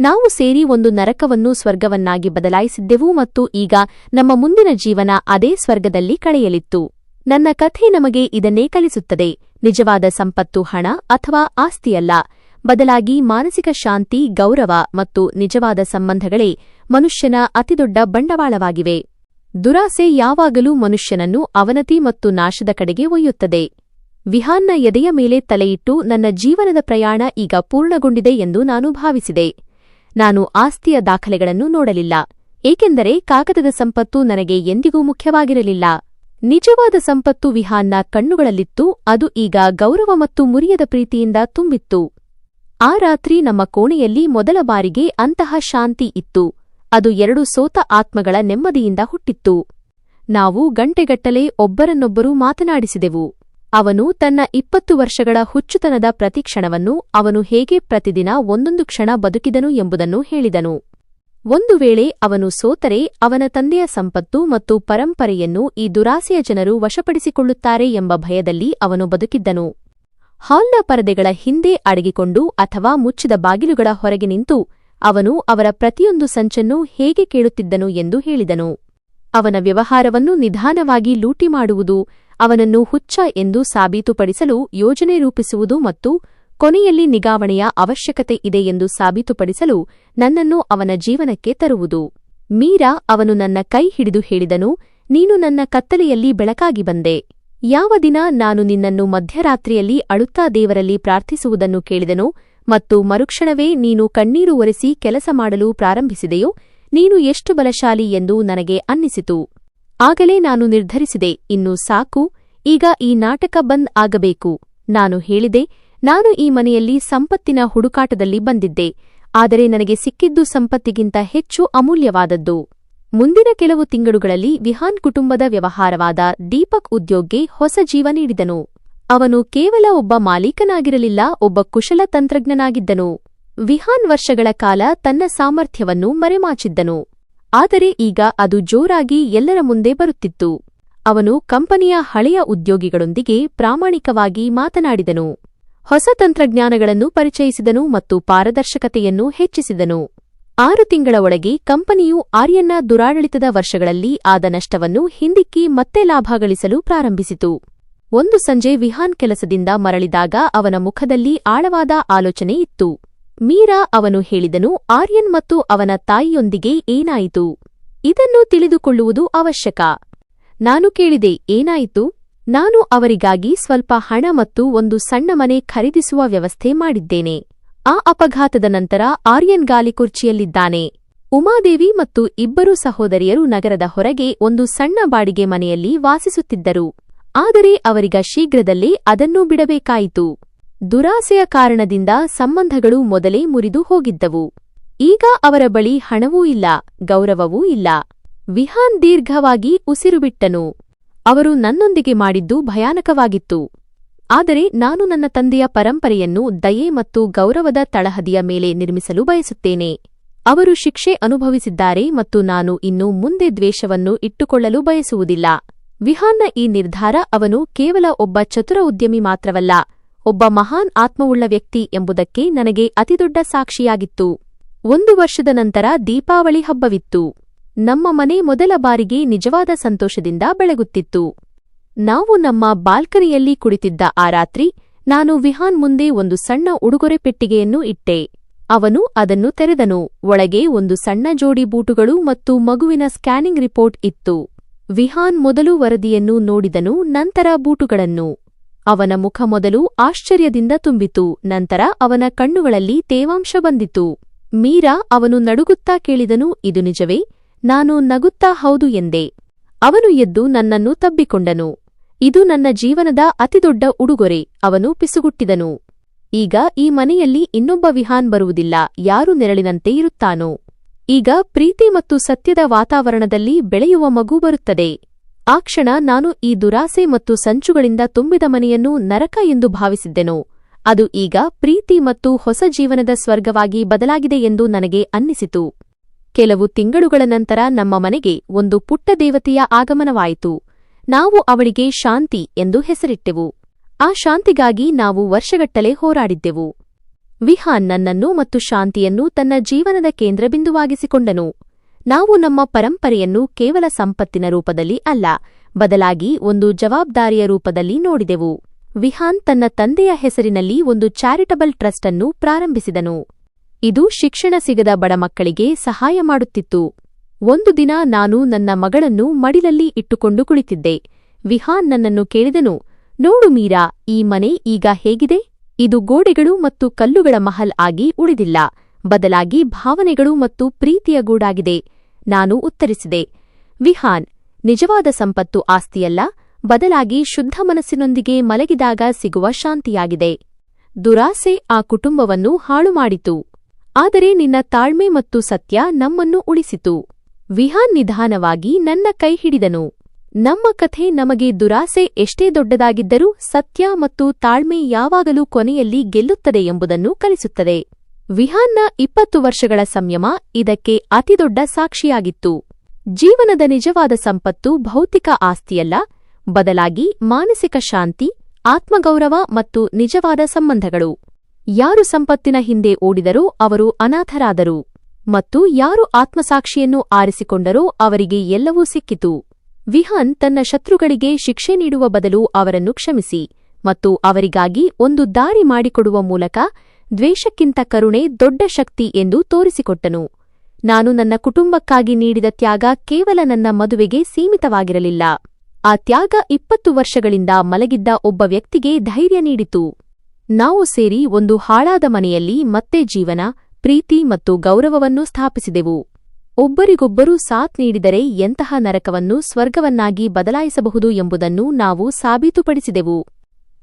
ನಾವು ಸೇರಿ ಒಂದು ನರಕವನ್ನು ಸ್ವರ್ಗವನ್ನಾಗಿ ಬದಲಾಯಿಸಿದ್ದೆವು ಮತ್ತು ಈಗ ನಮ್ಮ ಮುಂದಿನ ಜೀವನ ಅದೇ ಸ್ವರ್ಗದಲ್ಲಿ ಕಳೆಯಲಿತ್ತು. ನನ್ನ ಕಥೆ ನಮಗೆ ಇದನ್ನೇ ಕಲಿಸುತ್ತದೆ. ನಿಜವಾದ ಸಂಪತ್ತು ಹಣ ಅಥವಾ ಆಸ್ತಿಯಲ್ಲ, ಬದಲಾಗಿ ಮಾನಸಿಕ ಶಾಂತಿ, ಗೌರವ ಮತ್ತು ನಿಜವಾದ ಸಂಬಂಧಗಳೇ ಮನುಷ್ಯನ ಅತಿದೊಡ್ಡ ಬಂಡವಾಳವಾಗಿವೆ. ದುರಾಸೆ ಯಾವಾಗಲೂ ಮನುಷ್ಯನನ್ನು ಅವನತಿ ಮತ್ತು ನಾಶದ ಕಡೆಗೆ ಒಯ್ಯುತ್ತದೆ. ವಿಹಾನ್ನ ಎದೆಯ ಮೇಲೆ ತಲೆಯಿಟ್ಟು ನನ್ನ ಜೀವನದ ಪ್ರಯಾಣ ಈಗ ಪೂರ್ಣಗೊಂಡಿದೆ ಎಂದು ನಾನು ಭಾವಿಸಿದೆ. ನಾನು ಆಸ್ತಿಯ ದಾಖಲೆಗಳನ್ನು ನೋಡಲಿಲ್ಲ, ಏಕೆಂದರೆ ಕಾಗದದ ಸಂಪತ್ತು ನನಗೆ ಎಂದಿಗೂ ಮುಖ್ಯವಾಗಿರಲಿಲ್ಲ. ನಿಜವಾದ ಸಂಪತ್ತು ವಿಹಾನ್ನ ಕಣ್ಣುಗಳಲ್ಲಿತ್ತು, ಅದು ಈಗ ಗೌರವ ಮತ್ತು ಮುರಿಯದ ಪ್ರೀತಿಯಿಂದ ತುಂಬಿತ್ತು. ಆ ರಾತ್ರಿ ನಮ್ಮ ಕೋಣೆಯಲ್ಲಿ ಮೊದಲ ಬಾರಿಗೆ ಅಂತಹ ಶಾಂತಿ ಇತ್ತು. ಅದು ಎರಡು ಸೋತ ಆತ್ಮಗಳ ನೆಮ್ಮದಿಯಿಂದ ಹುಟ್ಟಿತ್ತು. ನಾವು ಗಂಟೆಗಟ್ಟಲೆ ಒಬ್ಬರನ್ನೊಬ್ಬರು ಮಾತನಾಡಿಸಿದೆವು. ಅವನು ತನ್ನ 20 ವರ್ಷಗಳ ಹುಚ್ಚುತನದ ಪ್ರತಿಕ್ಷಣವನ್ನು, ಅವನು ಹೇಗೆ ಪ್ರತಿದಿನ ಒಂದೊಂದು ಕ್ಷಣ ಬದುಕಿದನು ಎಂಬುದನ್ನು ಹೇಳಿದನು. ಒಂದು ವೇಳೆ ಅವನು ಸೋತರೆ ಅವನ ತಂದೆಯ ಸಂಪತ್ತು ಮತ್ತು ಪರಂಪರೆಯನ್ನು ಈ ದುರಾಸೆಯ ಜನರು ವಶಪಡಿಸಿಕೊಳ್ಳುತ್ತಾರೆ ಎಂಬ ಭಯದಲ್ಲಿ ಅವನು ಬದುಕಿದ್ದನು. ಹಾಲ್ನ ಪರದೆಗಳ ಹಿಂದೆ ಅಡಗಿಕೊಂಡು ಅಥವಾ ಮುಚ್ಚಿದ ಬಾಗಿಲುಗಳ ಹೊರಗೆ ನಿಂತು ಅವನು ಅವರ ಪ್ರತಿಯೊಂದು ಸಂಚನ್ನು ಹೇಗೆ ಕೇಳುತ್ತಿದ್ದನು ಎಂದು ಹೇಳಿದನು. ಅವನ ವ್ಯವಹಾರವನ್ನು ನಿಧಾನವಾಗಿ ಲೂಟಿ ಮಾಡುವುದು, ಅವನನ್ನು ಹುಚ್ಚ ಎಂದು ಸಾಬೀತುಪಡಿಸಲು ಯೋಜನೆ ರೂಪಿಸುವುದು ಮತ್ತು ಕೊನೆಯಲ್ಲಿ ನಿಗಾವಣೆಯ ಅವಶ್ಯಕತೆ ಇದೆ ಎಂದು ಸಾಬೀತುಪಡಿಸಲು ನನ್ನನ್ನು ಅವನ ಜೀವನಕ್ಕೆ ತರುವುದು. ಮೀರಾ, ಅವನು ನನ್ನ ಕೈ ಹಿಡಿದು ಹೇಳಿದನು, ನೀನು ನನ್ನ ಕತ್ತಲೆಯಲ್ಲಿ ಬೆಳಕಾಗಿ ಬಂದೆ. ಯಾವ ದಿನ ನಾನು ನಿನ್ನನ್ನು ಮಧ್ಯರಾತ್ರಿಯಲ್ಲಿ ಅಳುತ್ತಾ ದೇವರಲ್ಲಿ ಪ್ರಾರ್ಥಿಸುವುದನ್ನು ಕೇಳಿದನೋ ಮತ್ತು ಮರುಕ್ಷಣವೇ ನೀನು ಕಣ್ಣೀರು ಒರೆಸಿ ಕೆಲಸ ಮಾಡಲು ಪ್ರಾರಂಭಿಸಿದೆಯೋ, ನೀನು ಎಷ್ಟು ಬಲಶಾಲಿ ಎಂದು ನನಗೆ ಅನ್ನಿಸಿತು. ಆಗಲೇ ನಾನು ನಿರ್ಧರಿಸಿದೆ, ಇನ್ನು ಸಾಕು, ಈಗ ಈ ನಾಟಕ ಬಂದ್ ಆಗಬೇಕು. ನಾನು ಹೇಳಿದೆ, ನಾನು ಈ ಮನೆಯಲ್ಲಿ ಸಂಪತ್ತಿನ ಹುಡುಕಾಟದಲ್ಲಿ ಬಂದಿದ್ದೆ, ಆದರೆ ನನಗೆ ಸಿಕ್ಕಿದ್ದು ಸಂಪತ್ತಿಗಿಂತ ಹೆಚ್ಚು ಅಮೂಲ್ಯವಾದದ್ದು. ಮುಂದಿನ ಕೆಲವು ತಿಂಗಳುಗಳಲ್ಲಿ ವಿಹಾನ್ ಕುಟುಂಬದ ವ್ಯವಹಾರವಾದ ದೀಪಕ್ ಉದ್ಯೋಗ್ಗೆ ಹೊಸ ಜೀವ ನೀಡಿದನು. ಅವನು ಕೇವಲ ಒಬ್ಬ ಮಾಲೀಕನಾಗಿರಲಿಲ್ಲ, ಒಬ್ಬ ಕುಶಲ ತಂತ್ರಜ್ಞನಾಗಿದ್ದನು. ವಿಹಾನ್ ವರ್ಷಗಳ ಕಾಲ ತನ್ನ ಸಾಮರ್ಥ್ಯವನ್ನು ಮರೆಮಾಚಿದ್ದನು, ಆದರೆ ಈಗ ಅದು ಜೋರಾಗಿ ಎಲ್ಲರ ಮುಂದೆ ಬರುತ್ತಿತ್ತು. ಅವನು ಕಂಪನಿಯ ಹಳೆಯ ಉದ್ಯೋಗಿಗಳೊಂದಿಗೆ ಪ್ರಾಮಾಣಿಕವಾಗಿ ಮಾತನಾಡಿದನು. ಹೊಸ ತಂತ್ರಜ್ಞಾನಗಳನ್ನು ಪರಿಚಯಿಸಿದನು ಮತ್ತು ಪಾರದರ್ಶಕತೆಯನ್ನು ಹೆಚ್ಚಿಸಿದನು. 6 ತಿಂಗಳ ಒಳಗೆ ಕಂಪನಿಯು ಆರ್ಯನ್ನ ದುರಾಡಳಿತದ ವರ್ಷಗಳಲ್ಲಿ ಆದ ನಷ್ಟವನ್ನು ಹಿಂದಿಕ್ಕಿ ಮತ್ತೆ ಲಾಭ ಗಳಿಸಲು ಪ್ರಾರಂಭಿಸಿತು. ಒಂದು ಸಂಜೆ ವಿಹಾನ್ ಕೆಲಸದಿಂದ ಮರಳಿದಾಗ ಅವನ ಮುಖದಲ್ಲಿ ಆಳವಾದ ಆಲೋಚನೆ ಇತ್ತು. ಮೀರಾ, ಅವನು ಹೇಳಿದನು, ಆರ್ಯನ್ ಮತ್ತು ಅವನ ತಾಯಿಯೊಂದಿಗೆ ಏನಾಯಿತು? ಇದನ್ನು ತಿಳಿದುಕೊಳ್ಳುವುದು ಅವಶ್ಯಕ. ನಾನು ಕೇಳಿದೆ, ಏನಾಯಿತು? ನಾನು ಅವರಿಗಾಗಿ ಸ್ವಲ್ಪ ಹಣ ಮತ್ತು ಒಂದು ಸಣ್ಣ ಮನೆ ಖರೀದಿಸುವ ವ್ಯವಸ್ಥೆ ಮಾಡಿದ್ದೇನೆ. ಆ ಅಪಘಾತದ ನಂತರ ಆರ್ಯನ್ ಗಾಲಿ ಕುರ್ಚಿಯಲ್ಲಿದ್ದಾನೆ. ಉಮಾದೇವಿ ಮತ್ತು ಇಬ್ಬರು ಸಹೋದರಿಯರು ನಗರದ ಹೊರಗೆ ಒಂದು ಸಣ್ಣ ಬಾಡಿಗೆ ಮನೆಯಲ್ಲಿ ವಾಸಿಸುತ್ತಿದ್ದರು. ಆದರೆ ಅವರೀಗ ಶೀಘ್ರದಲ್ಲೇ ಅದನ್ನು ಬಿಡಬೇಕಾಯಿತು. ದುರಾಸೆಯ ಕಾರಣದಿಂದ ಸಂಬಂಧಗಳು ಮೊದಲೇ ಮುರಿದು ಹೋಗಿದ್ದವು. ಈಗ ಅವರ ಬಳಿ ಹಣವೂ ಇಲ್ಲ, ಗೌರವವೂ ಇಲ್ಲ. ವಿಹಾನ್ ದೀರ್ಘವಾಗಿ ಉಸಿರುಬಿಟ್ಟನು. ಅವರು ನನ್ನೊಂದಿಗೆ ಮಾಡಿದ್ದು ಭಯಾನಕವಾಗಿತ್ತು. ಆದರೆ ನಾನು ನನ್ನ ತಂದೆಯ ಪರಂಪರೆಯನ್ನು ದಯೆ ಮತ್ತು ಗೌರವದ ತಳಹದಿಯ ಮೇಲೆ ನಿರ್ಮಿಸಲು ಬಯಸುತ್ತೇನೆ. ಅವರು ಶಿಕ್ಷೆ ಅನುಭವಿಸಿದ್ದಾರೆ ಮತ್ತು ನಾನು ಇನ್ನು ಮುಂದೆ ದ್ವೇಷವನ್ನು ಇಟ್ಟುಕೊಳ್ಳಲು ಬಯಸುವುದಿಲ್ಲ. ವಿಹಾನ್ನ ಈ ನಿರ್ಧಾರ ಅವನು ಕೇವಲ ಒಬ್ಬ ಚತುರ ಉದ್ಯಮಿ ಮಾತ್ರವಲ್ಲ, ಒಬ್ಬ ಮಹಾನ್ ಆತ್ಮವುಳ್ಳ ವ್ಯಕ್ತಿ ಎಂಬುದಕ್ಕೆ ನನಗೆ ಅತಿದೊಡ್ಡ ಸಾಕ್ಷಿಯಾಗಿತ್ತು. 1 ವರ್ಷದ ನಂತರ ದೀಪಾವಳಿ ಹಬ್ಬವಿತ್ತು. ನಮ್ಮ ಮನೆ ಮೊದಲ ಬಾರಿಗೆ ನಿಜವಾದ ಸಂತೋಷದಿಂದ ಬೆಳಗುತ್ತಿತ್ತು. ನಾವು ನಮ್ಮ ಬಾಲ್ಕನಿಯಲ್ಲಿ ಕುಳಿತಿದ್ದ ಆ ರಾತ್ರಿ ನಾನು ವಿಹಾನ್ ಮುಂದೆ ಒಂದು ಸಣ್ಣ ಉಡುಗೊರೆ ಪೆಟ್ಟಿಗೆಯನ್ನು ಇಟ್ಟೆ. ಅವನು ಅದನ್ನು ತೆರೆದನು. ಒಳಗೆ ಒಂದು ಸಣ್ಣ ಜೋಡಿ ಬೂಟುಗಳು ಮತ್ತು ಮಗುವಿನ ಸ್ಕ್ಯಾನಿಂಗ್ ರಿಪೋರ್ಟ್ ಇತ್ತು. ವಿಹಾನ್ ಮೊದಲು ವರದಿಯನ್ನು ನೋಡಿದನು, ನಂತರ ಬೂಟುಗಳನ್ನು. ಅವನ ಮುಖ ಮೊದಲು ಆಶ್ಚರ್ಯದಿಂದ ತುಂಬಿತು, ನಂತರ ಅವನ ಕಣ್ಣುಗಳಲ್ಲಿ ತೇವಾಂಶ ಬಂದಿತು. ಮೀರಾ, ಅವನು ನಡುಗುತ್ತಾ ಕೇಳಿದನು, ಇದು ನಿಜವೇ? ನಾನು ನಗುತ್ತಾ ಹೌದು ಎಂದೆ. ಅವನು ಎದ್ದು ನನ್ನನ್ನು ತಬ್ಬಿಕೊಂಡನು. ಇದು ನನ್ನ ಜೀವನದ ಅತಿದೊಡ್ಡ ಉಡುಗೊರೆ, ಅವನು ಪಿಸುಗುಟ್ಟಿದನು. ಈಗ ಈ ಮನೆಯಲ್ಲಿ ಇನ್ನೊಬ್ಬ ವಿಹಾನ್ ಬರುವುದಿಲ್ಲ, ಯಾರು ನೆರಳಿನಂತೆ ಇರುತ್ತಾನೋ. ಈಗ ಪ್ರೀತಿ ಮತ್ತು ಸತ್ಯದ ವಾತಾವರಣದಲ್ಲಿ ಬೆಳೆಯುವ ಮಗು ಬರುತ್ತದೆ. ಆ ಕ್ಷಣ ನಾನು ಈ ದುರಾಸೆ ಮತ್ತು ಸಂಚುಗಳಿಂದ ತುಂಬಿದ ಮನೆಯನ್ನು ನರಕ ಎಂದು ಭಾವಿಸಿದ್ದೆನೋ, ಅದು ಈಗ ಪ್ರೀತಿ ಮತ್ತು ಹೊಸ ಜೀವನದ ಸ್ವರ್ಗವಾಗಿ ಬದಲಾಗಿದೆ ಎಂದು ನನಗೆ ಅನ್ನಿಸಿತು. ಕೆಲವು ತಿಂಗಳುಗಳ ನಂತರ ನಮ್ಮ ಮನೆಗೆ ಒಂದು ಪುಟ್ಟ ದೇವತೆಯ ಆಗಮನವಾಯಿತು. ನಾವು ಅವಳಿಗೆ ಶಾಂತಿ ಎಂದು ಹೆಸರಿಟ್ಟೆವು. ಆ ಶಾಂತಿಗಾಗಿ ನಾವು ವರ್ಷಗಟ್ಟಲೆ ಹೋರಾಡಿದ್ದೆವು. ವಿಹಾನ್ ನನ್ನನ್ನು ಮತ್ತು ಶಾಂತಿಯನ್ನು ತನ್ನ ಜೀವನದ ಕೇಂದ್ರಬಿಂದುವಾಗಿಸಿಕೊಂಡನು. ನಾವು ನಮ್ಮ ಪರಂಪರೆಯನ್ನು ಕೇವಲ ಸಂಪತ್ತಿನ ರೂಪದಲ್ಲಿ ಅಲ್ಲ, ಬದಲಾಗಿ ಒಂದು ಜವಾಬ್ದಾರಿಯ ರೂಪದಲ್ಲಿ ನೋಡಿದೆವು. ವಿಹಾನ್ ತನ್ನ ತಂದೆಯ ಹೆಸರಿನಲ್ಲಿ ಒಂದು ಚಾರಿಟಬಲ್ ಟ್ರಸ್ಟ್ ಅನ್ನು ಪ್ರಾರಂಭಿಸಿದನು. ಇದು ಶಿಕ್ಷಣ ಸಿಗದ ಬಡ ಮಕ್ಕಳಿಗೆ ಸಹಾಯ ಮಾಡುತ್ತಿತ್ತು. ಒಂದು ದಿನ ನಾನು ನನ್ನ ಮಗಳನ್ನು ಮಡಿಲಲ್ಲಿ ಇಟ್ಟುಕೊಂಡು ಕುಳಿತಿದ್ದೆ. ವಿಹಾನ್ ನನ್ನನ್ನು ಕೇಳಿದನು, ನೋಡು ಮೀರಾ, ಈ ಮನೆ ಈಗ ಹೇಗಿದೆ? ಇದು ಗೋಡೆಗಳು ಮತ್ತು ಕಲ್ಲುಗಳ ಮಹಲ್ ಆಗಿ ಉಳಿದಿಲ್ಲ, ಬದಲಾಗಿ ಭಾವನೆಗಳು ಮತ್ತು ಪ್ರೀತಿಯ ಗೂಡಾಗಿದೆ. ನಾನು ಉತ್ತರಿಸಿದೆ, ವಿಹಾನ್, ನಿಜವಾದ ಸಂಪತ್ತು ಆಸ್ತಿಯಲ್ಲ, ಬದಲಾಗಿ ಶುದ್ಧ ಮನಸ್ಸಿನೊಂದಿಗೆ ಮಲಗಿದಾಗ ಸಿಗುವ ಶಾಂತಿಯಾಗಿದೆ. ದುರಾಸೆ ಆ ಕುಟುಂಬವನ್ನು ಹಾಳುಮಾಡಿತು, ಆದರೆ ನಿನ್ನ ತಾಳ್ಮೆ ಮತ್ತು ಸತ್ಯ ನಮ್ಮನ್ನು ಉಳಿಸಿತು. ವಿಹಾನ್ ನಿಧಾನವಾಗಿ ನನ್ನ ಕೈ ಹಿಡಿದನು. ನಮ್ಮ ಕಥೆ ನಮಗೆ ದುರಾಸೆ ಎಷ್ಟೇ ದೊಡ್ಡದಾಗಿದ್ದರೂ ಸತ್ಯ ಮತ್ತು ತಾಳ್ಮೆ ಯಾವಾಗಲೂ ಕೊನೆಯಲ್ಲಿ ಗೆಲ್ಲುತ್ತದೆ ಎಂಬುದನ್ನು ಕಲಿಸುತ್ತದೆ. ವಿಹಾನ್ನ 20 ವರ್ಷಗಳ ಸಂಯಮ ಇದಕ್ಕೆ ಅತಿದೊಡ್ಡ ಸಾಕ್ಷಿಯಾಗಿತ್ತು. ಜೀವನದ ನಿಜವಾದ ಸಂಪತ್ತು ಭೌತಿಕ ಆಸ್ತಿಯಲ್ಲ, ಬದಲಾಗಿ ಮಾನಸಿಕ ಶಾಂತಿ, ಆತ್ಮಗೌರವ ಮತ್ತು ನಿಜವಾದ ಸಂಬಂಧಗಳು. ಯಾರು ಸಂಪತ್ತಿನ ಹಿಂದೆ ಓಡಿದರೋ ಅವರು ಅನಾಥರಾದರು, ಮತ್ತು ಯಾರು ಆತ್ಮಸಾಕ್ಷಿಯನ್ನು ಆರಿಸಿಕೊಂಡರೋ ಅವರಿಗೆ ಎಲ್ಲವೂ ಸಿಕ್ಕಿತು. ವಿಹಾನ್ ತನ್ನ ಶತ್ರುಗಳಿಗೆ ಶಿಕ್ಷೆ ನೀಡುವ ಬದಲು ಅವರನ್ನು ಕ್ಷಮಿಸಿ ಮತ್ತು ಅವರಿಗಾಗಿ ಒಂದು ದಾರಿ ಮಾಡಿಕೊಡುವ ಮೂಲಕ ದ್ವೇಷಕ್ಕಿಂತ ಕರುಣೆ ದೊಡ್ಡ ಶಕ್ತಿ ಎಂದು ತೋರಿಸಿಕೊಟ್ಟನು. ನಾನು ನನ್ನ ಕುಟುಂಬಕ್ಕಾಗಿ ನೀಡಿದ ತ್ಯಾಗ ಕೇವಲ ನನ್ನ ಮದುವೆಗೆ ಸೀಮಿತವಾಗಿರಲಿಲ್ಲ. ಆ ತ್ಯಾಗ 20 ವರ್ಷಗಳಿಂದ ಮಲಗಿದ್ದ ಒಬ್ಬ ವ್ಯಕ್ತಿಗೆ ಧೈರ್ಯ ನೀಡಿತು. ನಾವು ಸೇರಿ ಒಂದು ಹಾಳಾದ ಮನೆಯಲ್ಲಿ ಮತ್ತೆ ಜೀವನ, ಪ್ರೀತಿ ಮತ್ತು ಗೌರವವನ್ನು ಸ್ಥಾಪಿಸಿದೆವು. ಒಬ್ಬರಿಗೊಬ್ಬರು ಸಾಥ್ ನೀಡಿದರೆ ಎಂತಹ ನರಕವನ್ನು ಸ್ವರ್ಗವನ್ನಾಗಿ ಬದಲಾಯಿಸಬಹುದು ಎಂಬುದನ್ನು ನಾವು ಸಾಬೀತುಪಡಿಸಿದೆವು.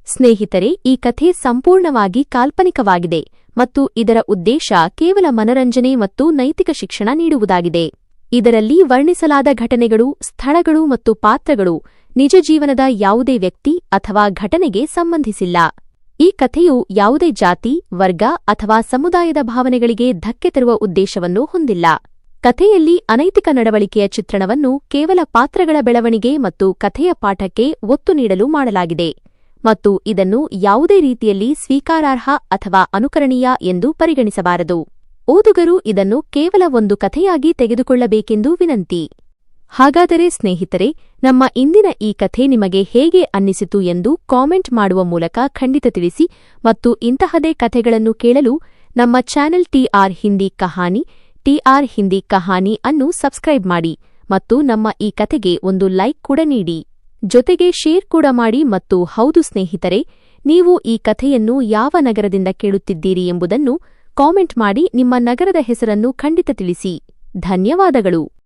ಸ್ನೇಹಿತರೆ, ಈ ಕಥೆ ಸಂಪೂರ್ಣವಾಗಿ ಕಾಲ್ಪನಿಕವಾಗಿದೆ ಮತ್ತು ಇದರ ಉದ್ದೇಶ ಕೇವಲ ಮನರಂಜನೆ ಮತ್ತು ನೈತಿಕ ಶಿಕ್ಷಣ ನೀಡುವುದಾಗಿದೆ. ಇದರಲ್ಲಿ ವರ್ಣಿಸಲಾದ ಘಟನೆಗಳು, ಸ್ಥಳಗಳು ಮತ್ತು ಪಾತ್ರಗಳು ನಿಜ ಜೀವನದ ಯಾವುದೇ ವ್ಯಕ್ತಿ ಅಥವಾ ಘಟನೆಗೆ ಸಂಬಂಧಿಸಿಲ್ಲ. ಈ ಕಥೆಯು ಯಾವುದೇ ಜಾತಿ, ವರ್ಗ ಅಥವಾ ಸಮುದಾಯದ ಭಾವನೆಗಳಿಗೆ ಧಕ್ಕೆ ತರುವ ಉದ್ದೇಶವನ್ನು ಹೊಂದಿಲ್ಲ. ಕಥೆಯಲ್ಲಿ ಅನೈತಿಕ ನಡವಳಿಕೆಯ ಚಿತ್ರಣವನ್ನು ಕೇವಲ ಪಾತ್ರಗಳ ಬೆಳವಣಿಗೆ ಮತ್ತು ಕಥೆಯ ಪಾಠಕ್ಕೆ ಒತ್ತು ನೀಡಲು ಮಾಡಲಾಗಿದೆ. ಮತ್ತು ಇದನ್ನು ಯಾವುದೇ ರೀತಿಯಲ್ಲಿ ಸ್ವೀಕಾರಾರ್ಹ ಅಥವಾ ಅನುಕರಣೀಯ ಎಂದು ಪರಿಗಣಿಸಬಾರದು. ಓದುಗರು ಇದನ್ನು ಕೇವಲ ಒಂದು ಕಥೆಯಾಗಿ ತೆಗೆದುಕೊಳ್ಳಬೇಕೆಂದು ವಿನಂತಿ. ಹಾಗಾದರೆ ಸ್ನೇಹಿತರೆ, ನಮ್ಮ ಇಂದಿನ ಈ ಕಥೆ ನಿಮಗೆ ಹೇಗೆ ಅನ್ನಿಸಿತು ಎಂದು ಕಾಮೆಂಟ್ ಮಾಡುವ ಮೂಲಕ ಖಂಡಿತ ತಿಳಿಸಿ ಮತ್ತು ಇಂತಹದೇ ಕಥೆಗಳನ್ನು ಕೇಳಲು ನಮ್ಮ ಚಾನೆಲ್ ಟಿಆರ್ ಹಿಂದಿ ಕಹಾನಿ ಅನ್ನು ಸಬ್ಸ್ಕ್ರೈಬ್ ಮಾಡಿ ಮತ್ತು ನಮ್ಮ ಈ ಕಥೆಗೆ ಒಂದು ಲೈಕ್ ಕೂಡ ನೀಡಿ. ಜೊತೆಗೆ ಶೇರ್ ಕೂಡ ಮಾಡಿ. ಮತ್ತು ಹೌದು ಸ್ನೇಹಿತರೆ, ನೀವು ಈ ಕಥೆಯನ್ನು ಯಾವ ನಗರದಿಂದ ಕೇಳುತ್ತಿದ್ದೀರಿ ಎಂಬುದನ್ನು ಕಾಮೆಂಟ್ ಮಾಡಿ ನಿಮ್ಮ ನಗರದ ಹೆಸರನ್ನು ಖಂಡಿತ ತಿಳಿಸಿ. ಧನ್ಯವಾದಗಳು.